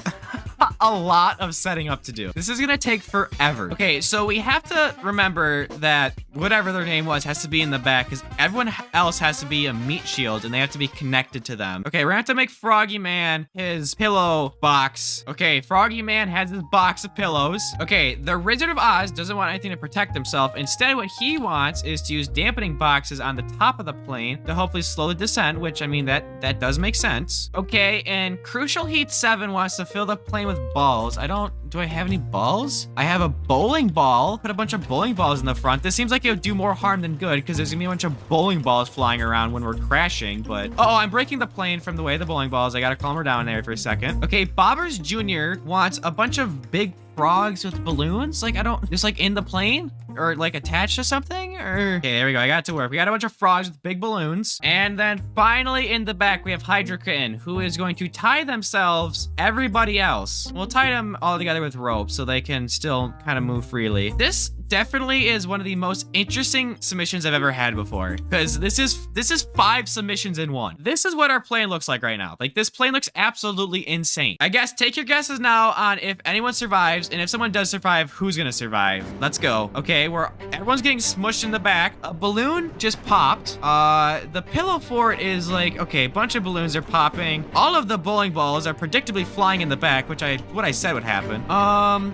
a lot of setting up to do. This is gonna take forever. Okay, so we have to remember that whatever their name was has to be in the back because everyone else has to be a meat shield and they have to be connected to them. Okay, we're gonna have to make Froggy Man his pillow box. Okay, Froggy Man has his box of pillows. Okay, the Wizard of Oz doesn't want anything to protect himself. Instead, what he wants is to use dampening boxes on the top of the plane to hopefully slow the descent, which I mean, that does make sense. Okay, and Crucial Heat 7 wants to fill the plane with balls. Do I have any balls? I have a bowling ball. Put a bunch of bowling balls in the front. This seems like it would do more harm than good because there's gonna be a bunch of bowling balls flying around when we're crashing, but... Oh, I'm breaking the plane from the way of the bowling balls. I gotta calm her down there for a second. Okay, Bobbers Jr. wants a bunch of big frogs with balloons? Like, just like in the plane? Or like attached to something? Or... Okay, there we go. I got it to work. We got a bunch of frogs with big balloons. And then finally in the back, we have Hydrakin, who is going to tie themselves, everybody else. We'll tie them all together with rope so they can still kind of move freely. This definitely is one of the most interesting submissions I've ever had before, because this is 5 submissions in one. This is what our plane looks like right now. Like, this plane looks absolutely insane. I guess take your guesses now on if anyone survives, and if someone does survive, who's gonna survive. Let's go. Okay, everyone's getting smushed in the back. A balloon just popped. The pillow fort is like, okay, a bunch of balloons are popping. All of the bowling balls are predictably flying in the back, which what I said would happen.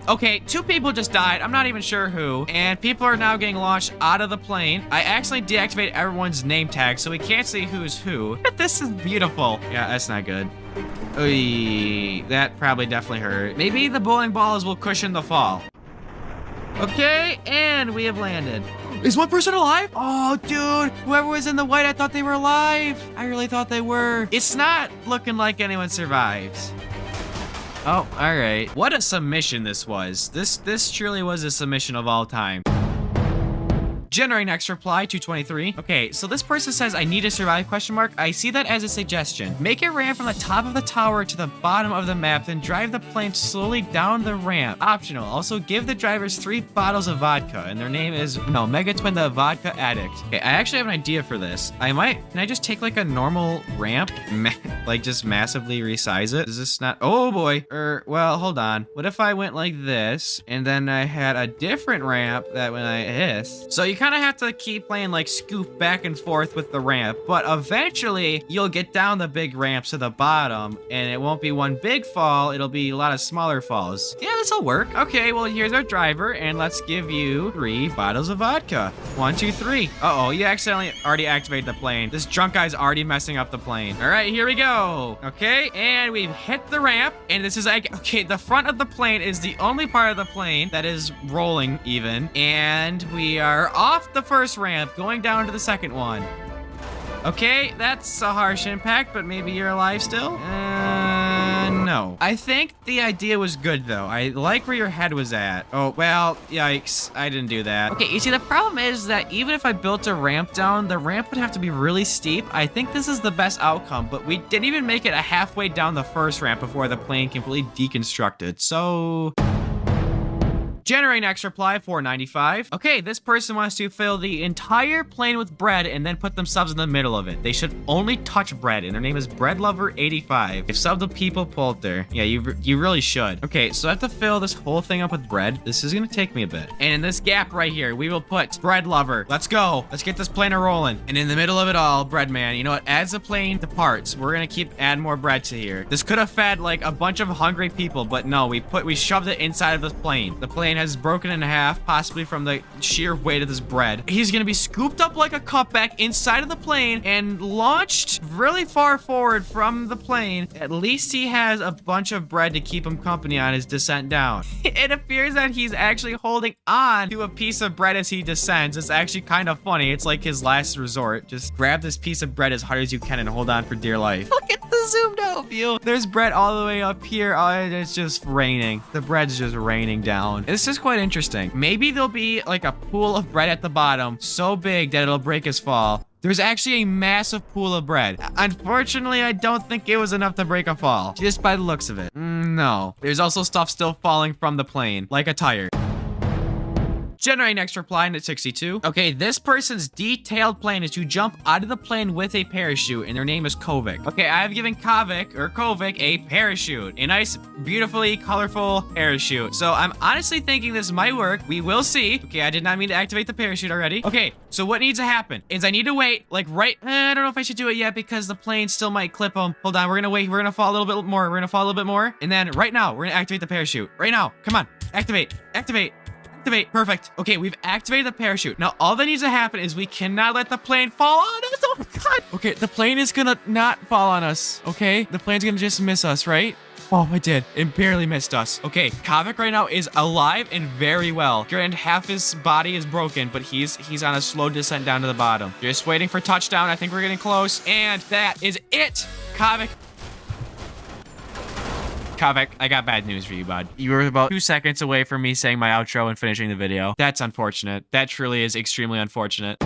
Okay, 2 people just died. I'm not even sure who. And people are now getting launched out of the plane. I accidentally deactivated everyone's name tag, so we can't see who's who. This is beautiful. Yeah, that's not good. Oy, that probably definitely hurt. Maybe the bowling balls will cushion the fall. Okay, and we have landed. Is one person alive? Oh, dude, whoever was in the white, I thought they were alive. I really thought they were. It's not looking like anyone survives. Oh, all right. What a submission this was. This truly was a submission of all time. Generating next reply, 223. Okay, so this person says, I need to survive, question mark. I see that as a suggestion. Make a ramp from the top of the tower to the bottom of the map, then drive the plane slowly down the ramp. Optional. Also, give the drivers 3 bottles of vodka, and their name is, Megatwin the Vodka Addict. Okay, I actually have an idea for this. Can I just take like a normal ramp, like just massively resize it? Is this not, oh boy. Well, hold on. What if I went like this, and then I had a different ramp that when I hit? So you kind of have to keep playing like scoop back and forth with the ramp, but eventually you'll get down the big ramps to the bottom and it won't be one big fall, it'll be a lot of smaller falls. Yeah, this'll work. Okay, well, here's our driver, and let's give you 3 bottles of vodka. 1, 2, 3. Uh-oh, you accidentally already activated the plane. This drunk guy's already messing up the plane. All right, here we go. Okay, and we've hit the ramp, and this is like, okay, the front of the plane is the only part of the plane that is rolling even, and we are off the first ramp, going down to the second one. Okay, that's a harsh impact, but maybe you're alive still? No. I think the idea was good, though. I like where your head was at. Oh, well, yikes. I didn't do that. Okay, you see, the problem is that even if I built a ramp down, the ramp would have to be really steep. I think this is the best outcome, but we didn't even make it a halfway down the first ramp before the plane completely deconstructed, so... Generating next reply, 495. Okay, this person wants to fill the entire plane with bread and then put themselves in the middle of it. They should only touch bread, and their name is BreadLover85. If sub to MushyPolter. Yeah, you really should. Okay, so I have to fill this whole thing up with bread. This is gonna take me a bit. And in this gap right here, we will put Bread Lover. Let's go. Let's get this plane rolling. And in the middle of it all, Bread Man. You know what? As the plane departs, we're gonna keep adding more bread to here. This could have fed like a bunch of hungry people, but no, we shoved it inside of this plane. The plane plane has broken in half, possibly from the sheer weight of this bread. He's gonna be scooped up like a cutback inside of the plane and launched really far forward from the plane. At least he has a bunch of bread to keep him company on his descent down. It appears that he's actually holding on to a piece of bread as he descends. It's actually kind of funny. It's like his last resort. Just grab this piece of bread as hard as you can and hold on for dear life. Look at the zoomed out view. There's bread all the way up here. Oh, it's just raining. The bread's just raining down. This is quite interesting. Maybe there'll be like a pool of bread at the bottom so big that it'll break his fall. There's actually a massive pool of bread. Unfortunately, I don't think it was enough to break a fall, just by the looks of it. No. There's also stuff still falling from the plane, like a tire. Generate next reply at 62. Okay, this person's detailed plan is to jump out of the plane with a parachute, and their name is Kovic. Okay, I have given Kovic a parachute. A nice, beautifully colorful parachute. So I'm honestly thinking this might work. We will see. Okay, I did not mean to activate the parachute already. Okay, so what needs to happen is I need to wait, like I don't know if I should do it yet because the plane still might clip him. Hold on, we're gonna wait. We're gonna fall a little bit more. We're gonna fall a little bit more. And then right now, we're gonna activate the parachute. Right now, come on, activate. Perfect. Okay, we've activated the parachute. Now, all that needs to happen is we cannot let the plane fall on us. Oh, my God. Okay, the plane is gonna not fall on us, okay? The plane's gonna just miss us, right? Oh, it did. It barely missed us. Okay, Kovic right now is alive and very well. Granted, half his body is broken, but he's on a slow descent down to the bottom. Just waiting for touchdown. I think we're getting close. And that is it. Kovic, I got bad news for you, bud. You were about 2 seconds away from me saying my outro and finishing the video. That's unfortunate. That truly is extremely unfortunate.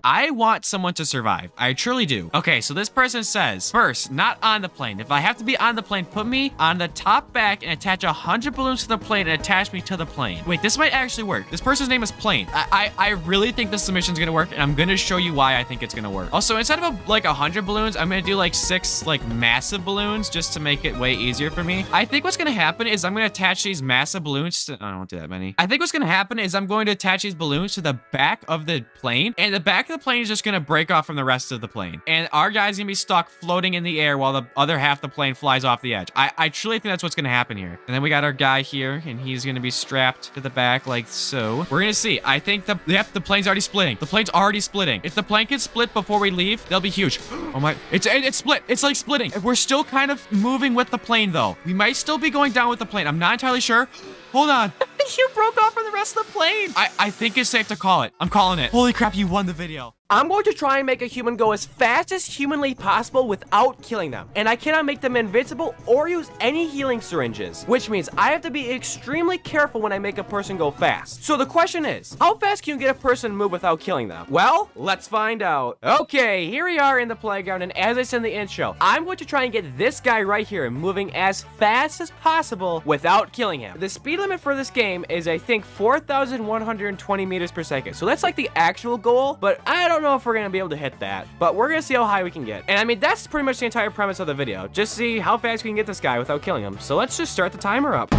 I want someone to survive. I truly do. Okay, so this person says, first, not on the plane. If I have to be on the plane, put me on the top back and attach 100 balloons to the plane and attach me to the plane. Wait, this might actually work. This person's name is Plane. I really think this submission's gonna work, and I'm gonna show you why I think it's gonna work. Also, instead of like 100 balloons, I'm gonna do like 6 like massive balloons just to make it way easier for me. I think what's gonna happen is I'm gonna attach these massive balloons to, I don't want to do that many. I think what's gonna happen is I'm going to attach these balloons to the back of the plane, and the back of the plane is just gonna break off from the rest of the plane, and our guy's gonna be stuck floating in the air while the other half of the plane flies off the edge. I truly think that's what's gonna happen here. And then we got our guy here, and he's gonna be strapped to the back like so. We're gonna see. I think the plane's already splitting. The plane's already splitting. If the plane can split before we leave, they'll be huge. Oh my, it's split. It's like splitting. We're still kind of moving with the plane though. We might still be going down with the plane. I'm not entirely sure. Hold on. You broke off from the rest of the plane. I think it's safe to call it. I'm calling it. Holy crap, you won the video. I'm going to try and make a human go as fast as humanly possible without killing them. And I cannot make them invincible or use any healing syringes, which means I have to be extremely careful when I make a person go fast. So the question is, how fast can you get a person to move without killing them? Well, let's find out. Okay, here we are in the playground, and as I said in the intro, I'm going to try and get this guy right here moving as fast as possible without killing him. The speed limit for this game is, I think, 4,120 meters per second. So that's like the actual goal, but I don't know if we're gonna be able to hit that, but we're gonna see how high we can get. And I mean, that's pretty much the entire premise of the video. Just see how fast we can get this guy without killing him. So let's just start the timer up.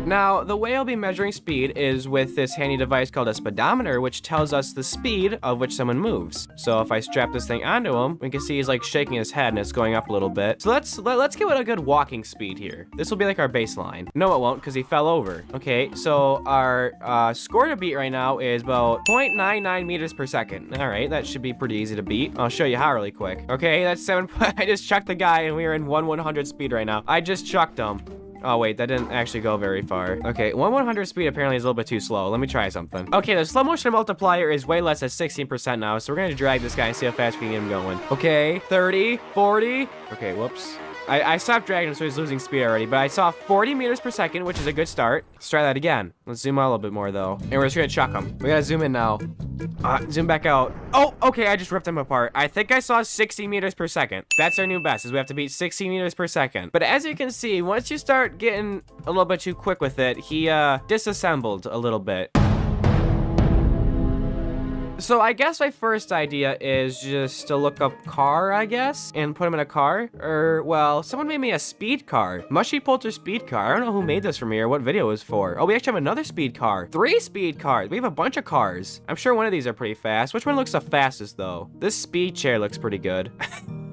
Now, the way I'll be measuring speed is with this handy device called a speedometer, which tells us the speed of which someone moves. So if I strap this thing onto him, we can see he's like shaking his head and it's going up a little bit. So let's give it a good walking speed here. This will be like our baseline. No, it won't, because he fell over. Okay, so our score to beat right now is about 0.99 meters per second. All right, that should be pretty easy to beat. I'll show you how really quick. Okay, that's 7. I just chucked the guy and we are in 1/100 speed right now. I just chucked him. Oh, wait, that didn't actually go very far. Okay, 1/100 speed apparently is a little bit too slow. Let me try something. Okay, the slow motion multiplier is way less at 16% now, so we're gonna drag this guy and see how fast we can get him going. Okay, 30, 40. Okay, whoops. I stopped dragging him, so he's losing speed already, but I saw 40 meters per second, which is a good start. Let's try that again. Let's zoom out a little bit more, though. And we're just gonna chuck him. We gotta zoom in now. Zoom back out. Oh, okay, I just ripped him apart. I think I saw 60 meters per second. That's our new best, is we have to beat 60 meters per second. But as you can see, once you start getting a little bit too quick with it, he disassembled a little bit. So I guess my first idea is just to look up car, I guess, and put him in a car. Or, well, someone made me a speed car. MushyPolter speed car. I don't know who made this for me or what video it was for. Oh, we actually have another speed car. 3 speed cars. We have a bunch of cars. I'm sure one of these are pretty fast. Which one looks the fastest, though? This speed chair looks pretty good.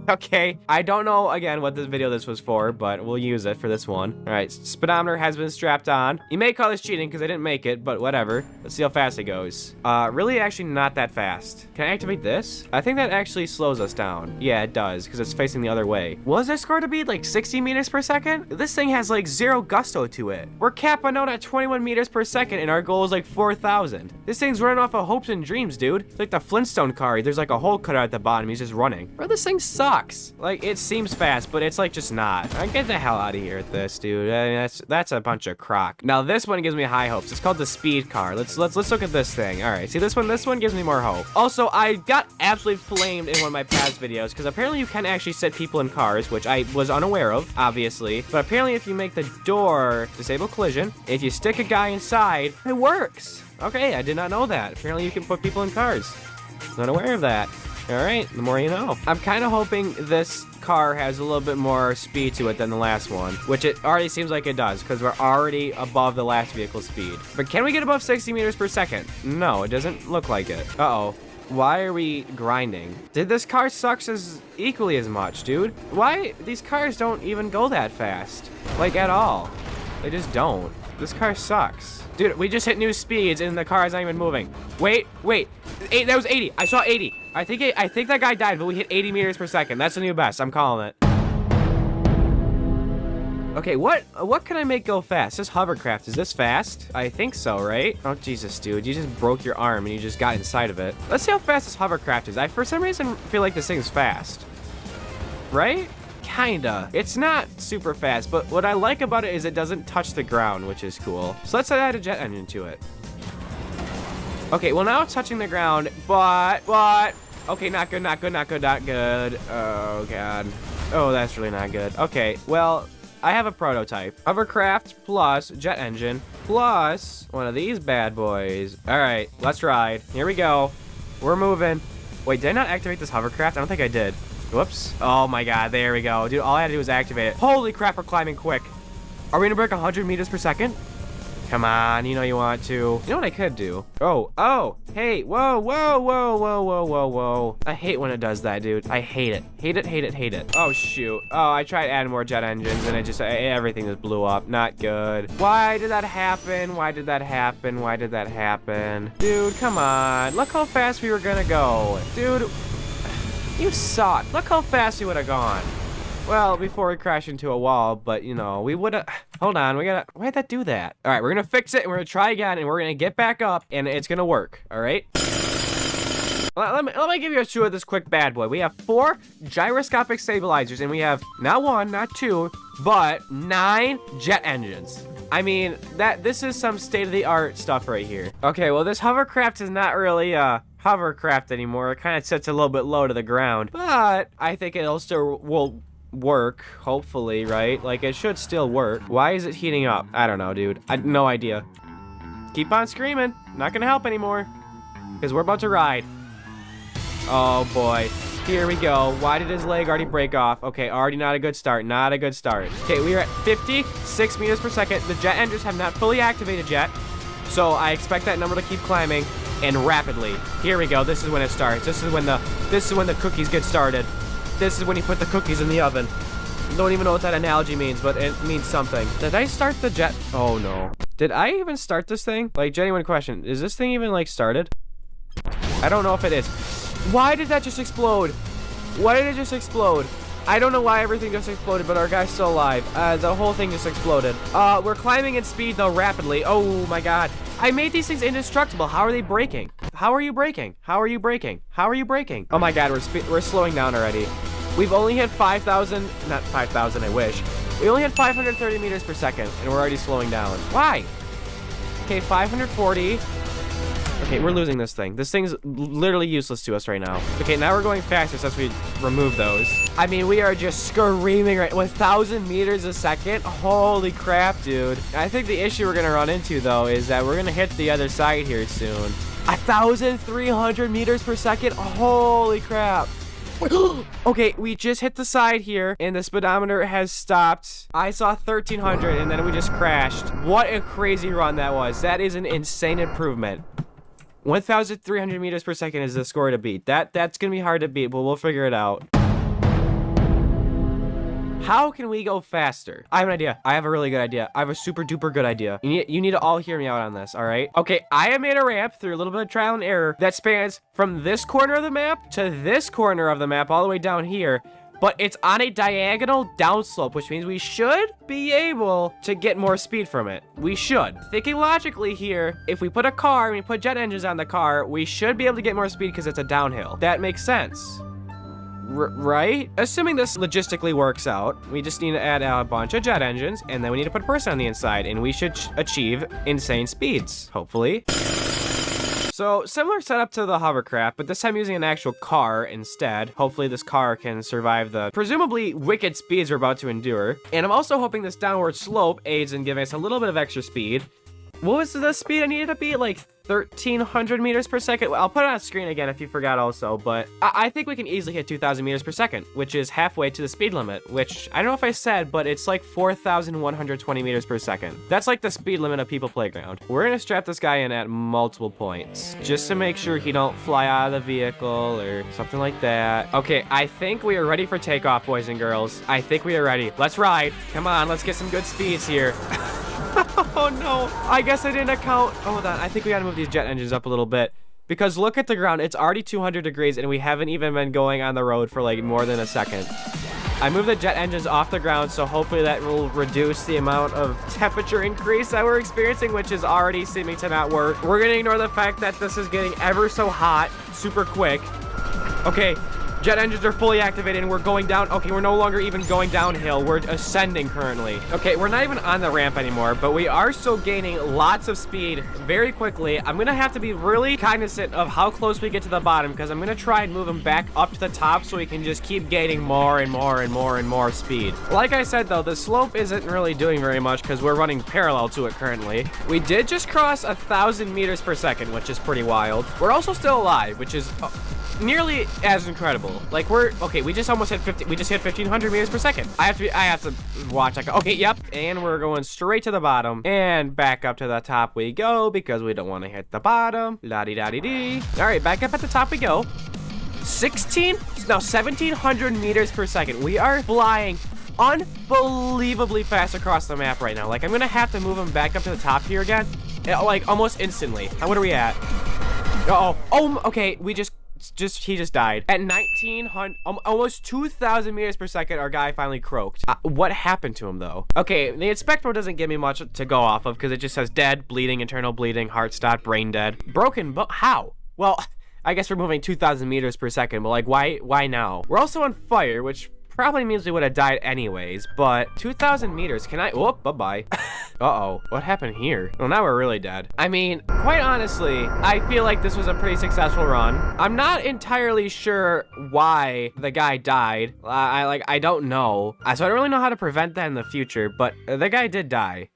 Okay, I don't know, again, what this video this was for, but we'll use it for this one. All right, speedometer has been strapped on. You may call this cheating because I didn't make it, but whatever. Let's see how fast it goes. Really actually not that fast. Can I activate this? I think that actually slows us down. Yeah, it does, because it's facing the other way. Was this score to be like 60 meters per second? This thing has like 0 gusto to it. We're capping out at 21 meters per second, and our goal is like 4,000. This thing's running off of hopes and dreams, dude. It's like the Flintstone car. There's like a hole cut out at the bottom. He's just running. Bro, this thing sucks. Like, it seems fast, but it's like just not. Get the hell out of here with this, dude. I mean, that's a bunch of crock. Now this one gives me high hopes. It's called the speed car. Let's look at this thing. All right, see this one gives me more hope. Also, I got absolutely flamed in one of my past videos because apparently you can actually sit people in cars, which I was unaware of, obviously. But apparently if you make the door disable collision, if you stick a guy inside, it works. Okay, I did not know that. Apparently you can put people in cars. Not aware of that. All right, the more you know. I'm kind of hoping this car has a little bit more speed to it than the last one, which it already seems like it does because we're already above the last vehicle speed. But can we get above 60 meters per second? No, it doesn't look like it. Uh-oh. Why are we grinding? Did this car sucks as equally as much, dude? Why? These cars don't even go that fast. Like, at all. They just don't. This car sucks. Dude, we just hit new speeds and the car is not even moving. Wait. That was 80. I saw 80. I think that guy died, but we hit 80 meters per second. That's the new best. I'm calling it. Okay, what can I make go fast? This hovercraft, is this fast? I think so, right? Oh, Jesus, dude. You just broke your arm and you just got inside of it. Let's see how fast this hovercraft is. I, for some reason, feel like this thing's fast. Right? Kinda. It's not super fast, but what I like about it is it doesn't touch the ground, which is cool. So let's add a jet engine to it. Okay, well now it's touching the ground, but okay, not good. Oh god. Oh, that's really not good. Okay, well, I have a prototype. Hovercraft plus jet engine plus one of these bad boys. All right, let's ride. Here we go. We're moving. Wait, did I not activate this hovercraft? I don't think I did. Whoops. Oh my god, there we go. Dude, all I had to do was activate it. Holy crap, we're climbing quick. Are we gonna break 100 meters per second? Come on, you know you want to. You know what I could do? Oh, hey, whoa. I hate when it does that, dude. I hate it. Hate it. Oh, shoot. Oh, I tried adding more jet engines and everything just blew up. Not good. Why did that happen? Dude, come on. Look how fast we were gonna go. Dude, you suck. Look how fast we would have gone. Well, before we crash into a wall, but, you know, we would have... Hold on, why'd that do that? All right, we're gonna fix it, and we're gonna try again, and we're gonna get back up, and it's gonna work, all right? Let me give you a show of this quick bad boy. We have 4 gyroscopic stabilizers, and we have not 1, not 2, but 9 jet engines. I mean, this is some state-of-the-art stuff right here. Okay, well, this hovercraft is not really hovercraft anymore. It kind of sits a little bit low to the ground, but I think it'll still will work, hopefully, right? Like, it should still work. Why is it heating up? I don't know, dude. I no idea. Keep on screaming. Not gonna help anymore, because we're about to ride. Oh boy, here we go. Why did his leg already break off? Okay, already not a good start. Okay, we are at 56 meters per second. The jet engines have not fully activated yet, so I expect that number to keep climbing and rapidly. Here we go. This is when it starts. This is when the cookies get started. This is when you put the cookies in the oven. Don't even know what that analogy means, but it means something. Did I start the jet? Oh no. Did I even start this thing? Like, genuine question. Is this thing even like started? I don't know if it is. Why did that just explode? I don't know why everything just exploded, but our guy's still alive. The whole thing just exploded. We're climbing in speed though rapidly. Oh my god. I made these things indestructible. How are they breaking? How are you breaking? Oh my god, we're slowing down already. We've only hit 5,000, not 5,000, I wish. We only hit 530 meters per second, and we're already slowing down. Why? Okay, 540. Okay, we're losing this thing. This thing's literally useless to us right now. Okay, now we're going faster since we removed those. I mean, we are just screaming right 1,000 meters a second. Holy crap, dude. I think the issue we're gonna run into though is that we're gonna hit the other side here soon. 1,300 meters per second. Holy crap. Okay, we just hit the side here, and the speedometer has stopped. I saw 1,300, and then we just crashed. What a crazy run that was. That is an insane improvement. 1,300 meters per second is the score to beat. That's gonna be hard to beat, but we'll figure it out. How can we go faster? I have an idea. I have a really good idea. I have a super duper good idea. You need to all hear me out on this, all right? Okay, I have made a ramp through a little bit of trial and error that spans from this corner of the map to this corner of the map all the way down here. But it's on a diagonal downslope, which means we should be able to get more speed from it. We should. Thinking logically here, if we put a car and we put jet engines on the car, we should be able to get more speed because it's a downhill. That makes sense. Right? Assuming this logistically works out, we just need to add a bunch of jet engines, and then we need to put a person on the inside, and we should achieve insane speeds, hopefully. So, similar setup to the hovercraft, but this time using an actual car instead. Hopefully this car can survive the presumably wicked speeds we're about to endure. And I'm also hoping this downward slope aids in giving us a little bit of extra speed. What was the speed I needed to be? Like 1,300 meters per second? I'll put it on screen again if you forgot also, but I think we can easily hit 2,000 meters per second, which is halfway to the speed limit, which I don't know if I said, but it's like 4,120 meters per second. That's like the speed limit of People Playground. We're gonna strap this guy in at multiple points, just to make sure he don't fly out of the vehicle or something like that. Okay, I think we are ready for takeoff, boys and girls. I think we are ready. Let's ride. Come on, let's get some good speeds here. Oh no, I guess I didn't account. Oh, hold on, I think we gotta move these jet engines up a little bit. Because look at the ground, it's already 200 degrees and we haven't even been going on the road for like more than a second. I moved the jet engines off the ground, so hopefully that will reduce the amount of temperature increase that we're experiencing, which is already seeming to not work. We're gonna ignore the fact that this is getting ever so hot, super quick. Okay. Jet engines are fully activated and we're going down. Okay, we're no longer even going downhill. We're ascending currently. Okay, we're not even on the ramp anymore, but we are still gaining lots of speed very quickly. I'm gonna have to be really cognizant of how close we get to the bottom because I'm gonna try and move them back up to the top so we can just keep gaining more and more and more and more speed. Like I said though, the slope isn't really doing very much because we're running parallel to it currently. We did just cross 1,000 meters per second, which is pretty wild. We're also still alive, which is nearly as incredible. Like we just almost hit 50. We just hit 1,500 meters per second. I have to watch. Like, okay, yep. And we're going straight to the bottom and back up to the top we go because we don't want to hit the bottom. La-di-da-di-dee. All right, back up at the top we go. 1,700 meters per second. We are flying unbelievably fast across the map right now. Like, I'm gonna have to move him back up to the top here again, like almost instantly. What are we at? Oh, okay. He just died. At 1,900, almost 2,000 meters per second, our guy finally croaked. What happened to him, though? Okay, the inspector doesn't give me much to go off of because it just says dead, bleeding, internal bleeding, heart stopped, brain dead. Broken, but how? Well, I guess we're moving 2,000 meters per second, but like, why now? We're also on fire, which probably means we would have died anyways, but 2,000 meters, can I? Oh, bye-bye. Uh-oh, what happened here? Well, now we're really dead. I mean, quite honestly, I feel like this was a pretty successful run. I'm not entirely sure why the guy died. I don't know. So I don't really know how to prevent that in the future, but the guy did die.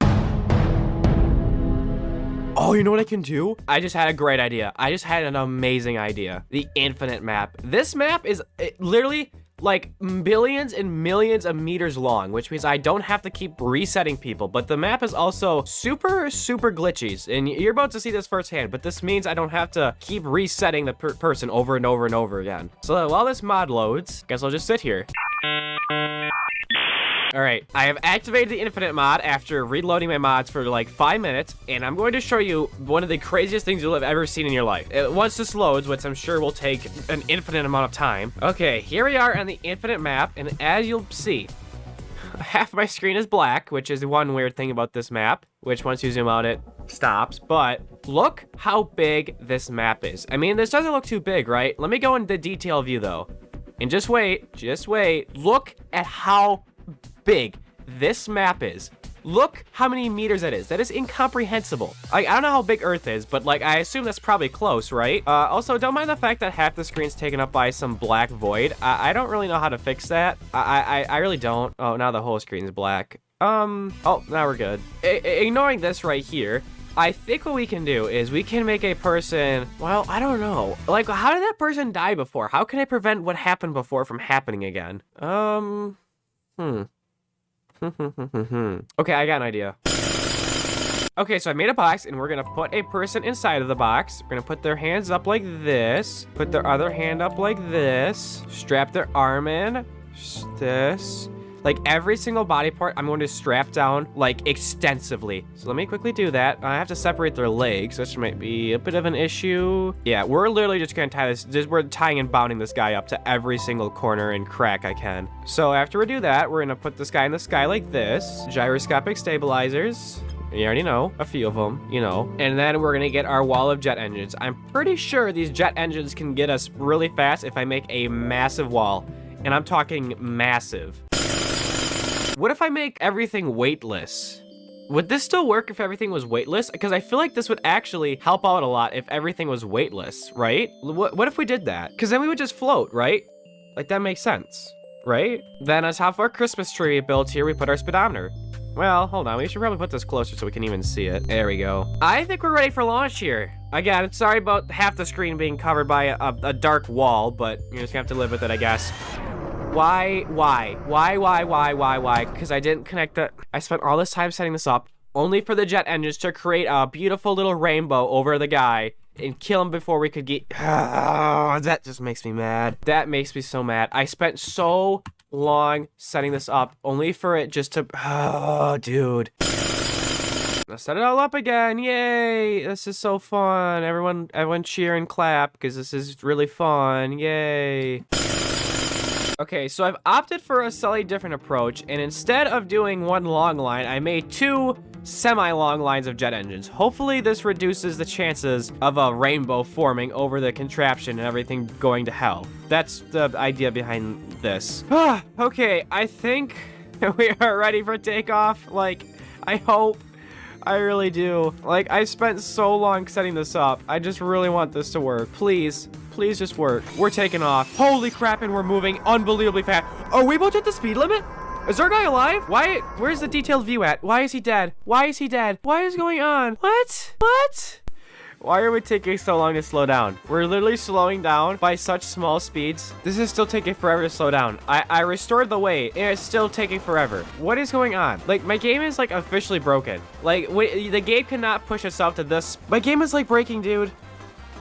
Oh, you know what I can do? I just had a great idea. I just had an amazing idea. The infinite map. This map is literally like billions and millions of meters long, which means I don't have to keep resetting people, but the map is also super glitchy, and you're about to see this firsthand, but this means I don't have to keep resetting the person over and over and over again. So while this mod loads, guess I'll just sit here. All right, I have activated the infinite mod after reloading my mods for like 5 minutes, and I'm going to show you one of the craziest things you'll have ever seen in your life. Once this loads, which I'm sure will take an infinite amount of time. Okay, here we are on the infinite map, and as you'll see, half my screen is black, which is one weird thing about this map, which once you zoom out, it stops. But look how big this map is. I mean, this doesn't look too big, right? Let me go into the detail view though. And just wait. Look at how big this map is. Look how many meters that is. That is incomprehensible. I don't know how big Earth is, but like I assume that's probably close, right? Also, don't mind the fact that half the screen's taken up by some black void. I don't really know how to fix that. I really don't. Oh, now the whole screen's black. Oh, now we're good. Ignoring this right here, I think what we can do is we can make a person, well, I don't know. Like, how did that person die before? How can I prevent what happened before from happening again? Okay, I got an idea. Okay, so I made a box, and we're gonna put a person inside of the box. We're gonna put their hands up like this, put their other hand up like this, strap their arm in, this, Like every single body part, I'm going to strap down like extensively. So let me quickly do that. I have to separate their legs, which might be a bit of an issue. Yeah, we're literally just gonna tie this. We're tying and bounding this guy up to every single corner and crack I can. So after we do that, we're gonna put this guy in the sky like this. Gyroscopic stabilizers. You already know, a few of them, you know. And then we're gonna get our wall of jet engines. I'm pretty sure these jet engines can get us really fast if I make a massive wall. And I'm talking massive. What if I make everything weightless? Would this still work if everything was weightless? Because I feel like this would actually help out a lot if everything was weightless, right? What if we did that? Because then we would just float, right? Like that makes sense, right? Then on top of our Christmas tree built here, we put our speedometer. Well, hold on. We should probably put this closer so we can even see it. There we go. I think we're ready for launch here. Again, sorry about half the screen being covered by a dark wall, but you're just gonna have to live with it, I guess. Why? Because I didn't connect the... I spent all this time setting this up only for the jet engines to create a beautiful little rainbow over the guy and kill him before we could get... that just makes me mad. That makes me so mad. I spent so long setting this up only for it just to... Oh, dude. Let's set it all up again. Yay. This is so fun. Everyone cheer and clap because this is really fun. Yay. Okay, so I've opted for a slightly different approach, and instead of doing one long line, I made two semi-long lines of jet engines. Hopefully this reduces the chances of a rainbow forming over the contraption and everything going to hell. That's the idea behind this. Okay, I think we are ready for takeoff. Like, I hope. I really do. Like, I spent so long setting this up. I just really want this to work. Please. Please just work. We're taking off. Holy crap, and we're moving unbelievably fast. Are we about to hit the speed limit? Is our guy alive? Why? Where's the detailed view at? Why is he dead? Why is he dead? What is going on? What? What? Why are we taking so long to slow down? We're literally slowing down by such small speeds. This is still taking forever to slow down. I restored the weight, and it's still taking forever. What is going on? Like, my game is, like, officially broken. Like, the game cannot push itself to this. My game is, like, breaking, dude.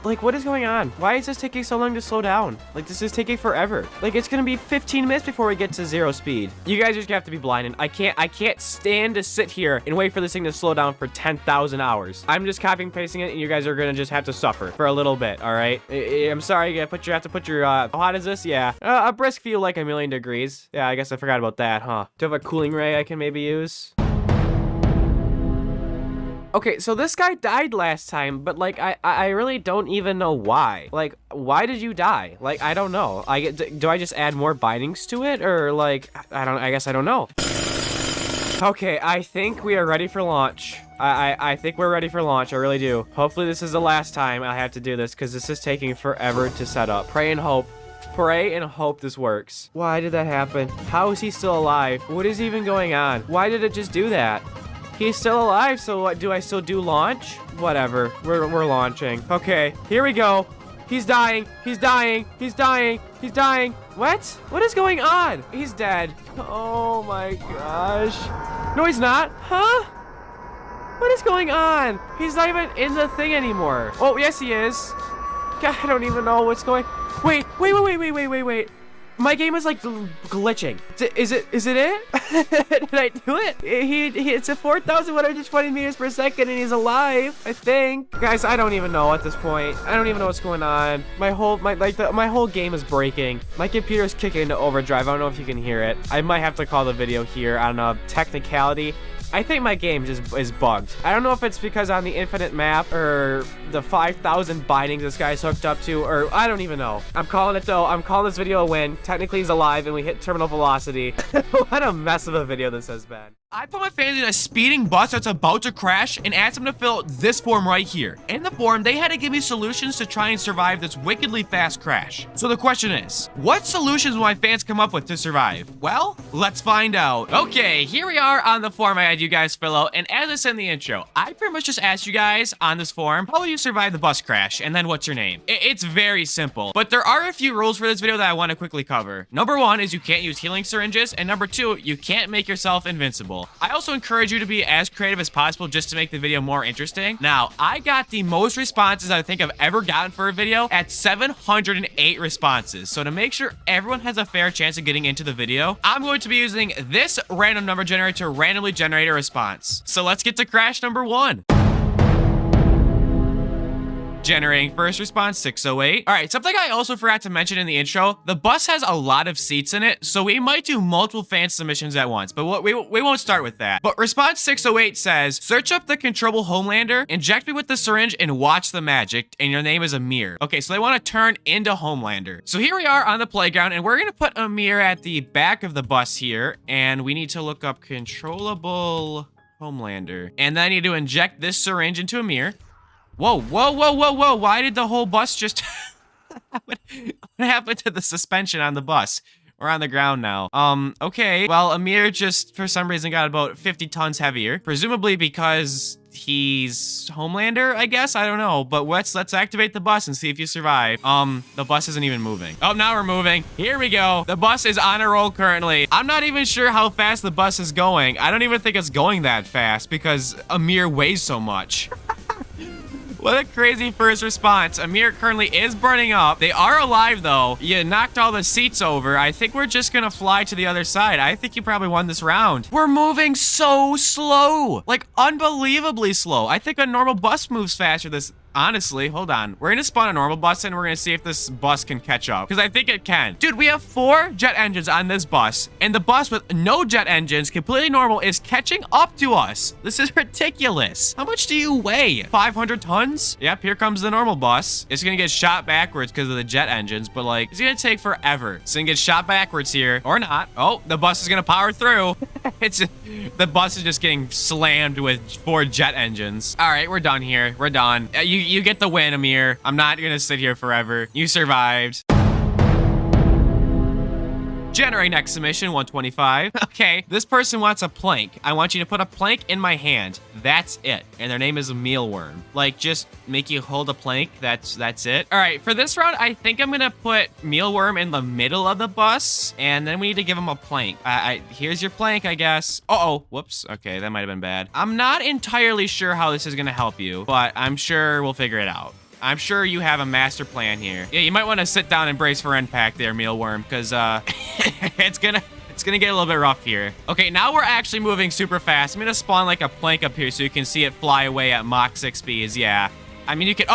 Like, what is going on? Why is this taking so long to slow down? Like, this is taking forever. Like, it's gonna be 15 minutes before we get to 0 speed. You guys just have to be blinded. I can't stand to sit here and wait for this thing to slow down for 10,000 hours. I'm just copying and pasting it, and you guys are gonna just have to suffer for a little bit, all right? I'm sorry, you have to put your, how hot is this? Yeah. A brisk feel like 1,000,000 degrees. Yeah, I guess I forgot about that, huh? Do you have a cooling ray I can maybe use? Okay, so this guy died last time, but, like, I really don't even know why. Like, why did you die? Like, I don't know. Do I just add more bindings to it? Or, like, I guess I don't know. Okay, I think we are ready for launch. I think we're ready for launch. I really do. Hopefully this is the last time I have to do this, because this is taking forever to set up. Pray and hope. Pray and hope this works. Why did that happen? How is he still alive? What is even going on? Why did it just do that? He's still alive, so what, do I still do launch? Whatever, we're launching. Okay, here we go. He's dying, he's dying, he's dying, he's dying. What? What is going on? He's dead. Oh my gosh. No, he's not. Huh? What is going on? He's not even in the thing anymore. Oh, yes he is. God, I don't even know what's going... Wait. My game is like glitching. Is it it? Did I do it? It's at 4,120 meters per second and he's alive, I think. Guys, I don't even know at this point. I don't even know what's going on. My whole game is breaking. My computer is kicking into overdrive. I don't know if you can hear it. I might have to call the video here on a technicality. I think my game just is bugged. I don't know if it's because on the infinite map or the 5,000 bindings this guy's hooked up to, or I don't even know. I'm calling it though. I'm calling this video a win. Technically he's alive and we hit terminal velocity. What a mess of a video this has been. I put my fans in a speeding bus that's about to crash and asked them to fill out this form right here. In the form, they had to give me solutions to try and survive this wickedly fast crash. So the question is, what solutions will my fans come up with to survive? Well, let's find out. Okay, here we are on the form I had you guys fill out. And as I said in the intro, I pretty much just asked you guys on this forum, how will you survive the bus crash? And then what's your name? It's very simple, but there are a few rules for this video that I want to quickly cover. Number one is you can't use healing syringes. And number two, you can't make yourself invincible. I also encourage you to be as creative as possible just to make the video more interesting. Now, I got the most responses I think I've ever gotten for a video at 708 responses. So to make sure everyone has a fair chance of getting into the video, I'm going to be using this random number generator to randomly generate a response. So let's get to crash number one. Generating first response, 608. All right, something I also forgot to mention in the intro, the bus has a lot of seats in it, so we might do multiple fan submissions at once, but we won't start with that. But response 608 says, search up the controllable Homelander, inject me with the syringe, and watch the magic, and your name is Amir. Okay, so they want to turn into Homelander. So here we are on the playground, and we're gonna put Amir at the back of the bus here, and we need to look up controllable Homelander. And then I need to inject this syringe into Amir. Whoa, whoa, whoa, whoa, whoa. Why did the whole bus just... what happened to the suspension on the bus? We're on the ground now. Okay. Well, Amir just, for some reason, got about 50 tons heavier. Presumably because he's Homelander, I guess? I don't know. But let's activate the bus and see if you survive. The bus isn't even moving. Oh, now we're moving. Here we go. The bus is on a roll currently. I'm not even sure how fast the bus is going. I don't even think it's going that fast because Amir weighs so much. What a crazy first response. Amir currently is burning up. They are alive, though. You knocked all the seats over. I think we're just gonna fly to the other side. I think you probably won this round. We're moving so slow. Like, unbelievably slow. I think a normal bus moves faster this... Honestly, hold on. We're gonna spawn a normal bus and we're gonna see if this bus can catch up. Because I think it can. Dude, we have 4 jet engines on this bus. And the bus with no jet engines, completely normal, is catching up to us. This is ridiculous. How much do you weigh? 500 tons? Yep, here comes the normal bus. It's gonna get shot backwards because of the jet engines. But like, it's gonna take forever. It's gonna get shot backwards here. Or not. Oh, the bus is gonna power through. The bus is just getting slammed with 4 jet engines. All right, we're done here. We're done. You get the win, Amir. I'm not gonna sit here forever. You survived. Generate next submission, 125. Okay, this person wants a plank. I want you to put a plank in my hand. That's it. And their name is a mealworm. Like, just make you hold a plank. That's it. All right, for this round, I think I'm gonna put mealworm in the middle of the bus, and then we need to give him a plank. Here's your plank, I guess. Uh-oh, whoops. Okay, that might have been bad. I'm not entirely sure how this is gonna help you, but I'm sure we'll figure it out. I'm sure you have a master plan here. Yeah, you might want to sit down and brace for impact there, mealworm, because it's gonna get a little bit rough here. Okay, now we're actually moving super fast. I'm gonna spawn like a plank up here so you can see it fly away at Mach 6 speeds. Yeah, I mean you can.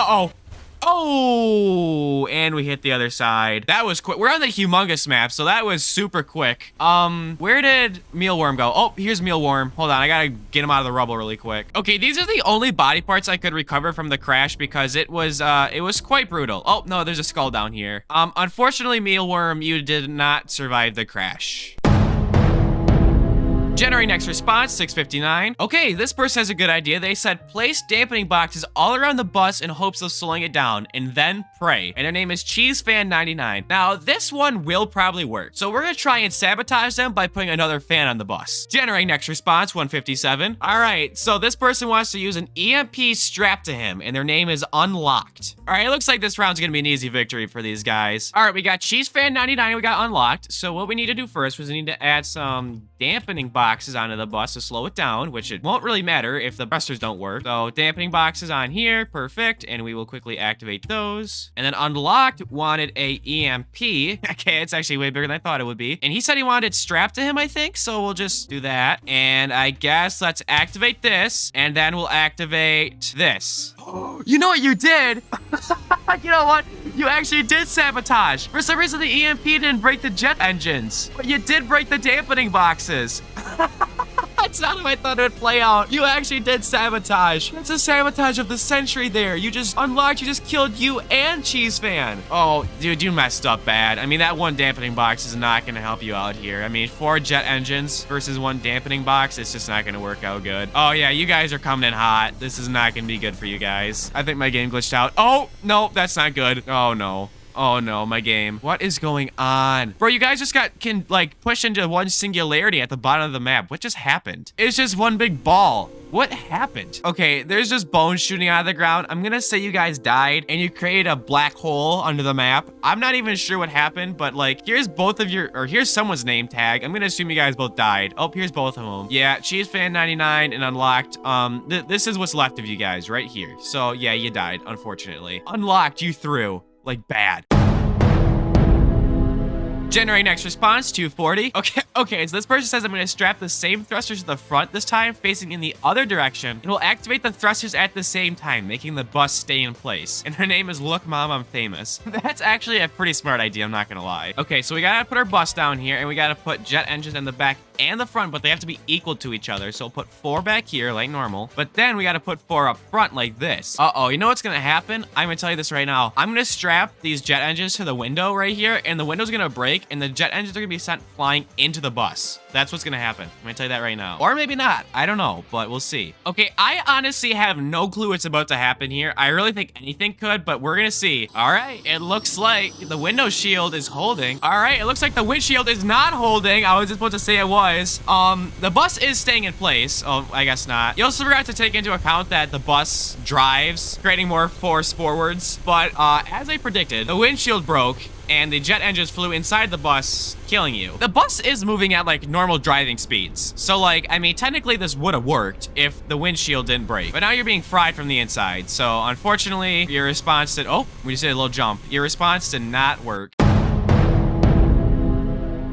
Oh, and we hit the other side. That was quick. We're on the humongous map, so that was super quick. Where did mealworm go? Oh, here's mealworm. Hold on, I gotta get him out of the rubble really quick. Okay, these are the only body parts I could recover from the crash because it was quite brutal. Oh no, there's a skull down here. Unfortunately, mealworm, you did not survive the crash. Generate next response, 659. Okay, this person has a good idea. They said, place dampening boxes all around the bus in hopes of slowing it down, and then pray. And their name is CheeseFan99. Now, this one will probably work. So we're gonna try and sabotage them by putting another fan on the bus. Generate next response, 157. All right, so this person wants to use an EMP strapped to him, and their name is Unlocked. All right, it looks like this round's gonna be an easy victory for these guys. All right, we got CheeseFan99, we got Unlocked. So what we need to do first was we need to add some dampening boxes onto the bus to slow it down, which it won't really matter if the thrusters don't work. So dampening boxes on here, perfect, and we will quickly activate those. And then Unlocked wanted a EMP. Okay, it's actually way bigger than I thought it would be. And he said he wanted it strapped to him, I think, so we'll just do that. And I guess let's activate this, and then we'll activate this. You know what you did? You know what? You actually did sabotage. For some reason, the EMP didn't break the jet engines, but you did break the dampening boxes. That's not how I thought it would play out. You actually did sabotage. That's a sabotage of the century there. You just unlocked, you just killed you and Cheese Fan. Oh, dude, you messed up bad. I mean, that one dampening box is not gonna help you out here. I mean, 4 jet engines versus 1 dampening box, it's just not gonna work out good. Oh yeah, you guys are coming in hot. This is not gonna be good for you guys. I think my game glitched out. Oh, no, that's not good. Oh no. Oh no, my game. What is going on? Bro, you guys just can like push into one singularity at the bottom of the map. What just happened? It's just one big ball. What happened? Okay, there's just bones shooting out of the ground. I'm gonna say you guys died and you created a black hole under the map. I'm not even sure what happened, but like, here's both of your, or here's someone's name tag. I'm gonna assume you guys both died. Oh, here's both of them. Yeah, Cheese Fan 99 and Unlocked. This is what's left of you guys right here. So yeah, you died, unfortunately. Unlocked, you threw, like bad. Generate next response, 240. Okay, so this person says I'm gonna strap the same thrusters to the front, this time facing in the other direction. It will activate the thrusters at the same time, making the bus stay in place. And her name is Look Mom, I'm Famous. That's actually a pretty smart idea, I'm not gonna lie. Okay, so we gotta put our bus down here, and we gotta put jet engines in the back and the front, but they have to be equal to each other. So we'll put 4 back here, like normal. But then we gotta put 4 up front, like this. Uh-oh, you know what's gonna happen? I'm gonna tell you this right now. I'm gonna strap these jet engines to the window right here, and the window's gonna break, and the jet engines are gonna be sent flying into the bus. That's what's gonna happen. I'm gonna tell you that right now. Or maybe not. I don't know, but we'll see. Okay, I honestly have no clue what's about to happen here. I really think anything could, but we're gonna see. All right, it looks like the window shield is holding. All right, it looks like the windshield is not holding. I was just about to say it was. The bus is staying in place. Oh, I guess not. You also forgot to take into account that the bus drives, creating more force forwards. But as I predicted, the windshield broke and the jet engines flew inside the bus, killing you. The bus is moving at like normal driving speeds. So like, I mean, technically this would have worked if the windshield didn't break. But now you're being fried from the inside. So unfortunately, your response did, oh, we just did a little jump. Your response did not work.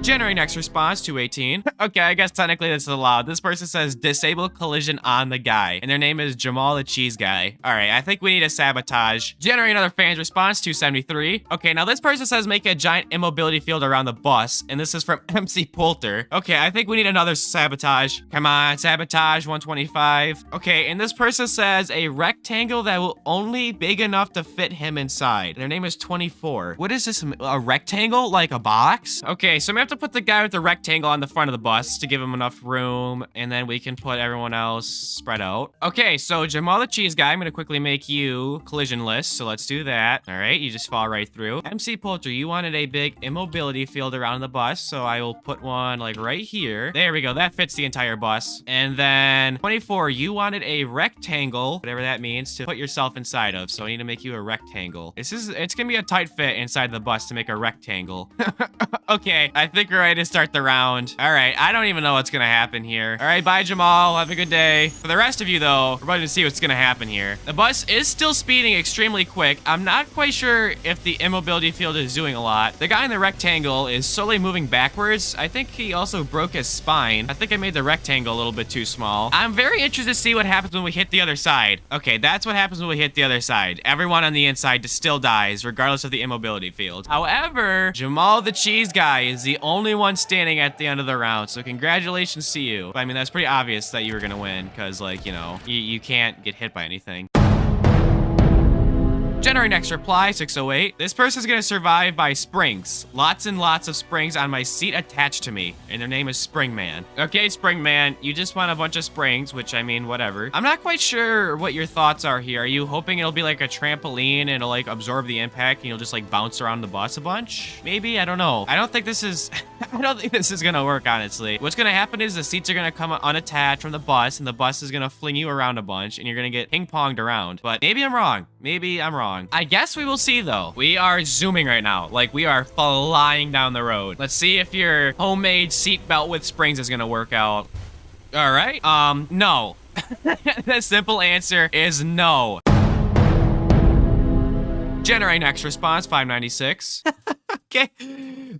Generate next response, 218. Okay, I guess technically this is allowed. This person says disable collision on the guy, and their name is Jamal the Cheese Guy. All right, I think we need a sabotage. Generate another fan's response, 273. Okay, now this person says make a giant immobility field around the bus, and this is from MushyPolter. Okay, I think we need another sabotage. Come on, sabotage, 125. Okay, and this person says a rectangle that will only big enough to fit him inside. Their name is 24. What is this, a rectangle? Like a box? Okay, so we have to put the guy with the rectangle on the front of the bus to give him enough room, and then we can put everyone else spread out. Okay, so Jamal the Cheese Guy, I'm gonna quickly make you collision list, so let's do that. All right, you just fall right through. MushyPolter, you wanted a big immobility field around the bus, so I will put one like right here. There we go, that fits the entire bus. And then 24, you wanted a rectangle, whatever that means, to put yourself inside of, so I need to make you a rectangle. It's gonna be a tight fit inside the bus to make a rectangle. Okay, I think we're ready to start the round. All right, I don't even know what's gonna happen here. All right, bye, Jamal. Have a good day. For the rest of you, though, we're about to see what's gonna happen here. The bus is still speeding extremely quick. I'm not quite sure if the immobility field is doing a lot. The guy in the rectangle is slowly moving backwards. I think he also broke his spine. I think I made the rectangle a little bit too small. I'm very interested to see what happens when we hit the other side. Okay, that's what happens when we hit the other side. Everyone on the inside just still dies, regardless of the immobility field. However, Jamal the Cheese Guy is the only one standing at the end of the round, so congratulations to you. But I mean, that's pretty obvious that you were gonna win, because like, you know, you can't get hit by anything. Generate next reply, 608. This person's gonna survive by springs. Lots and lots of springs on my seat attached to me, and their name is Springman. Okay, Springman, you just want a bunch of springs, which I mean, whatever. I'm not quite sure what your thoughts are here. Are you hoping it'll be like a trampoline and it'll like absorb the impact and you'll just like bounce around the bus a bunch? Maybe, I don't know. I don't think this is, I don't think this is gonna work, honestly. What's gonna happen is the seats are gonna come unattached from the bus, and the bus is gonna fling you around a bunch, and you're gonna get ping-ponged around. But maybe I'm wrong. Maybe I'm wrong. I guess we will see, though. We are zooming right now. Like, we are flying down the road. Let's see if your homemade seatbelt with springs is gonna work out. All right. No. The simple answer is no. Generate next response, 596. Okay.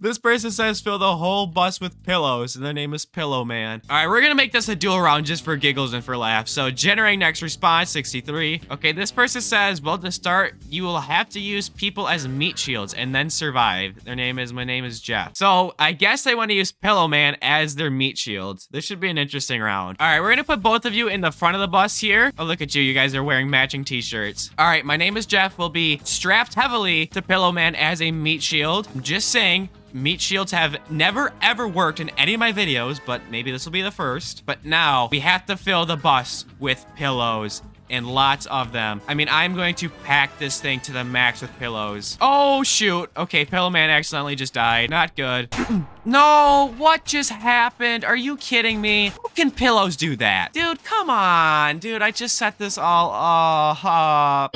This person says fill the whole bus with pillows, and their name is Pillow Man. All right, we're gonna make this a dual round just for giggles and for laughs. So generate next response, 63. Okay, this person says, well, to start, you will have to use people as meat shields and then survive. My name is Jeff. So I guess they want to use Pillow Man as their meat shield. This should be an interesting round. All right, we're gonna put both of you in the front of the bus here. Oh, look at you. You guys are wearing matching t-shirts. All right, my name is Jeff. Will be strapped heavily to Pillow Man as a meat shield. I'm just saying, meat shields have never ever worked in any of my videos, but maybe this will be the first. But now we have to fill the bus with pillows. and lots of them. I mean, I'm going to pack this thing to the max with pillows. Oh, shoot. Okay, Pillow Man accidentally just died. Not good. No, what just happened? Are you kidding me? How can pillows do that? Dude, come on. Dude, I just set this all up.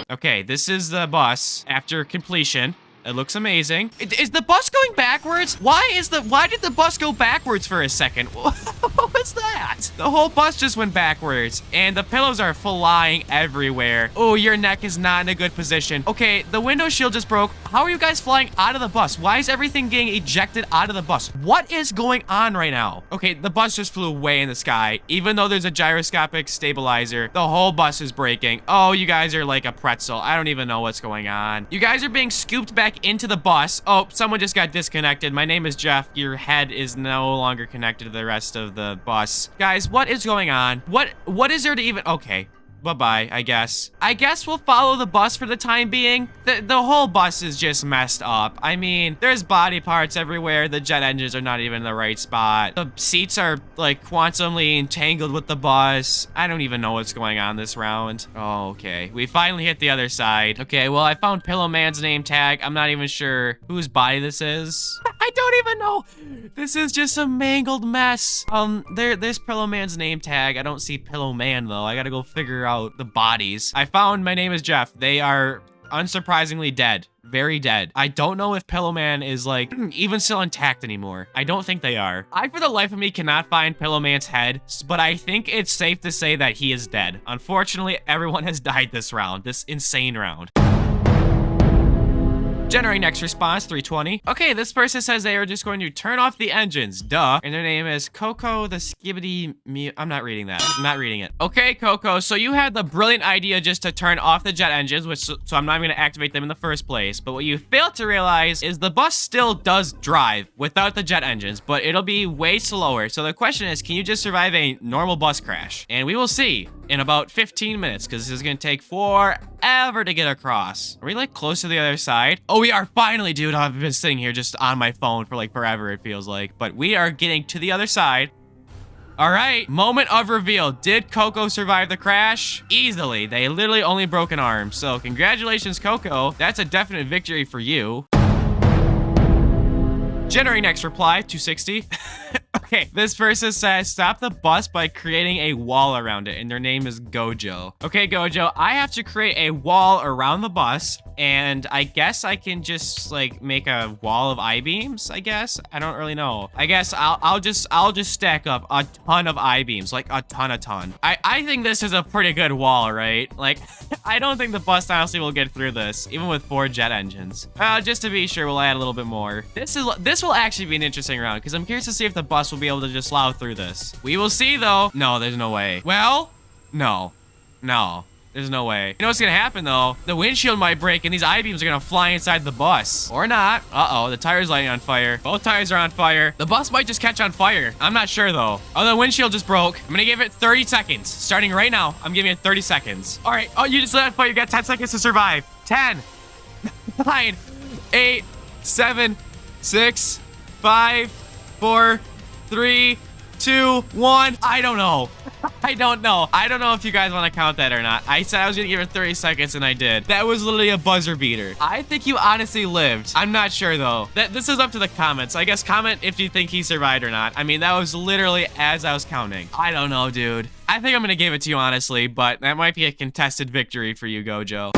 Okay, this is the bus after completion. It looks amazing. Is the bus going backwards? Why did the bus go backwards for a second? What was that? The whole bus just went backwards and the pillows are flying everywhere. Oh, your neck is not in a good position. Okay, the window shield just broke. How are you guys flying out of the bus? Why is everything getting ejected out of the bus? What is going on right now? Okay, the bus just flew way in the sky. Even though there's a gyroscopic stabilizer, the whole bus is breaking. Oh, you guys are like a pretzel. I don't even know what's going on. You guys are being scooped back into the bus. Oh, someone just got disconnected. My name is Jeff. Your head is no longer connected to the rest of the bus. Guys, what is going on? What is there to even... Okay. Bye-bye, I guess. I guess we'll follow the bus for the time being. The whole bus is just messed up. I mean, there's body parts everywhere. The jet engines are not even in the right spot. The seats are like quantumly entangled with the bus. I don't even know what's going on this round. Oh, okay. We finally hit the other side. Okay, well, I found Pillow Man's name tag. I'm not even sure whose body this is. I don't even know. This is just a mangled mess. There's Pillow Man's name tag. I don't see Pillow Man though. I gotta go figure out the bodies. I found My Name is Jeff. They are unsurprisingly dead. Very dead. I don't know if Pillow Man is like even still intact anymore. I don't think they are. I for the life of me cannot find Pillow Man's head, but I think it's safe to say that he is dead. Unfortunately, everyone has died this round, this insane round. Generate next response, 320. Okay, this person says they are just going to turn off the engines. Duh. And their name is Coco the Skibbity Me. I'm not reading that. I'm not reading it. Okay, Coco. So you had the brilliant idea just to turn off the jet engines, which so I'm not going to activate them in the first place. But what you failed to realize is the bus still does drive without the jet engines, but it'll be way slower. So the question is, can you just survive a normal bus crash? And we will see in about 15 minutes because this is going to take forever to get across. Are we like close to the other side? Oh, we are finally, dude. I've been sitting here just on my phone for like forever, it feels like. But we are getting to the other side. All right, moment of reveal. Did Coco survive the crash? Easily. They literally only broke an arm. So congratulations, Coco. That's a definite victory for you. Generate next reply, 260. Okay, this person says, stop the bus by creating a wall around it, and their name is Gojo. Okay, Gojo, I have to create a wall around the bus, and I guess I can just, like, make a wall of I-beams, I guess? I don't really know. I guess I'll just stack up a ton of I-beams, like a ton. I think this is a pretty good wall, right? Like, I don't think the bus honestly will get through this, even with 4 jet engines. Just to be sure, we'll add a little bit more. This will actually be an interesting round, because I'm curious to see if the bus will be able to just plow through this. We will see, though. No, there's no way. Well, no. There's no way. You know what's gonna happen, though? The windshield might break, and these I-beams are gonna fly inside the bus. Or not. Uh-oh, the tire's lighting on fire. Both tires are on fire. The bus might just catch on fire. I'm not sure, though. Oh, the windshield just broke. I'm gonna give it 30 seconds. Starting right now, I'm giving it 30 seconds. All right. Oh, you just lit on fire. You got 10 seconds to survive. 10, 9, 8, 7, 6, 5, 4, 3, 2, 1. I don't know. I don't know if you guys want to count that or not. I said I was gonna give it 30 seconds and I did. That was literally a buzzer beater. I think you honestly lived. I'm not sure though. This is up to the comments. I guess comment if you think he survived or not. I mean, that was literally as I was counting. I don't know, dude. I think I'm gonna give it to you honestly, but that might be a contested victory for you, Gojo.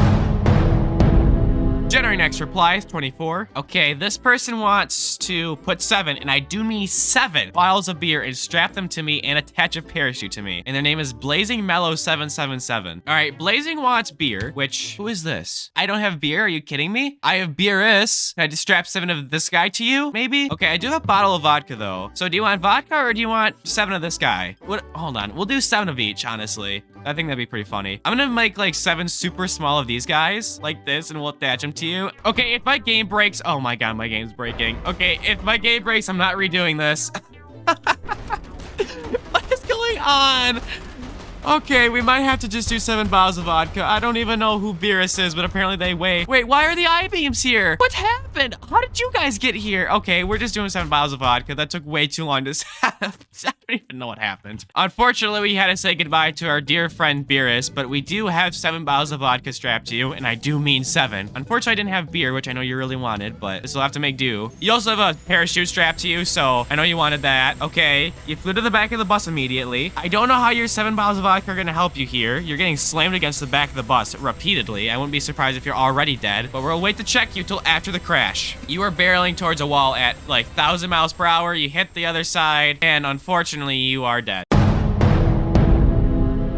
Generate next replies, 24. Okay, this person wants to put 7, and I do mean 7 bottles of beer and strap them to me and attach a parachute to me. And their name is Blazing Mellow 777. All right, Blazing wants beer, which, who is this? I don't have beer, are you kidding me? I have beer-is. Can I just strap 7 of this guy to you, maybe? Okay, I do have a bottle of vodka though. So do you want vodka or do you want 7 of this guy? What? Hold on, we'll do 7 of each, honestly. I think that'd be pretty funny. I'm gonna make like 7 super small of these guys like this and we'll attach them to you. Okay, if my game breaks, oh my God, my game's breaking. Okay, if my game breaks, I'm not redoing this. What is going on? Okay, we might have to just do 7 bottles of vodka. I don't even know who Beerus is, but apparently they weigh. Wait, why are the I-beams here? What happened? How did you guys get here? Okay, we're just doing 7 bottles of vodka. That took way too long to set up. don't even know what happened. Unfortunately, we had to say goodbye to our dear friend Beerus, but we do have 7 bottles of vodka strapped to you, and I do mean 7. Unfortunately, I didn't have beer, which I know you really wanted, but this will have to make do. You also have a parachute strapped to you, so I know you wanted that. Okay, you flew to the back of the bus immediately. I don't know how your 7 bottles of vodka are gonna help you here. You're getting slammed against the back of the bus repeatedly. I wouldn't be surprised if you're already dead, but we'll wait to check you till after the crash. You are barreling towards a wall at like 1,000 miles per hour. You hit the other side, and unfortunately, you are dead.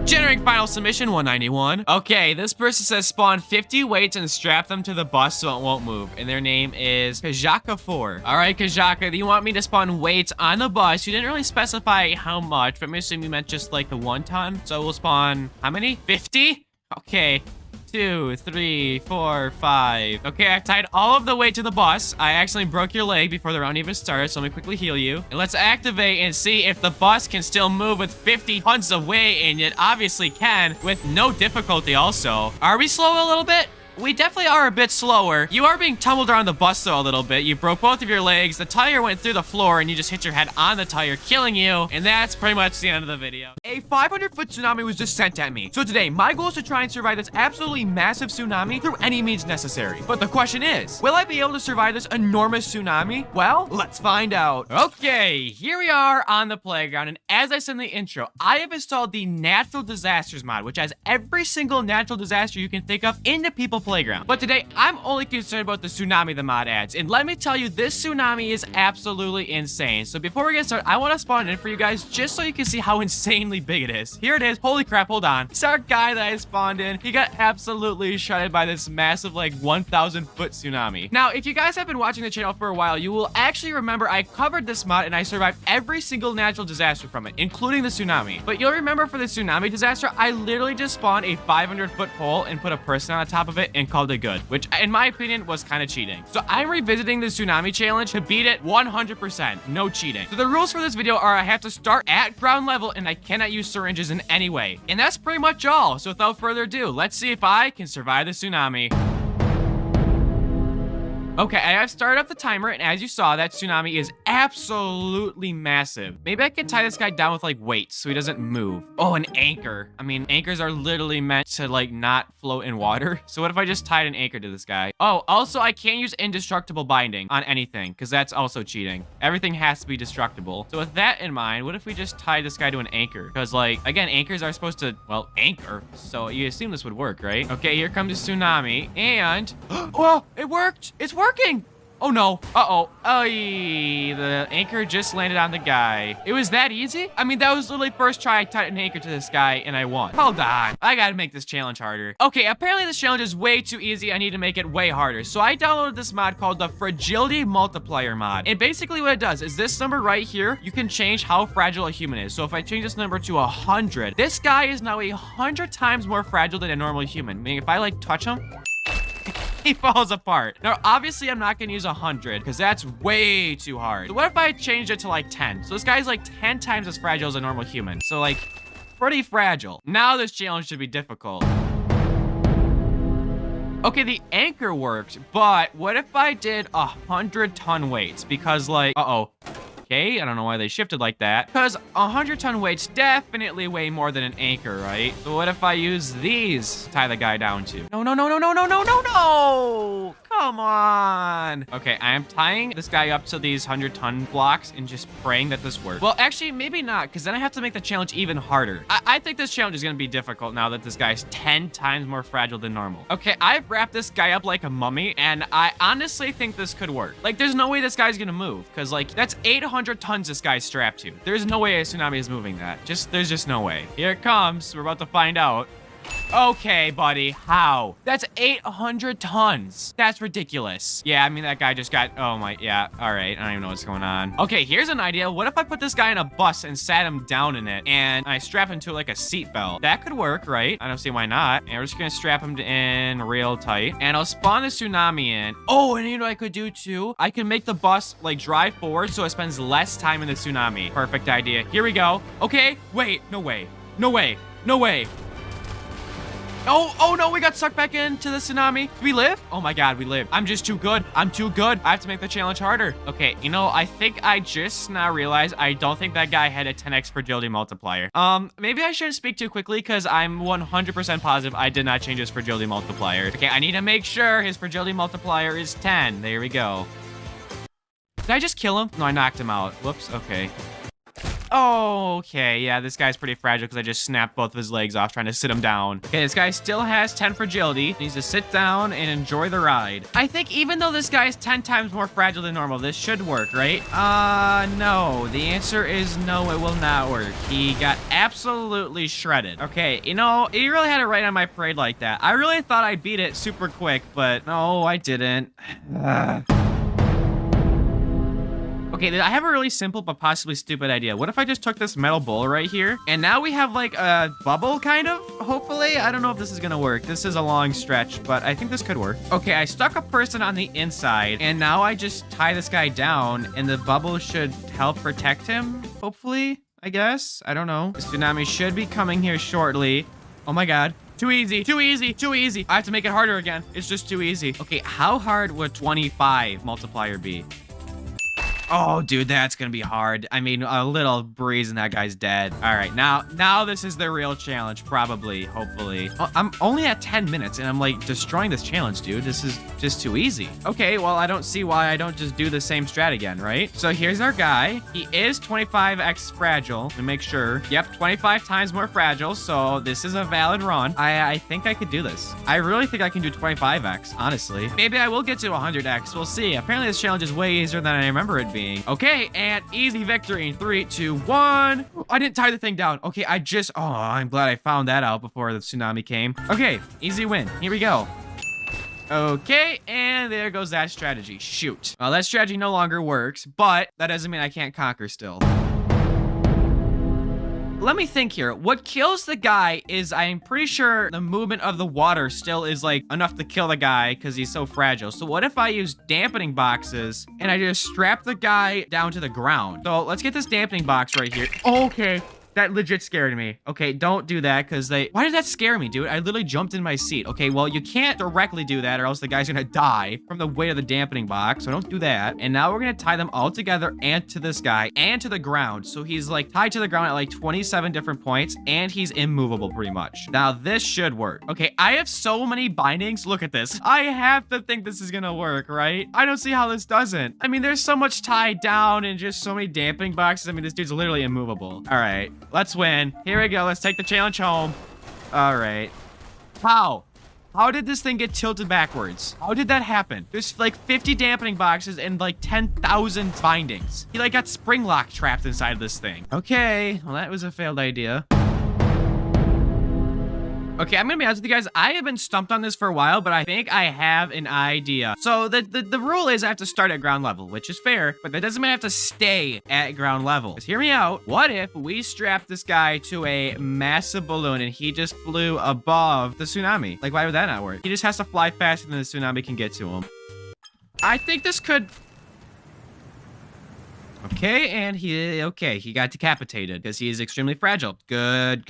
Generating final submission 191. Okay, this person says spawn 50 weights and strap them to the bus so it won't move. And their name is Kajaka4. All right, Kajaka, you want me to spawn weights on the bus? You didn't really specify how much, but I'm assuming you meant just like the 1 ton. So we'll spawn how many? 50? Okay. 2, 3, 4, 5. Okay, I tied all of the weight to the bus. I accidentally broke your leg before the round even started, so let me quickly heal you. And let's activate and see if the bus can still move with 50 tons of weight, and it obviously can with no difficulty also. Are we slow a little bit? We definitely are a bit slower. You are being tumbled around the bus though a little bit. You broke both of your legs. The tire went through the floor and you just hit your head on the tire, killing you. And that's pretty much the end of the video. A 500-foot tsunami was just sent at me. So today, my goal is to try and survive this absolutely massive tsunami through any means necessary. But the question is, will I be able to survive this enormous tsunami? Well, let's find out. Okay, here we are on the playground. And as I said in the intro, I have installed the natural disasters mod, which has every single natural disaster you can think of in the people playground. But today, I'm only concerned about the tsunami the mod adds. And let me tell you, this tsunami is absolutely insane. So before we get started, I want to spawn it in for you guys just so you can see how insanely big it is. Here it is. Holy crap, hold on. It's our guy that I spawned in. He got absolutely shredded by this massive, like, 1,000-foot tsunami. Now, if you guys have been watching the channel for a while, you will actually remember I covered this mod and I survived every single natural disaster from it, including the tsunami. But you'll remember for the tsunami disaster, I literally just spawned a 500-foot pole and put a person on the top of it and called it good, which in my opinion was kind of cheating. So I'm revisiting the tsunami challenge to beat it 100%, no cheating. So the rules for this video are I have to start at ground level and I cannot use syringes in any way. And that's pretty much all. So without further ado, let's see if I can survive the tsunami. Okay, I have started up the timer, and as you saw, that tsunami is absolutely massive. Maybe I can tie this guy down with, like, weights so he doesn't move. Oh, an anchor. I mean, anchors are literally meant to, like, not float in water. So what if I just tied an anchor to this guy? Oh, also, I can't use indestructible binding on anything, because that's also cheating. Everything has to be destructible. So with that in mind, what if we just tie this guy to an anchor? Because, like, again, anchors are supposed to, well, anchor. So you assume this would work, right? Okay, here comes the tsunami, and... oh, it worked! It's working! Oh no. Uh-oh. Oh, the anchor just landed on the guy. It was that easy? I mean, that was literally first try I tied an anchor to this guy and I won. Hold on. I gotta make this challenge harder. Okay, apparently this challenge is way too easy. I need to make it way harder. So I downloaded this mod called the Fragility Multiplier mod. And basically what it does is this number right here, you can change how fragile a human is. So if I change this number to 100, this guy is now 100 times more fragile than a normal human. Meaning if I like touch him, he falls apart. Now, obviously, I'm not gonna use 100 because that's way too hard. So what if I changed it to like 10? So this guy's like 10 times as fragile as a normal human. So like, pretty fragile. Now this challenge should be difficult. Okay, the anchor worked, but what if I did 100-ton weights? Because like, uh-oh. Okay, I don't know why they shifted like that. Because 100-ton weights definitely weigh more than an anchor, right? So what if I use these to tie the guy down to? No, no, no, no, no, no, no, no, no! Come on! Okay, I am tying this guy up to these 100-ton blocks and just praying that this works. Well, actually, maybe not, because then I have to make the challenge even harder. I think this challenge is going to be difficult now that this guy's 10 times more fragile than normal. Okay, I've wrapped this guy up like a mummy, and I honestly think this could work. Like, there's no way this guy's going to move, because, like, that's 800 tons this guy's strapped to. There's no way a tsunami is moving that. There's just no way. Here it comes. We're about to find out. Okay, buddy, how? That's 800 tons. That's ridiculous. Yeah, I mean, that guy just got, oh my, yeah, all right. I don't even know what's going on. Okay, here's an idea. What if I put this guy in a bus and sat him down in it and I strap him to like a seat belt? That could work, right? I don't see why not. And we're just gonna strap him in real tight and I'll spawn the tsunami in. Oh, and you know what I could do too? I can make the bus like drive forward so it spends less time in the tsunami. Perfect idea. Here we go. Okay, wait, no way. No way. No way. Oh no, we got sucked back into the tsunami. Do we live? Oh my God, we live. I'm just too good. I'm too good. I have to make the challenge harder. Okay, you know, I think I just now realized I don't think that guy had a 10x fragility multiplier. Maybe I shouldn't speak too quickly because I'm 100% positive I did not change his fragility multiplier. Okay, I need to make sure his fragility multiplier is 10. There we go. Did I just kill him? No, I knocked him out. Whoops, okay. Oh, okay, yeah, this guy's pretty fragile because I just snapped both of his legs off trying to sit him down. Okay, this guy still has 10 fragility. He needs to sit down and enjoy the ride. I think even though this guy is 10 times more fragile than normal, this should work, right? No. The answer is no, it will not work. He got absolutely shredded. Okay, you know, you really had it right on my parade like that. I really thought I beat it super quick, but no, I didn't. Okay, I have a really simple but possibly stupid idea. What if I just took this metal bowl right here? And now we have like a bubble, kind of, hopefully. I don't know if this is gonna work. This is a long stretch, but I think this could work. Okay, I stuck a person on the inside, and now I just tie this guy down, and the bubble should help protect him, hopefully, I guess. I don't know. The tsunami should be coming here shortly. Oh my God. Too easy, too easy, too easy. I have to make it harder again. It's just too easy. Okay, how hard would 25 multiplier be? Oh, dude, that's gonna be hard. I mean, a little breeze and that guy's dead. All right, now this is the real challenge, probably, hopefully. Oh, I'm only at 10 minutes and I'm like destroying this challenge, dude. This is just too easy. Okay, well, I don't see why I don't just do the same strat again, right? So here's our guy. He is 25x fragile, to make sure. Yep, 25 times more fragile, so this is a valid run. I think I could do this. I really think I can do 25x, honestly. Maybe I will get to 100x, we'll see. Apparently this challenge is way easier than I remember it being. Okay, and easy victory in 3, 2, 1. I didn't tie the thing down. Okay, oh, I'm glad I found that out before the tsunami came. Okay, easy win. Here we go. Okay, and there goes that strategy. Shoot. Well, that strategy no longer works, but that doesn't mean I can't conquer still. Let me think here. What kills the guy is, I'm pretty sure the movement of the water still is like enough to kill the guy because he's so fragile. So what if I use dampening boxes and I just strap the guy down to the ground? So let's get this dampening box right here. Okay. That legit scared me. Okay, don't do that because why did that scare me, dude? I literally jumped in my seat. Okay, well, you can't directly do that or else the guy's gonna die from the weight of the dampening box. So don't do that. And now we're gonna tie them all together and to this guy and to the ground. So he's like tied to the ground at like 27 different points and he's immovable pretty much. Now this should work. Okay, I have so many bindings. Look at this. I have to think this is gonna work, right? I don't see how this doesn't. I mean, there's so much tied down and just so many dampening boxes. I mean, this dude's literally immovable. All right. Let's win. Here we go. Let's take the challenge home. All right. How did this thing get tilted backwards? How did that happen? There's like 50 dampening boxes and like 10,000 bindings. He like got spring lock trapped inside of this thing. Okay. Well, that was a failed idea. Okay, I'm gonna be honest with you guys. I have been stumped on this for a while, but I think I have an idea. So the rule is I have to start at ground level, which is fair, but that doesn't mean I have to stay at ground level. Just hear me out. What if we strap this guy to a massive balloon and he just flew above the tsunami? Like, why would that not work? He just has to fly faster than the tsunami can get to him. I think this could... Okay, and he got decapitated because he is extremely fragile. Good.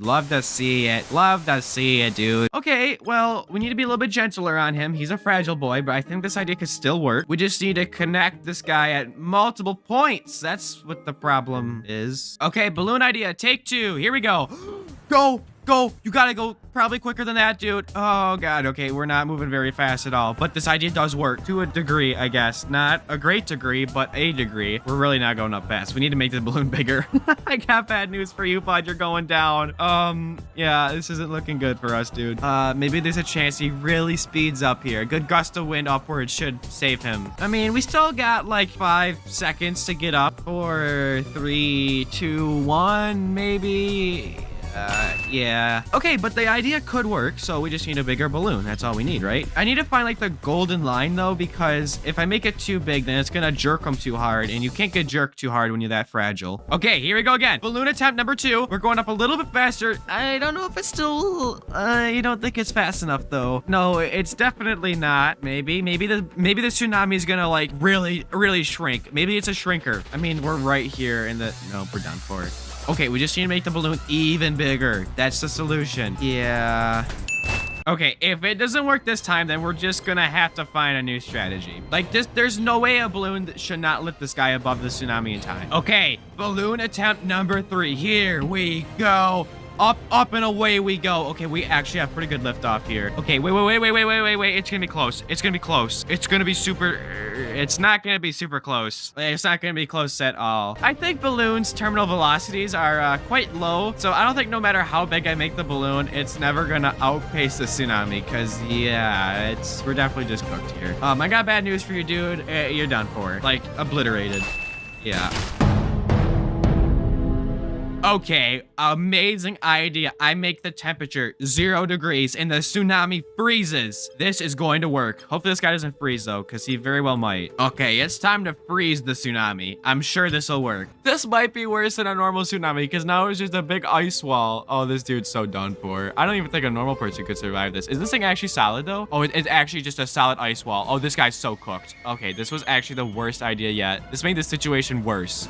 Love to see it, dude. Okay, well, we need to be a little bit gentler on him. He's a fragile boy, but I think this idea could still work. We just need to connect this guy at multiple points. That's what the problem is. Okay, balloon idea, take 2. Here we go. Go. You gotta go probably quicker than that, dude. Oh, God. Okay, we're not moving very fast at all. But this idea does work to a degree, I guess. Not a great degree, but a degree. We're really not going up fast. We need to make the balloon bigger. I got bad news for you, bud. You're going down. Yeah, this isn't looking good for us, dude. Maybe there's a chance he really speeds up here. A good gust of wind upward should save him. I mean, we still got like 5 seconds to get up. 4, 3, 2, 1, maybe... yeah. Okay, but the idea could work, so we just need a bigger balloon. That's all we need, right? I need to find, like, the golden line, though, because if I make it too big, then it's gonna jerk them too hard, and you can't get jerked too hard when you're that fragile. Okay, here we go again. Balloon attempt number 2. We're going up a little bit faster. I don't know if it's still... you don't think it's fast enough, though. No, it's definitely not. Maybe the tsunami is gonna, like, really shrink. Maybe it's a shrinker. I mean, we're right here in the... No, we're done for it. Okay, we just need to make the balloon even bigger. That's the solution. Yeah. Okay, if it doesn't work this time, then we're just gonna have to find a new strategy. Like this, there's no way a balloon that should not lift this guy above the tsunami in time. Okay, balloon attempt number 3. Here we go. Up and away we go. Okay, we actually have pretty good lift off here. Okay, wait. It's gonna be close. It's gonna be close. It's gonna be super. It's not gonna be super close. It's not gonna be close at all. I think balloons' terminal velocities are quite low, so I don't think no matter how big I make the balloon, it's never gonna outpace the tsunami. Cause yeah, we're definitely just cooked here. I got bad news for you, dude. You're done for. Like obliterated. Yeah. Okay, amazing idea. I make the temperature 0 degrees and the tsunami freezes. This is going to work. Hopefully this guy doesn't freeze though, because he very well might. Okay, it's time to freeze the tsunami. I'm sure this will work. This might be worse than a normal tsunami because now it's just a big ice wall. Oh, this dude's so done for. I don't even think a normal person could survive this. Is this thing actually solid though? Oh, it's actually just a solid ice wall. Oh, this guy's so cooked. Okay, this was actually the worst idea yet. This made the situation worse.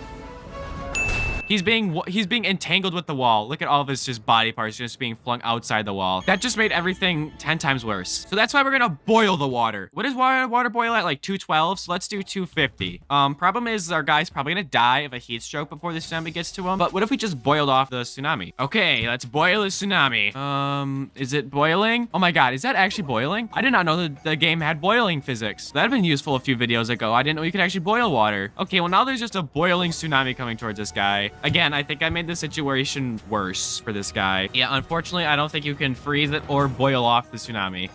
He's being entangled with the wall. Look at all of his just body parts just being flung outside the wall. That just made everything 10 times worse. So that's why we're gonna boil the water. What does water boil at? Like 212? So let's do 250. Problem is our guy's probably gonna die of a heat stroke before the tsunami gets to him. But what if we just boiled off the tsunami? Okay, let's boil the tsunami. Is it boiling? Oh my God, is that actually boiling? I did not know that the game had boiling physics. That'd been useful a few videos ago. I didn't know you could actually boil water. Okay, well now there's just a boiling tsunami coming towards this guy. Again, I think I made the situation worse for this guy. Yeah, unfortunately, I don't think you can freeze it or boil off the tsunami.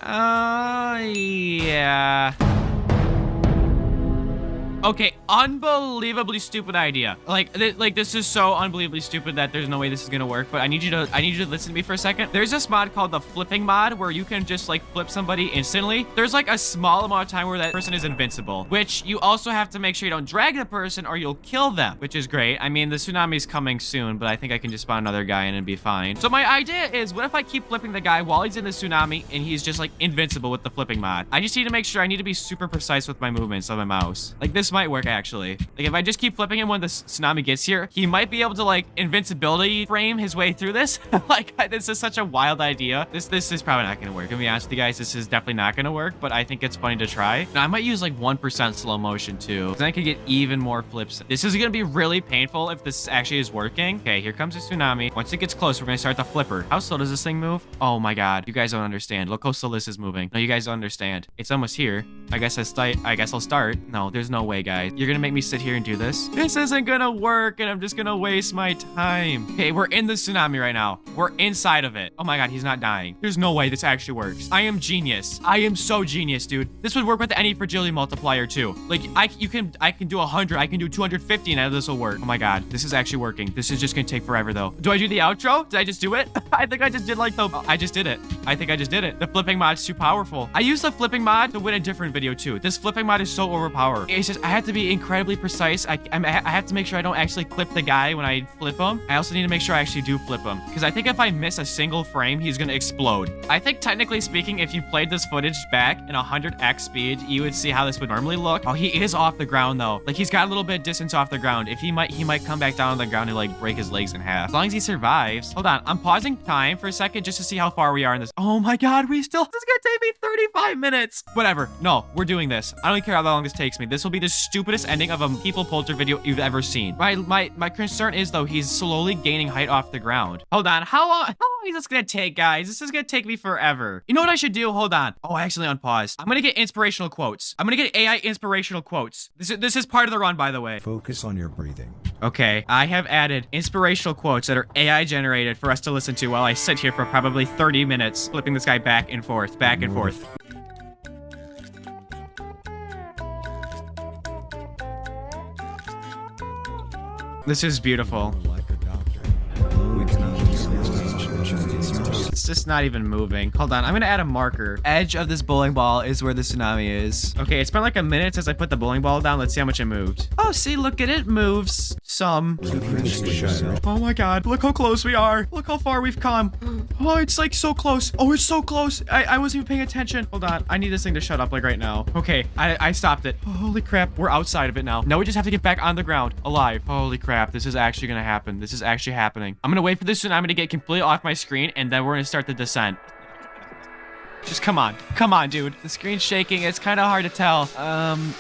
Yeah. Okay, unbelievably stupid idea. Like this is so unbelievably stupid that there's no way this is gonna work. But I need you to listen to me for a second. There's this mod called the flipping mod where you can just like flip somebody instantly. There's like a small amount of time where that person is invincible, which you also have to make sure you don't drag the person or you'll kill them, which is great. I mean, the tsunami's coming soon, but I think I can just spawn another guy and it'd be fine. So my idea is, what if I keep flipping the guy while he's in the tsunami and he's just like invincible with the flipping mod? I just need to make sure I need to be super precise with my movements on my mouse. Like this might work actually. Like if I just keep flipping him when the tsunami gets here, he might be able to like invincibility frame his way through this. Like this is such a wild idea. This is probably not gonna work. To be honest with you guys, this is definitely not gonna work, but I think it's funny to try. Now I might use like 1% slow motion too, because then I could get even more flips. This is gonna be really painful if this actually is working. Okay, here comes the tsunami. Once it gets close, we're gonna start the flipper. How slow does this thing move? Oh my God, you guys don't understand. Look how slow this is moving. No, you guys don't understand. It's almost here. I guess I'll start. No, there's no way, guys. You're gonna make me sit here and do this? This isn't gonna work, and I'm just gonna waste my time. Okay, we're in the tsunami right now. We're inside of it. Oh my God, he's not dying. There's no way this actually works. I am genius. I am so genius, dude. This would work with any fragility multiplier too. Like I can do 100. I can do 250, and this will work. Oh my God, this is actually working. This is just gonna take forever though. Do I do the outro? Did I just do it? I think I just did like the. I just did it. I think I just did it. The flipping mod's too powerful. I used the flipping mod to win a different video too. This flipping mod is so overpowered. It's just I have to be incredibly precise. I have to make sure I don't actually clip the guy when I flip him. I also need to make sure I actually do flip him, because I think if I miss a single frame, he's gonna explode. I think technically speaking, if you played this footage back in 100x speed, you would see how this would normally look. Oh, he is off the ground though. Like he's got a little bit of distance off the ground. If he might come back down on the ground and like break his legs in half. As long as he survives. Hold on, I'm pausing time for a second just to see how far we are in this. Oh my God, this is gonna take me 35 minutes. Whatever. No, we're doing this. I don't care how long this takes me. This will be the stupidest ending of a MushyPolter video you've ever seen. My concern is though, he's slowly gaining height off the ground. Hold on, how long is this gonna take, guys? This is gonna take me forever. You know what I should do? Hold on. Oh, I actually unpaused. I'm gonna get inspirational quotes. I'm gonna get AI inspirational quotes. This is part of the run, by the way. Focus on your breathing. Okay, I have added inspirational quotes that are AI generated for us to listen to while I sit here for probably 30 minutes, flipping this guy back and forth, back and forth. This is beautiful. It's just not even moving. Hold on, I'm gonna add a marker. Edge of this bowling ball is where the tsunami is. Okay, it's been like a minute since I put the bowling ball down. Let's see how much it moved. Oh, see, look at it. Moves some. Oh my god, look how close we are. Look how far we've come. Oh, it's like so close. Oh, it's so close. I wasn't even paying attention. Hold on, I need this thing to shut up like right now. Okay, I stopped it. Oh, holy crap, we're outside of it now. Now we just have to get back on the ground, alive. Holy crap, this is actually gonna happen. This is actually happening. I'm gonna wait for this tsunami to get completely off my screen, and then we're gonna start the descent. Just come on, dude. The screen's shaking. It's kind of hard to tell.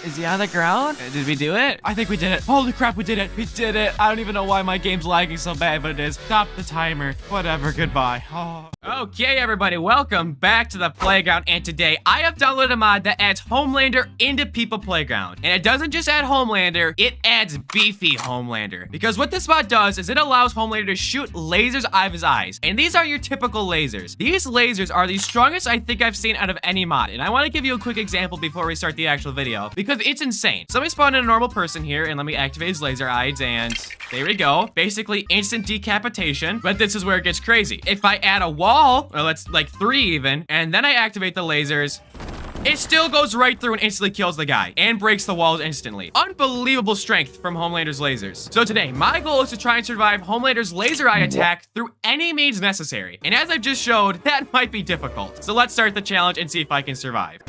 Is he on the ground? Did we do it? I think we did it. Holy crap, we did it. We did it. I don't even know why my game's lagging so bad, but it is. Stop the timer. Whatever, goodbye. Oh. Okay, everybody, welcome back to the playground. And today, I have downloaded a mod that adds Homelander into People Playground. And it doesn't just add Homelander, it adds Beefy Homelander. Because what this mod does is it allows Homelander to shoot lasers out of his eyes. And these aren't your typical lasers. These lasers are the strongest I think I've seen out of any mod, and I want to give you a quick example before we start the actual video because it's insane. So let me spawn in a normal person here and let me activate his laser eyes, and there we go. Basically instant decapitation, but this is where it gets crazy. If I add a wall, or let's like 3 even, and then I activate the lasers, it still goes right through and instantly kills the guy and breaks the walls instantly. Unbelievable strength from Homelander's lasers. So today, my goal is to try and survive Homelander's laser eye attack through any means necessary. And as I just showed, that might be difficult. So let's start the challenge and see if I can survive.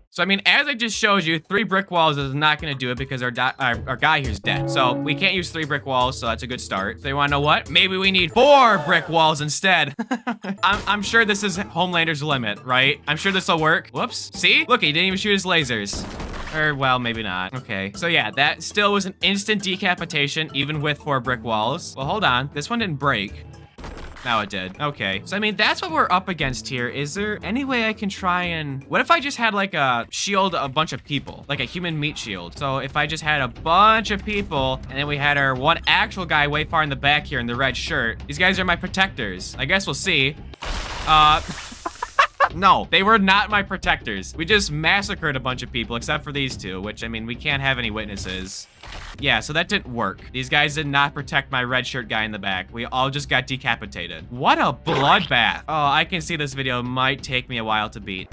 So, I mean, as I just showed you, 3 brick walls is not going to do it because our guy here's dead. So, we can't use 3 brick walls, so that's a good start. So, you want to know what? Maybe we need 4 brick walls instead. I'm sure this is Homelander's limit, right? I'm sure this will work. Whoops. See? Look, he didn't even shoot his lasers. Or, well, maybe not. Okay. So, yeah, that still was an instant decapitation, even with 4 brick walls. Well, hold on. This one didn't break. Now it did. Okay. So, I mean, that's what we're up against here. Is there any way I can try and... What if I just had, like, a shield a bunch of people? Like a human meat shield. So, if I just had a bunch of people, and then we had our one actual guy way far in the back here in the red shirt. These guys are my protectors. I guess we'll see. No, they were not my protectors. We just massacred a bunch of people, except for these 2, which, I mean, we can't have any witnesses. Yeah, so that didn't work. These guys did not protect my red shirt guy in the back. We all just got decapitated. What a bloodbath. Oh, I can see this video might take me a while to beat.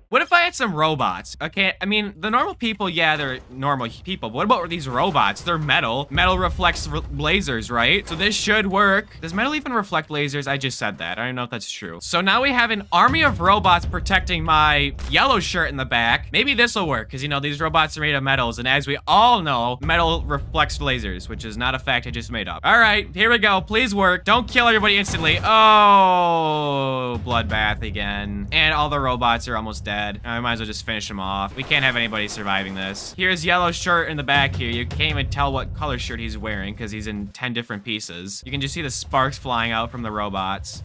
What if I had some robots? Okay, I mean, the normal people, yeah, they're normal people. But what about these robots? They're metal. Metal reflects lasers, right? So this should work. Does metal even reflect lasers? I just said that. I don't know if that's true. So now we have an army of robots protecting my yellow shirt in the back. Maybe this will work, because, you know, these robots are made of metals. And as we all know, metal reflects lasers, which is not a fact I just made up. All right, here we go. Please work. Don't kill everybody instantly. Oh, bloodbath again. And all the robots are almost dead. I might as well just finish him off. We can't have anybody surviving this. Here's yellow shirt in the back here. You can't even tell what color shirt he's wearing because he's in 10 different pieces. You can just see the sparks flying out from the robots.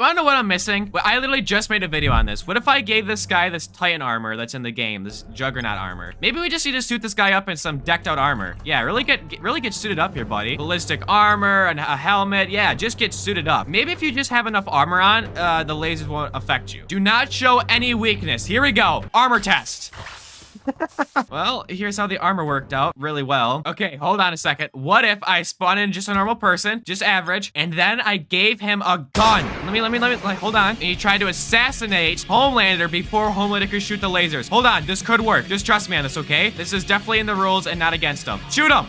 I don't know what I'm missing, but I literally just made a video on this. What if I gave this guy this Titan armor that's in the game, this Juggernaut armor? Maybe we just need to suit this guy up in some decked out armor. Yeah, really get suited up here, buddy. Ballistic armor and a helmet. Yeah, just get suited up. Maybe if you just have enough armor on, the lasers won't affect you. Do not show any weakness. Here we go. Armor test. Well, here's how the armor worked out really well. Okay, hold on a second. What if I spawn in just a normal person, just average, and then I gave him a gun? Let me, like, hold on. And he tried to assassinate Homelander before Homelander could shoot the lasers. Hold on, this could work. Just trust me on this, okay? This is definitely in the rules and not against him. Shoot him!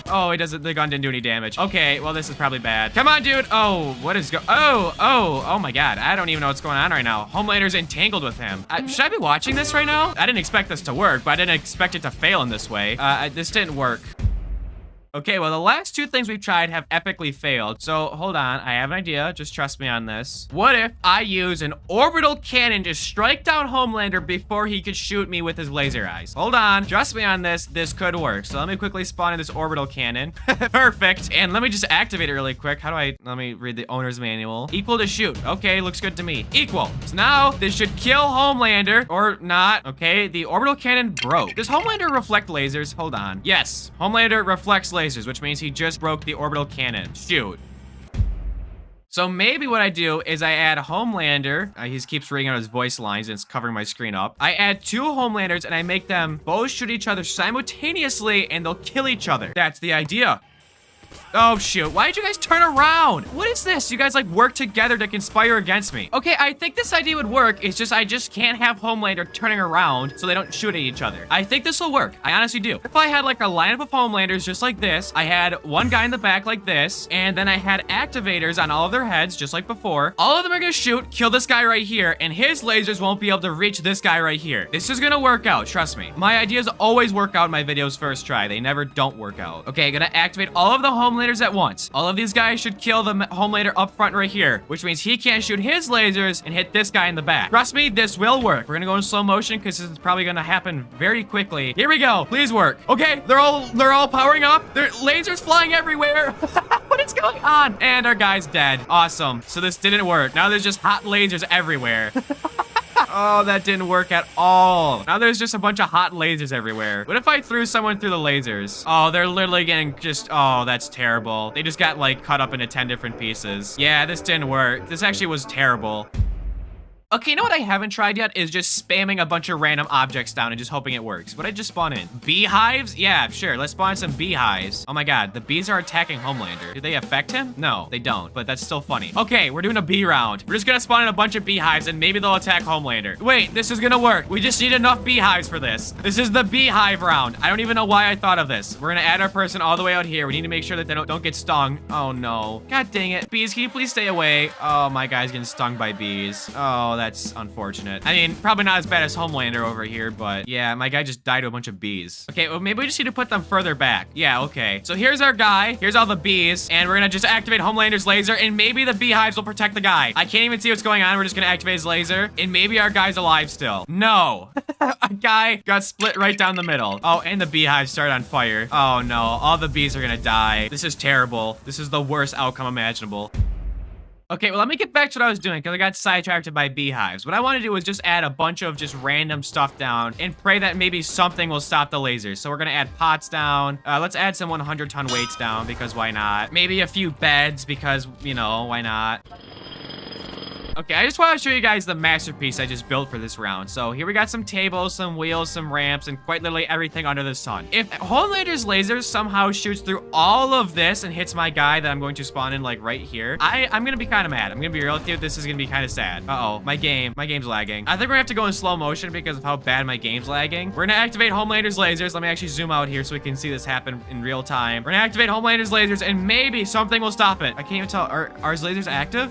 Oh, it doesn't. The gun didn't do any damage. Okay, well, this is probably bad. Come on, dude. Oh, what is oh my God. I don't even know what's going on right now. Homelander's entangled with him. Should I be watching this right now? I didn't expect this to work, but I didn't expect it to fail in this way. This didn't work. Okay, well, the last 2 things we've tried have epically failed. So, hold on. I have an idea. Just trust me on this. What if I use an orbital cannon to strike down Homelander before he could shoot me with his laser eyes? Hold on. Trust me on this. This could work. So, let me quickly spawn in this orbital cannon. Perfect. And let me just activate it really quick. Let me read the owner's manual. Equal to shoot. Okay, looks good to me. Equal. So, now this should kill Homelander or not. Okay, the orbital cannon broke. Does Homelander reflect lasers? Hold on. Yes, Homelander reflects lasers, which means he just broke the orbital cannon. Shoot. So maybe what I do is I add Homelander. He keeps reading out his voice lines and it's covering my screen up. I add 2 Homelanders and I make them both shoot each other simultaneously and they'll kill each other. That's the idea. Oh, shoot. Why did you guys turn around? What is this? You guys, like, work together to conspire against me. Okay, I think this idea would work. It's just I just can't have Homelander turning around so they don't shoot at each other. I think this will work. I honestly do. If I had, like, a lineup of Homelanders just like this, I had one guy in the back like this, and then I had activators on all of their heads just like before. All of them are gonna shoot, kill this guy right here, and his lasers won't be able to reach this guy right here. This is gonna work out, trust me. My ideas always work out in my videos first try. They never don't work out. Okay, gonna activate all of the Homelanders at once. All of these guys should kill the Homelander up front right here, which means he can't shoot his lasers and hit this guy in the back. Trust me, this will work. We're gonna go in slow motion because this is probably gonna happen very quickly. Here we go. Please work. Okay, they're all powering up. Their lasers flying everywhere. What is going on? And our guy's dead. Awesome. So this didn't work. Now there's just hot lasers everywhere. Oh, that didn't work at all. Now there's just a bunch of hot lasers everywhere. What if I threw someone through the lasers? Oh, they're literally getting just, oh, that's terrible. They just got like cut up into 10 different pieces. Yeah, this didn't work. This actually was terrible. Okay, you know what I haven't tried yet is just spamming a bunch of random objects down and just hoping it works. What did I just spawn in? Beehives? Yeah, sure. Let's spawn some beehives. Oh my god, the bees are attacking Homelander. Do they affect him? No, they don't, but that's still funny. Okay, we're doing a bee round. We're just gonna spawn in a bunch of beehives and maybe they'll attack Homelander. Wait, this is gonna work. We just need enough beehives for this. This is the beehive round. I don't even know why I thought of this. We're gonna add our person all the way out here. We need to make sure that they don't get stung. Oh no. God dang it. Bees, can you please stay away? Oh, my guy's getting stung by bees. Oh, that's unfortunate. I mean, probably not as bad as Homelander over here, but yeah, my guy just died to a bunch of bees. Okay, well, maybe we just need to put them further back. Yeah, okay. So here's our guy. Here's all the bees, and we're gonna just activate Homelander's laser, and maybe the beehives will protect the guy. I can't even see what's going on. We're just gonna activate his laser, and maybe our guy's alive still. No. A guy got split right down the middle. Oh, and the beehives started on fire. Oh no, all the bees are gonna die. This is terrible. This is the worst outcome imaginable. Okay, well, let me get back to what I was doing because I got sidetracked by beehives. What I want to do is just add a bunch of just random stuff down and pray that maybe something will stop the lasers. So we're going to add pots down. Let's add some 100-ton weights down because why not? Maybe a few beds because, you know, why not? Okay, I just want to show you guys the masterpiece I just built for this round. So here we got some tables, some wheels, some ramps, and quite literally everything under the sun. If Homelander's lasers somehow shoots through all of this and hits my guy that I'm going to spawn in like right here, I'm gonna be kind of mad. I'm gonna be real with you. This is gonna be kind of sad. Uh-oh, my game's lagging. I think we're gonna have to go in slow motion because of how bad my game's lagging. We're gonna activate Homelander's lasers. Let me actually zoom out here so we can see this happen in real time. We're gonna activate Homelander's lasers and maybe something will stop it. I can't even tell. Are his lasers active?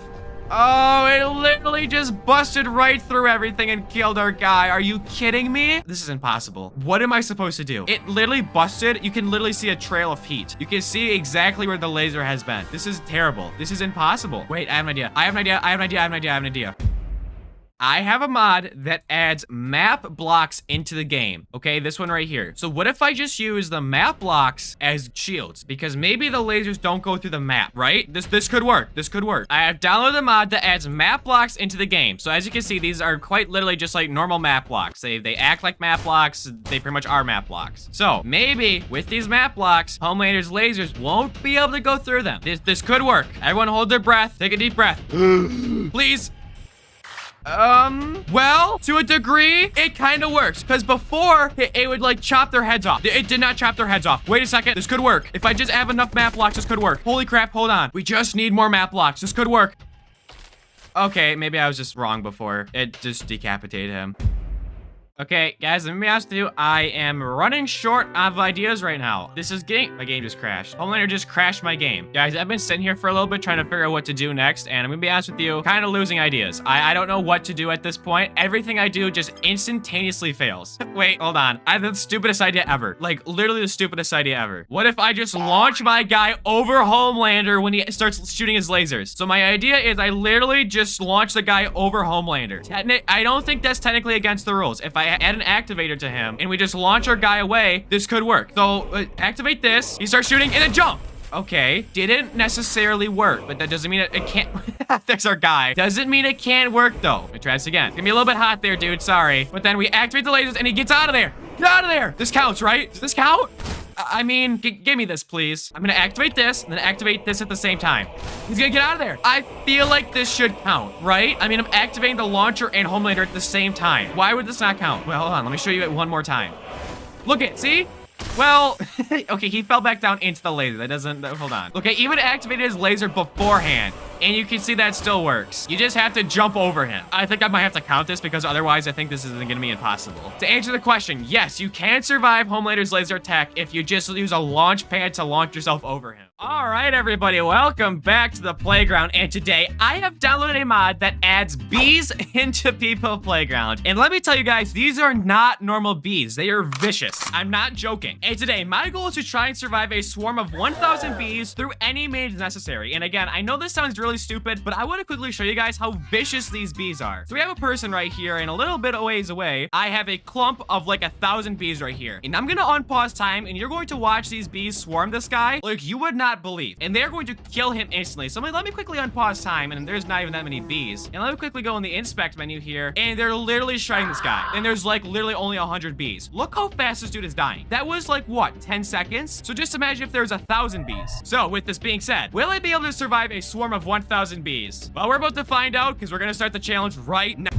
Oh, it literally just busted right through everything and killed our guy. Are you kidding me? This is impossible. What am I supposed to do? It literally busted. You can literally see a trail of heat. You can see exactly where the laser has been. This is terrible. This is impossible. Wait, I have an idea. I have an idea. I have an idea. I have an idea. I have an idea. I have a mod that adds map blocks into the game. Okay, this one right here. So what if I just use the map blocks as shields? Because maybe the lasers don't go through the map, right? This could work. This could work. I have downloaded the mod that adds map blocks into the game. So as you can see, these are quite literally just like normal map blocks. They act like map blocks. They pretty much are map blocks. So maybe with these map blocks, Homelander's lasers won't be able to go through them. This could work. Everyone hold their breath. Take a deep breath. Please. Well, to a degree, it kind of works. Because before, it would, like, chop their heads off. It did not chop their heads off. Wait a second. This could work. If I just have enough map blocks, this could work. Holy crap, hold on. We just need more map blocks. This could work. Okay, maybe I was just wrong before. It just decapitated him. Okay, guys, let me be honest with you. I am running short of ideas right now. This is my game just crashed. Homelander just crashed my game. Guys, I've been sitting here for a little bit trying to figure out what to do next, and I'm gonna be honest with you, kind of losing ideas. I don't know what to do at this point. Everything I do just instantaneously fails. Wait, hold on. I have the stupidest idea ever. Like, literally the stupidest idea ever. What if I just launch my guy over Homelander when he starts shooting his lasers? So my idea is I literally just launch the guy over Homelander. I don't think that's technically against the rules. If I add an activator to him and we just launch our guy away, this could work. So activate this, he starts shooting and then jump. Okay, didn't necessarily work, but that doesn't mean it can't. There's our guy. Doesn't mean it can't work though. Let me try this again. It's gonna be a little bit hot there, dude, sorry. But then we activate the lasers and he gets out of there. Get out of there. This counts, right? Does this count? I mean, give me this, please. I'm gonna activate this and then activate this at the same time. He's gonna get out of there. I feel like this should count, right? I mean, I'm activating the launcher and Homelander at the same time. Why would this not count? Well, hold on. Let me show you it one more time. Look it, see? Well, okay, he fell back down into the laser. That doesn't, hold on. Okay, even activated his laser beforehand, and you can see that still works. You just have to jump over him. I think I might have to count this because otherwise I think this isn't gonna be impossible. To answer the question, yes, you can survive Homelander's laser attack if you just use a launch pad to launch yourself over him. All right, everybody, welcome back to the playground. And today I have downloaded a mod that adds bees into People Playground. And let me tell you guys, these are not normal bees. They are vicious. I'm not joking. And today, my goal is to try and survive a swarm of 1,000 bees through any means necessary. And again, I know this sounds really stupid, but I want to quickly show you guys how vicious these bees are. So we have a person right here, and a little bit a ways away, I have a clump of like 1,000 bees right here. And I'm gonna unpause time, and you're going to watch these bees swarm this guy like you would not believe. And they're going to kill him instantly. So let me quickly unpause time, and there's not even that many bees. And let me quickly go in the inspect menu here, and they're literally shredding this guy. And there's like literally only 100 bees. Look how fast this dude is dying. That was like, what, 10 seconds? So just imagine if there's 1,000 bees. So with this being said, will I be able to survive a swarm of 1,000 bees? Well, we're about to find out because we're gonna start the challenge right now.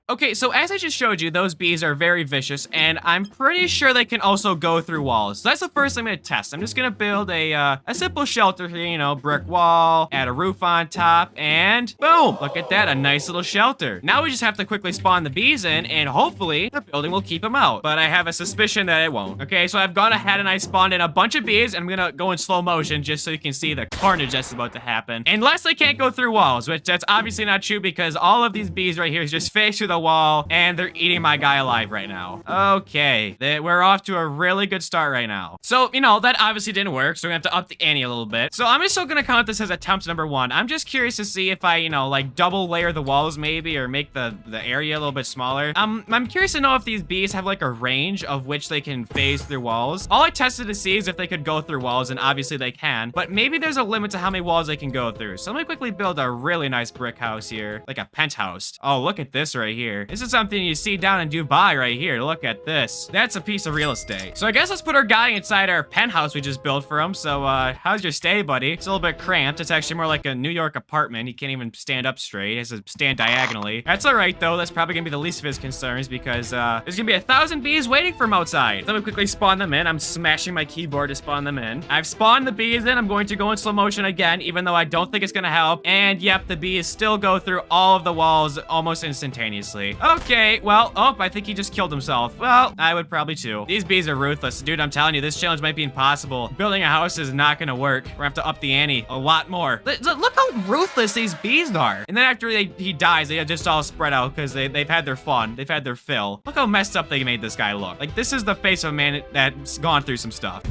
Okay, so as I just showed you, those bees are very vicious, and I'm pretty sure they can also go through walls. So that's the first thing I'm gonna test. I'm just gonna build a simple shelter here, you know, brick wall, add a roof on top, and boom! Look at that, a nice little shelter. Now we just have to quickly spawn the bees in, and hopefully the building will keep them out. But I have a suspicion that it won't. Okay, so I've gone ahead and I spawned in a bunch of bees, and I'm gonna go in slow motion just so you can see the carnage that's about to happen. Unless they can't go through walls, which that's obviously not true because all of these bees right here just face through the wall, and they're eating my guy alive right now. Okay, we're off to a really good start right now. So, you know, that obviously didn't work, so we're gonna have to up the ante a little bit. So I'm just still gonna count this as attempt number 1. I'm just curious to see if I, you know, like double layer the walls maybe, or make the area a little bit smaller. I'm curious to know if these bees have like a range of which they can phase through walls. All I tested to see is if they could go through walls, and obviously they can, but maybe there's a limit to how many walls they can go through. So let me quickly build a really nice brick house here, like a penthouse. Oh, look at this right here. This is something you see down in Dubai right here. Look at this. That's a piece of real estate. So I guess let's put our guy inside our penthouse we just built for him. So how's your stay, buddy? It's a little bit cramped. It's actually more like a New York apartment. He can't even stand up straight. He has to stand diagonally. That's all right though. That's probably gonna be the least of his concerns because there's gonna be 1,000 bees waiting for him outside. Let me quickly spawn them in. I'm smashing my keyboard to spawn them in. I've spawned the bees in. I'm going to go in slow motion again, even though I don't think it's gonna help. And yep, the bees still go through all of the walls almost instantaneously. Okay, well, oh, I think he just killed himself. Well, I would probably too. These bees are ruthless. Dude, I'm telling you, this challenge might be impossible. Building a house is not gonna work. We're gonna have to up the ante a lot more. Look how ruthless these bees are. And then after he dies, they just all spread out because they've had their fun. They've had their fill. Look how messed up they made this guy look. Like, this is the face of a man that's gone through some stuff.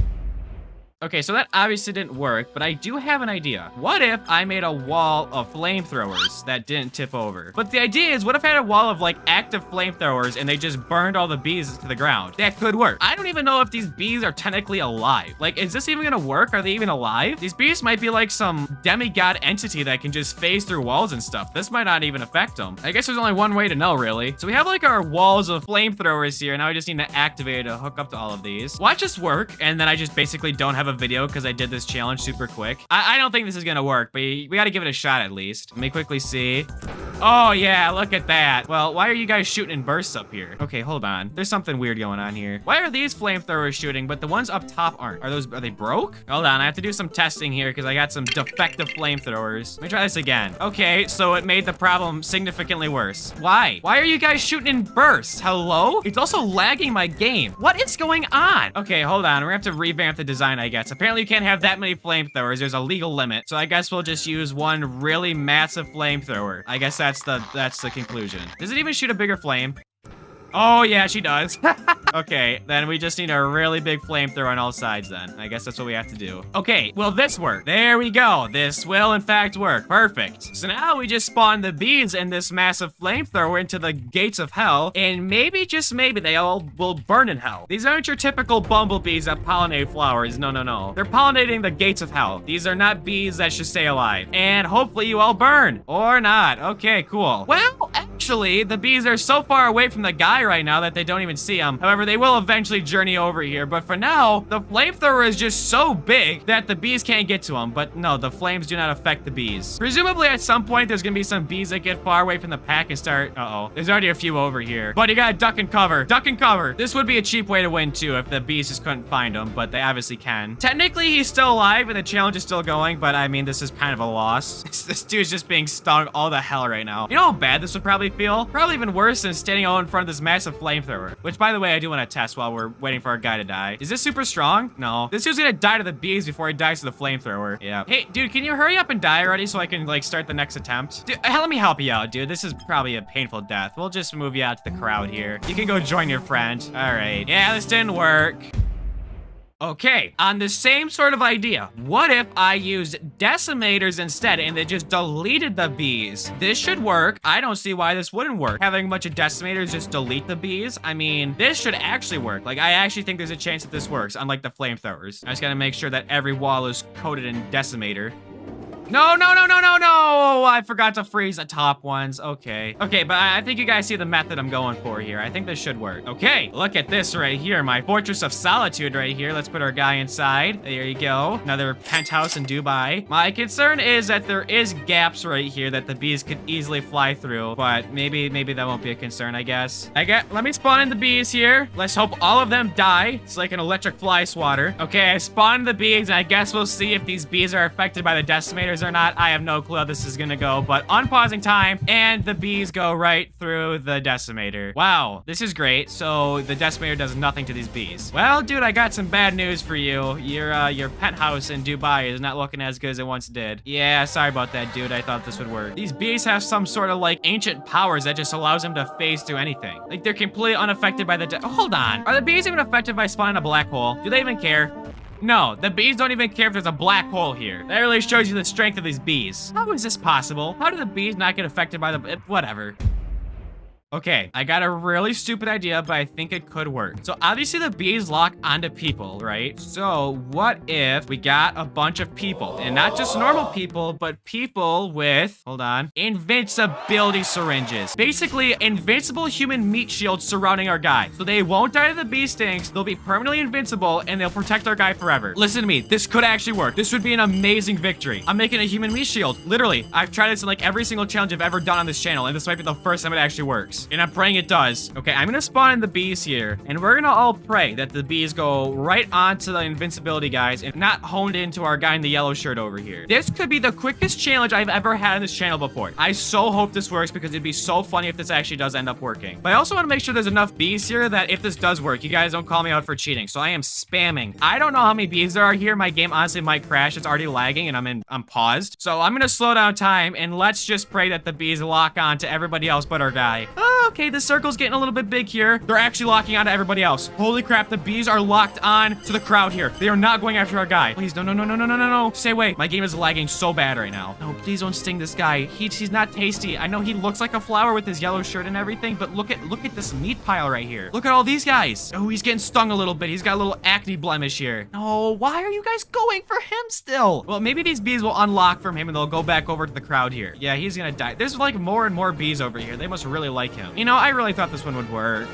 Okay, so that obviously didn't work, but I do have an idea. What if I made a wall of flamethrowers that didn't tip over? But the idea is, what if I had a wall of like active flamethrowers and they just burned all the bees to the ground? That could work. I don't even know if these bees are technically alive. Like, is this even gonna work? Are they even alive? These bees might be like some demigod entity that can just phase through walls and stuff. This might not even affect them. I guess there's only one way to know, really. So we have like our walls of flamethrowers here. Now I just need to activate to hook up to all of these. Watch this work, and then I just basically don't have a video because I did this challenge super quick. I don't think this is gonna work, but we gotta give it a shot at least. Let me quickly see. Oh yeah, look at that. Well, why are you guys shooting in bursts up here? Okay, hold on. There's something weird going on here. Why are these flamethrowers shooting, but the ones up top aren't? Are they broke? Hold on, I have to do some testing here because I got some defective flamethrowers. Let me try this again. Okay, so it made the problem significantly worse. Why? Why are you guys shooting in bursts? Hello? It's also lagging my game. What is going on? Okay, hold on. We're gonna have to revamp the design, I guess. Apparently you can't have that many flamethrowers. There's a legal limit. So I guess we'll just use one really massive flamethrower. I guess that's the conclusion. Does it even shoot a bigger flame? Oh, yeah, she does. Okay, then we just need a really big flamethrower on all sides then. I guess that's what we have to do. Okay, will this work? There we go. This will, in fact, work. Perfect. So now we just spawn the bees and this massive flamethrower into the gates of hell, and maybe, just maybe, they all will burn in hell. These aren't your typical bumblebees that pollinate flowers. No, no, no. They're pollinating the gates of hell. These are not bees that should stay alive. And hopefully you all burn. Or not. Okay, cool. Well, Actually, the bees are so far away from the guy right now that they don't even see him. However, they will eventually journey over here. But for now, the flamethrower is just so big that the bees can't get to him. But no, the flames do not affect the bees. Presumably, at some point, there's gonna be some bees that get far away from the pack and start... Uh-oh. There's already a few over here. But you gotta duck and cover. Duck and cover. This would be a cheap way to win, too, if the bees just couldn't find him. But they obviously can. Technically, he's still alive, and the challenge is still going. But, I mean, this is kind of a loss. This dude's just being stung all the hell right now. You know how bad this would probably feel? Probably even worse than standing all in front of this massive flamethrower. Which, by the way, I do want to test while we're waiting for our guy to die. Is this super strong? No. This dude's gonna die to the bees before he dies to the flamethrower. Yeah. Hey, dude, can you hurry up and die already so I can, like, start the next attempt? Dude, let me help you out, dude. This is probably a painful death. We'll just move you out to the crowd here. You can go join your friend. All right. Yeah, this didn't work. Okay, on the same sort of idea, what if I used decimators instead and they just deleted the bees? This should work. I don't see why this wouldn't work. Having a bunch of decimators just delete the bees? I mean, this should actually work. Like, I actually think there's a chance that this works, unlike the flamethrowers. I just gotta make sure that every wall is coated in decimator. No, no, no, no, no, no! I forgot to freeze the top ones. Okay. Okay, but I think you guys see the method I'm going for here. I think this should work. Okay, look at this right here. My Fortress of Solitude right here. Let's put our guy inside. There you go. Another penthouse in Dubai. My concern is that there is gaps right here that the bees could easily fly through, but maybe that won't be a concern, I guess. Let me spawn in the bees here. Let's hope all of them die. It's like an electric fly swatter. Okay, I spawned the bees, and I guess we'll see if these bees are affected by the decimators or not. I have no clue how this is gonna go, but unpausing time, and the bees go right through the decimator. Wow, this is great. So the decimator does nothing to these bees. Well, dude, I got some bad news for you. Your penthouse in Dubai is not looking as good as it once did. Yeah, sorry about that, dude. I thought this would work. These bees have some sort of like ancient powers that just allows them to phase through anything. Like they're completely unaffected by the hold on. Are the bees even affected by spawning a black hole? Do they even care? No, the bees don't even care if there's a black hole here. That really shows you the strength of these bees. How is this possible? How do the bees not get affected by the... whatever. Okay, I got a really stupid idea, but I think it could work. So obviously the bees lock onto people, right? So what if we got a bunch of people, and not just normal people, but people with, hold on, invincibility syringes. Basically, invincible human meat shields surrounding our guy. So they won't die to the bee stings, they'll be permanently invincible, and they'll protect our guy forever. Listen to me, this could actually work. This would be an amazing victory. I'm making a human meat shield. Literally, I've tried this in like every single challenge I've ever done on this channel, and this might be the first time it actually works. And I'm praying it does. Okay, I'm gonna spawn in the bees here, and we're gonna all pray that the bees go right onto the invincibility guys and not honed into our guy in the yellow shirt over here. This could be the quickest challenge I've ever had on this channel before. I so hope this works because it'd be so funny if this actually does end up working. But I also want to make sure there's enough bees here that if this does work, you guys don't call me out for cheating. So I am spamming. I don't know how many bees there are here. My game honestly might crash. It's already lagging and I'm paused. So I'm gonna slow down time and let's just pray that the bees lock on to everybody else but our guy. Okay, the circle's getting a little bit big here. They're actually locking on to everybody else. Holy crap, the bees are locked on to the crowd here. They are not going after our guy. Please, no, no, no, no, no, no, no, no. Stay away. My game is lagging so bad right now. No, please don't sting this guy. He's not tasty. I know he looks like a flower with his yellow shirt and everything, but look at this meat pile right here. Look at all these guys. Oh, he's getting stung a little bit. He's got a little acne blemish here. No, why are you guys going for him still? Well, maybe these bees will unlock from him and they'll go back over to the crowd here. Yeah, he's gonna die. There's like more and more bees over here. They must really like him. You know, I really thought this one would work.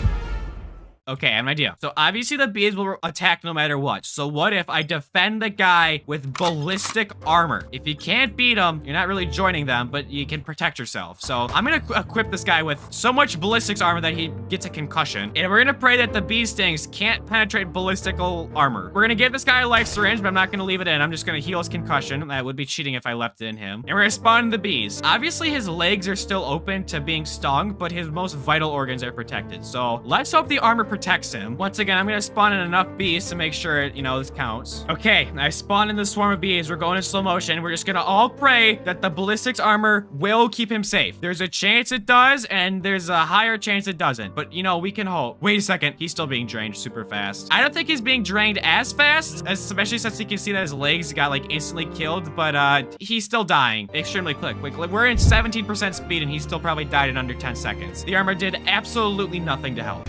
Okay, I have an idea. So obviously the bees will attack no matter what. So what if I defend the guy with ballistic armor? If you can't beat him, you're not really joining them, but you can protect yourself. So I'm gonna equip this guy with so much ballistics armor that he gets a concussion. And we're gonna pray that the bee stings can't penetrate ballistical armor. We're gonna give this guy a life syringe, but I'm not gonna leave it in. I'm just gonna heal his concussion. That would be cheating if I left it in him. And we're gonna spawn the bees. Obviously his legs are still open to being stung, but his most vital organs are protected. So let's hope the armor protects him. Once again, I'm gonna spawn in enough bees to make sure, you know, this counts. Okay, I spawned in the swarm of bees. We're going in slow motion. We're just gonna all pray that the ballistics armor will keep him safe. There's a chance it does, and there's a higher chance it doesn't. But, you know, we can hope. Wait a second. He's still being drained super fast. I don't think he's being drained as fast, especially since you can see that his legs got, like, instantly killed. But, he's still dying extremely quick. We're in 17% speed, and he still probably died in under 10 seconds. The armor did absolutely nothing to help.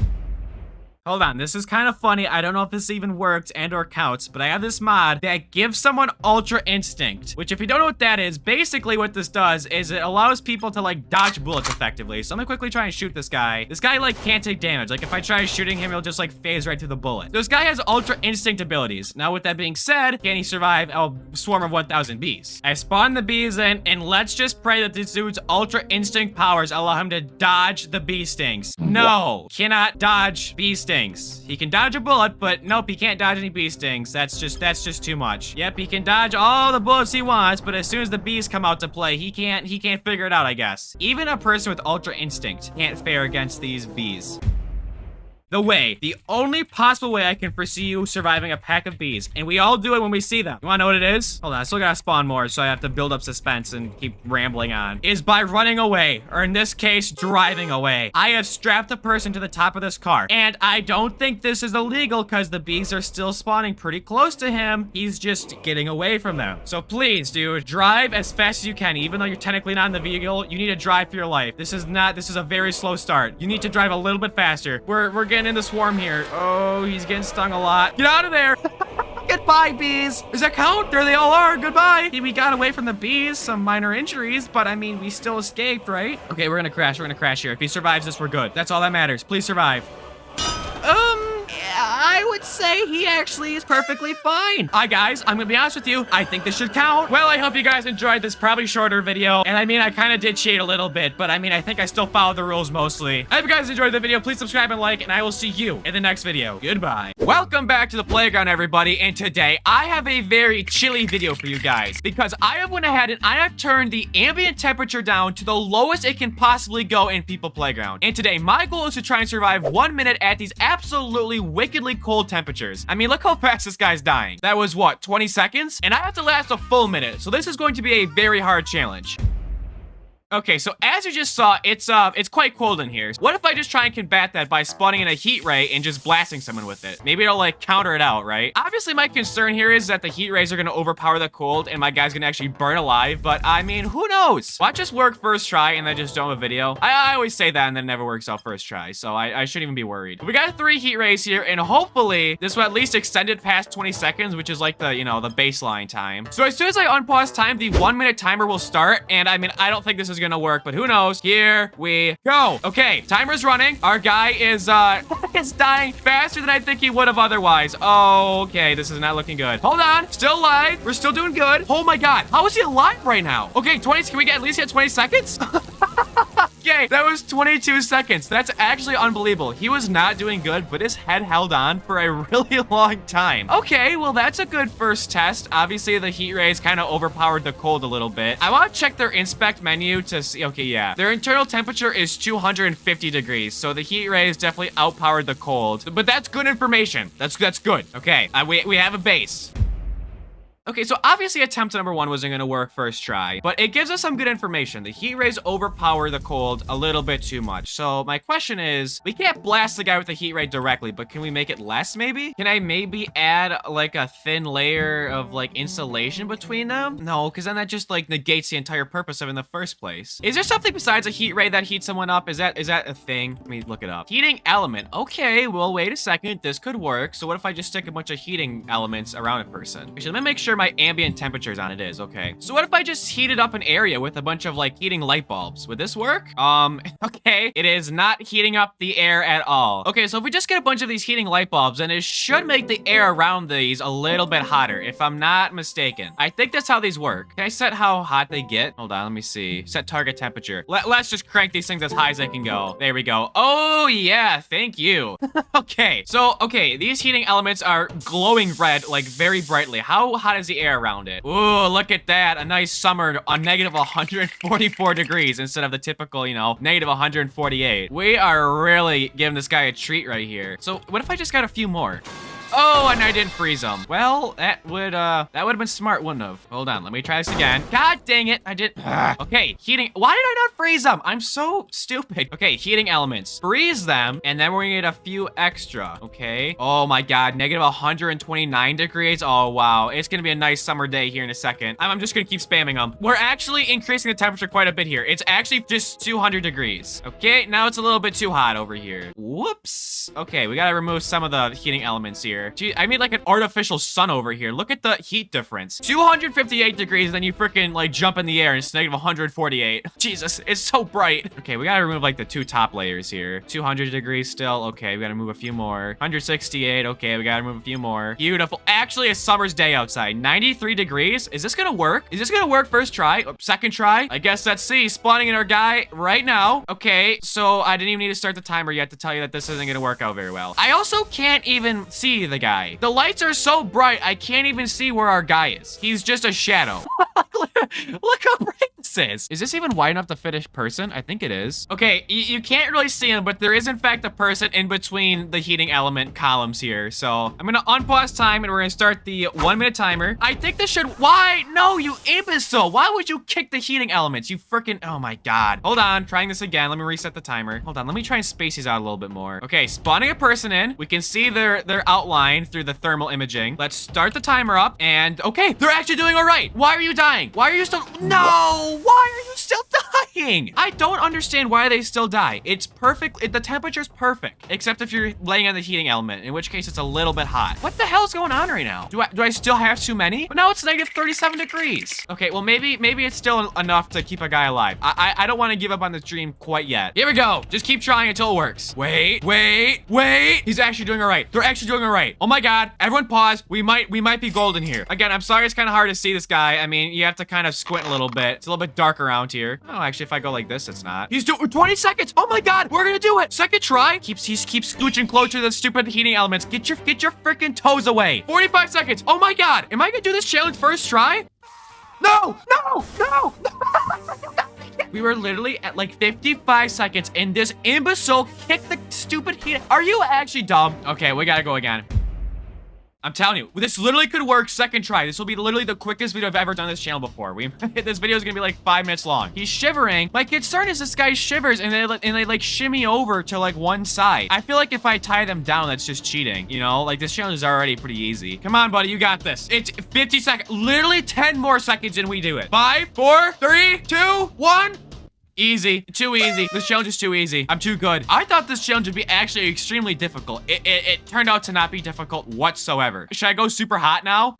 Hold on, this is kind of funny. I don't know if this even worked and or counts, but I have this mod that gives someone Ultra Instinct, which if you don't know what that is, basically what this does is it allows people to like dodge bullets effectively. So I'm gonna quickly try and shoot this guy. This guy like can't take damage. Like if I try shooting him, he'll just like phase right through the bullet. So this guy has Ultra Instinct abilities. Now with that being said, can he survive a swarm of 1,000 bees? I spawn the bees in and let's just pray that this dude's Ultra Instinct powers allow him to dodge the bee stings. No, cannot dodge bee stings. He can dodge a bullet, but nope, he can't dodge any bee stings. That's just too much. Yep, he can dodge all the bullets he wants, but as soon as the bees come out to play, he can't figure it out, I guess. Even a person with Ultra Instinct can't fare against these bees. The only possible way I can foresee you surviving a pack of bees, and we all do it when we see them. You wanna know what it is? Hold on, I still gotta spawn more, so I have to build up suspense and keep rambling on. Is by running away, or in this case, driving away. I have strapped a person to the top of this car, and I don't think this is illegal because the bees are still spawning pretty close to him. He's just getting away from them. So please, dude, drive as fast as you can. Even though you're technically not in the vehicle, you need to drive for your life. This is a very slow start. You need to drive a little bit faster. We're getting in the swarm here. Oh, he's getting stung a lot. Get out of there. Goodbye, bees. Does that count? There they all are. Goodbye. We got away from the bees, some minor injuries, but I mean, we still escaped, right? Okay, we're gonna crash. We're gonna crash here. If he survives this, we're good. That's all that matters. Please survive. I would say he actually is perfectly fine. Hi guys, I'm gonna be honest with you. I think this should count. Well, I hope you guys enjoyed this probably shorter video. And I mean, I kind of did cheat a little bit, but I mean, I think I still followed the rules mostly. I hope you guys enjoyed the video. Please subscribe and like, and I will see you in the next video. Goodbye. Welcome back to the playground, everybody. And today I have a very chilly video for you guys because I have went ahead and I have turned the ambient temperature down to the lowest it can possibly go in People Playground. And today my goal is to try and survive 1 minute at these absolutely wickedly cold temperatures. I mean, look how fast this guy's dying. That was what, 20 seconds? And I have to last a full minute. So this is going to be a very hard challenge. Okay, so as you just saw, it's quite cold in here. What if I just try and combat that by spawning in a heat ray and just blasting someone with it? Maybe it'll like counter it out, right? Obviously, my concern here is that the heat rays are gonna overpower the cold and my guy's gonna actually burn alive, but I mean, who knows? Watch us work first try and then just don't have a video. I always say that and then it never works out first try, so I shouldn't even be worried. We got 3 heat rays here and hopefully this will at least extend it past 20 seconds, which is like the, you know, the baseline time. So as soon as I unpause time, the 1 minute timer will start, and I mean, I don't think this is gonna work, but who knows? Here we go. Okay, timer's running. Our guy is is dying faster than I think he would have otherwise. Oh, okay, this is not looking good. Hold on, still alive. We're still doing good. Oh my god, how is he alive right now? Okay, 20, can we at least get 20 seconds? Okay, that was 22 seconds. That's actually unbelievable. He was not doing good, but his head held on for a really long time. Okay, well, that's a good first test. Obviously, the heat rays kind of overpowered the cold a little bit. I want to check their inspect menu to see. Okay, yeah. Their internal temperature is 250 degrees, so the heat rays definitely outpowered the cold. But that's good information. That's good. Okay, we have a base. Okay, so obviously attempt number 1 wasn't gonna work first try, but it gives us some good information. The heat rays overpower the cold a little bit too much. So my question is, we can't blast the guy with the heat ray directly, but can we make it less maybe? Can I maybe add like a thin layer of like insulation between them? No, because then that just like negates the entire purpose of it in the first place. Is there something besides a heat ray that heats someone up? Is that a thing? Let me look it up. Heating element. Okay, well, wait a second. This could work. So what if I just stick a bunch of heating elements around a person? Actually, let me make sure my ambient temperatures on it is. Okay, so what if I just heated up an area with a bunch of like heating light bulbs? Would this work? Okay, it is not heating up the air at all. Okay, so if we just get a bunch of these heating light bulbs, then it should make the air around these a little bit hotter, if I'm not mistaken. I think that's how these work. Can I set how hot they get? Hold on, let me see. Set target temperature. Let's just crank these things as high as they can go. There we go. Oh yeah, thank you. Okay, so these heating elements are glowing red, like very brightly. How hot is the air around it? Ooh, look at that. A nice summer on negative 144 degrees instead of the typical, you know, negative 148. We are really giving this guy a treat right here. So what if I just got a few more? Oh, and I didn't freeze them. Well, that would have been smart, wouldn't have? Hold on, let me try this again. God dang it, I did. Okay, heating. Why did I not freeze them? I'm so stupid. Okay, heating elements. Freeze them, and then we're gonna get a few extra. Okay. Oh my God, negative 129 degrees. Oh wow, it's gonna be a nice summer day here in a second. I'm just gonna keep spamming them. We're actually increasing the temperature quite a bit here. It's actually just 200 degrees. Okay, now it's a little bit too hot over here. Whoops. Okay, we gotta remove some of the heating elements here. Gee, I made like an artificial sun over here. Look at the heat difference. 258 degrees, then you freaking like jump in the air and it's negative 148. Jesus, it's so bright. Okay, we gotta remove like the two top layers here. 200 degrees still. Okay, we gotta move a few more. 168. Okay, we gotta move a few more. Beautiful. Actually, a summer's day outside. 93 degrees. Is this gonna work? Is this gonna work first try? Second try? I guess let's see. Spawning in our guy right now. Okay, so I didn't even need to start the timer yet to tell you that this isn't gonna work out very well. I also can't even see the guy. The lights are so bright, I can't even see where our guy is. He's just a shadow. Look how bright this is. Is this even wide enough to fit a person? I think it is. Okay, you can't really see him, but there is in fact a person in between the heating element columns here. So I'm gonna unpause time and we're gonna start the 1 minute timer. I think this should, why? No, you imbecile. Why would you kick the heating elements? You freaking, oh my God. Hold on, trying this again. Let me reset the timer. Hold on, let me try and space these out a little bit more. Okay, spawning a person in. We can see their outline through the thermal imaging. Let's start the timer up and okay, they're actually doing all right. Why are you dying? Why are you still, no, why are you still dying? I don't understand why they still die. It's perfect, the temperature's perfect, except if you're laying on the heating element, in which case it's a little bit hot. What the hell is going on right now? Do I still have too many? But now it's negative 37 degrees. Okay, well maybe it's still enough to keep a guy alive. I don't want to give up on this dream quite yet. Here we go. Just keep trying until it works. Wait. He's actually doing all right. They're actually doing all right. Oh my God. Everyone pause. We might be golden here. Again, I'm sorry it's kind of hard to see this guy. I mean, you have to kind of squint a little bit. It's a little bit dark around here. Oh, actually, if I go like this, it's not. He's doing 20 seconds. Oh my God. We're gonna do it. Second try. He keeps scooching closer to the stupid heating elements. Get your freaking toes away. 45 seconds. Oh my God. Am I gonna do this challenge first try? No. We were literally at like 55 seconds and this imbecile kicked the stupid heat. Are you actually dumb? Okay, we gotta go again. I'm telling you, this literally could work second try. This will be literally the quickest video I've ever done on this channel before. This video is gonna be like 5 minutes long. He's shivering. My concern is this guy shivers and they like shimmy over to like one side. I feel like if I tie them down, that's just cheating. You know, like this challenge is already pretty easy. Come on, buddy, you got this. It's 50 seconds, literally 10 more seconds and we do it. 5, 4, 3, 2, 1. Easy. Too easy. This challenge is too easy. I'm too good. I thought this challenge would be actually extremely difficult. It turned out to not be difficult whatsoever. Should I go super hot now?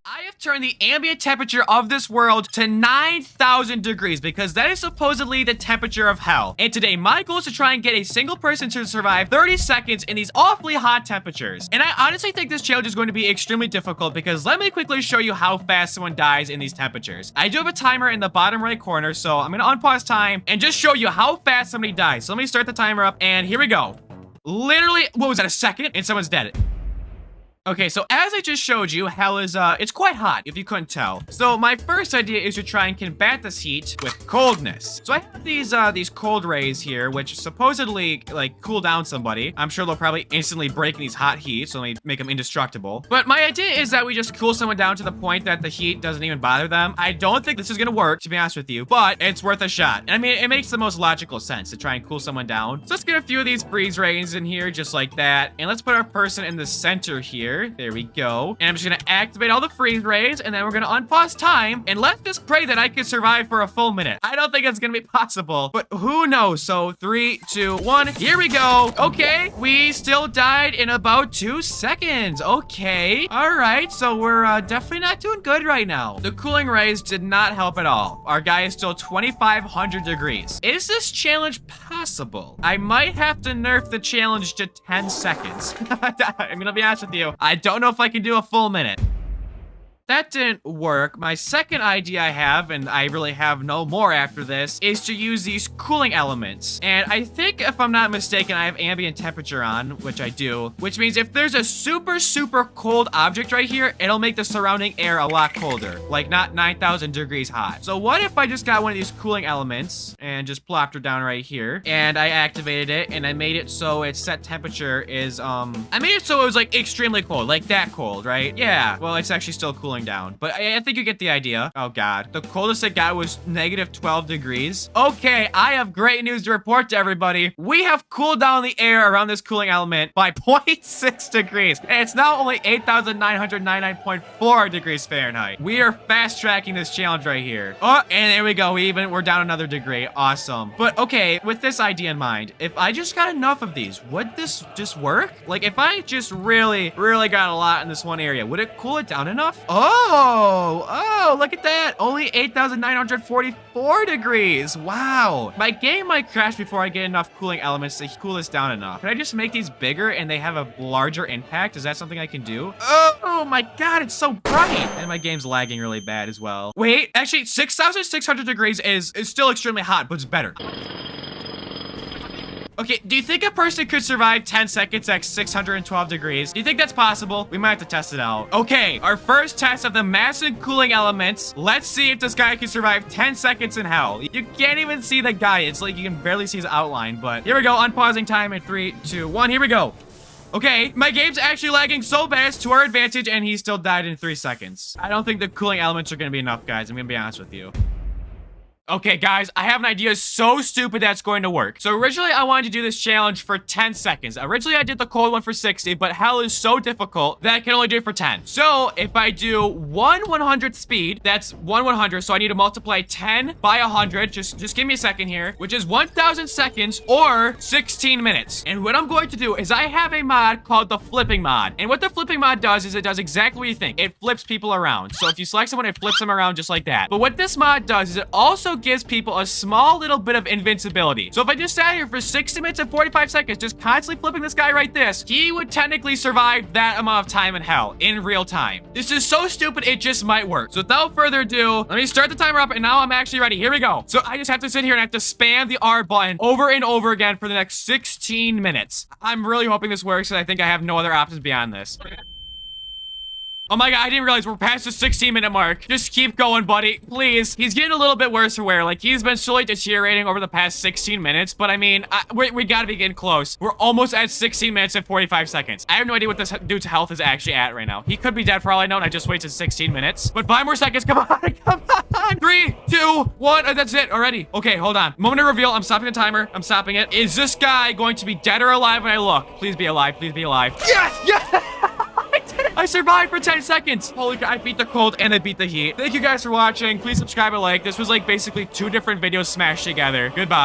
I have turned the ambient temperature of this world to 9,000 degrees because that is supposedly the temperature of hell. And today, my goal is to try and get a single person to survive 30 seconds in these awfully hot temperatures. And I honestly think this challenge is going to be extremely difficult because let me quickly show you how fast someone dies in these temperatures. I do have a timer in the bottom right corner, so I'm gonna unpause time and just show you how fast somebody dies. So let me start the timer up and here we go. Literally, what was that, a second? And someone's dead. Okay, so as I just showed you, hell is, it's quite hot, if you couldn't tell. So my first idea is to try and combat this heat with coldness. So I have these cold rays here, which supposedly, like, cool down somebody. I'm sure they'll probably instantly break in these hot heat, so let me make them indestructible. But my idea is that we just cool someone down to the point that the heat doesn't even bother them. I don't think this is gonna work, to be honest with you, but it's worth a shot. And I mean, it makes the most logical sense to try and cool someone down. So let's get a few of these freeze rays in here, just like that. And let's put our person in the center here. There we go. And I'm just gonna activate all the freeze rays, and then we're gonna unpause time, and let's just pray that I can survive for a full minute. I don't think it's gonna be possible, but who knows? So 3, 2, 1, here we go. Okay, we still died in about 2 seconds. Okay, all right, so we're definitely not doing good right now. The cooling rays did not help at all. Our guy is still 2,500 degrees. Is this challenge possible? I might have to nerf the challenge to 10 seconds. I'm gonna be honest with you. I don't know if I can do a full minute. that didn't work. My second idea I have, and I really have no more after this, is to use these cooling elements. And I think, if I'm not mistaken, I have ambient temperature on, which I do, which means if there's a super, super cold object right here, it'll make the surrounding air a lot colder, like not 9,000 degrees hot. So what if I just got one of these cooling elements and just plopped her down right here, and I activated it, and I made it so its set temperature is, I made it so it was like extremely cold, like that cold, right? Yeah, well, it's actually still cooling down, but I think you get the idea. Oh God, the coldest it got was negative 12 degrees. Okay, I have great news to report to everybody. We have cooled down the air around this cooling element by 0.6 degrees, and it's now only 8,999.4 degrees Fahrenheit. We are fast tracking this challenge right here. Oh, and there we go. We're down another degree. Awesome. But okay, with this idea in mind, if I just got enough of these, would this just work? Like if I just really got a lot in this one area, would it cool it down enough? Oh, look at that. Only 8,944 degrees. Wow. My game might crash before I get enough cooling elements to cool this down enough. Can I just make these bigger and they have a larger impact? Is that something I can do? Oh my God, it's so bright. And my game's lagging really bad as well. Wait, actually 6,600 degrees is still extremely hot, but it's better. Okay, do you think a person could survive 10 seconds at 612 degrees? Do you think that's possible? We might have to test it out. Okay, our first test of the massive cooling elements. Let's see if this guy can survive 10 seconds in hell. You can't even see the guy. It's like you can barely see his outline, but here we go. Unpausing time in 3, 2, 1. Here we go. Okay, my game's actually lagging so bad it's to our advantage, and he still died in 3 seconds. I don't think the cooling elements are gonna be enough, guys. I'm gonna be honest with you. Okay, guys, I have an idea so stupid that's going to work. So originally, I wanted to do this challenge for 10 seconds. Originally, I did the cold one for 60, but hell is so difficult that I can only do it for 10. So if I do 1/100th speed, that's 1/100, so I need to multiply 10 by 100. Just give me a second here, which is 1,000 seconds or 16 minutes. And what I'm going to do is I have a mod called the flipping mod. And what the flipping mod does is it does exactly what you think. It flips people around. So if you select someone, it flips them around just like that. But what this mod does is it also gives people a small little bit of invincibility. So if I just sat here for 60 minutes and 45 seconds, just constantly flipping this guy right this, he would technically survive that amount of time in hell in real time. This is so stupid, it just might work. So without further ado, let me start the timer up, and now I'm actually ready. Here we go. So I just have to sit here and I have to spam the R button over and over again for the next 16 minutes. I'm really hoping this works, and I think I have no other options beyond this. Oh my God, I didn't realize we're past the 16-minute mark. Just keep going, buddy. Please. He's getting a little bit worse for wear. Like, he's been slowly deteriorating over the past 16 minutes. But, I mean, we gotta be getting close. We're almost at 16 minutes and 45 seconds. I have no idea what this dude's health is actually at right now. He could be dead for all I know, and I just wasted 16 minutes. But 5 more seconds. Come on. Come on. 3, 2, 1. That's it already. Okay, hold on. Moment of reveal. I'm stopping the timer. I'm stopping it. Is this guy going to be dead or alive when I look? Please be alive. Please be alive. Yes! Yes! I survived for 10 seconds. Holy God, I beat the cold and I beat the heat. Thank you guys for watching. Please subscribe and like. This was like basically 2 different videos smashed together. Goodbye.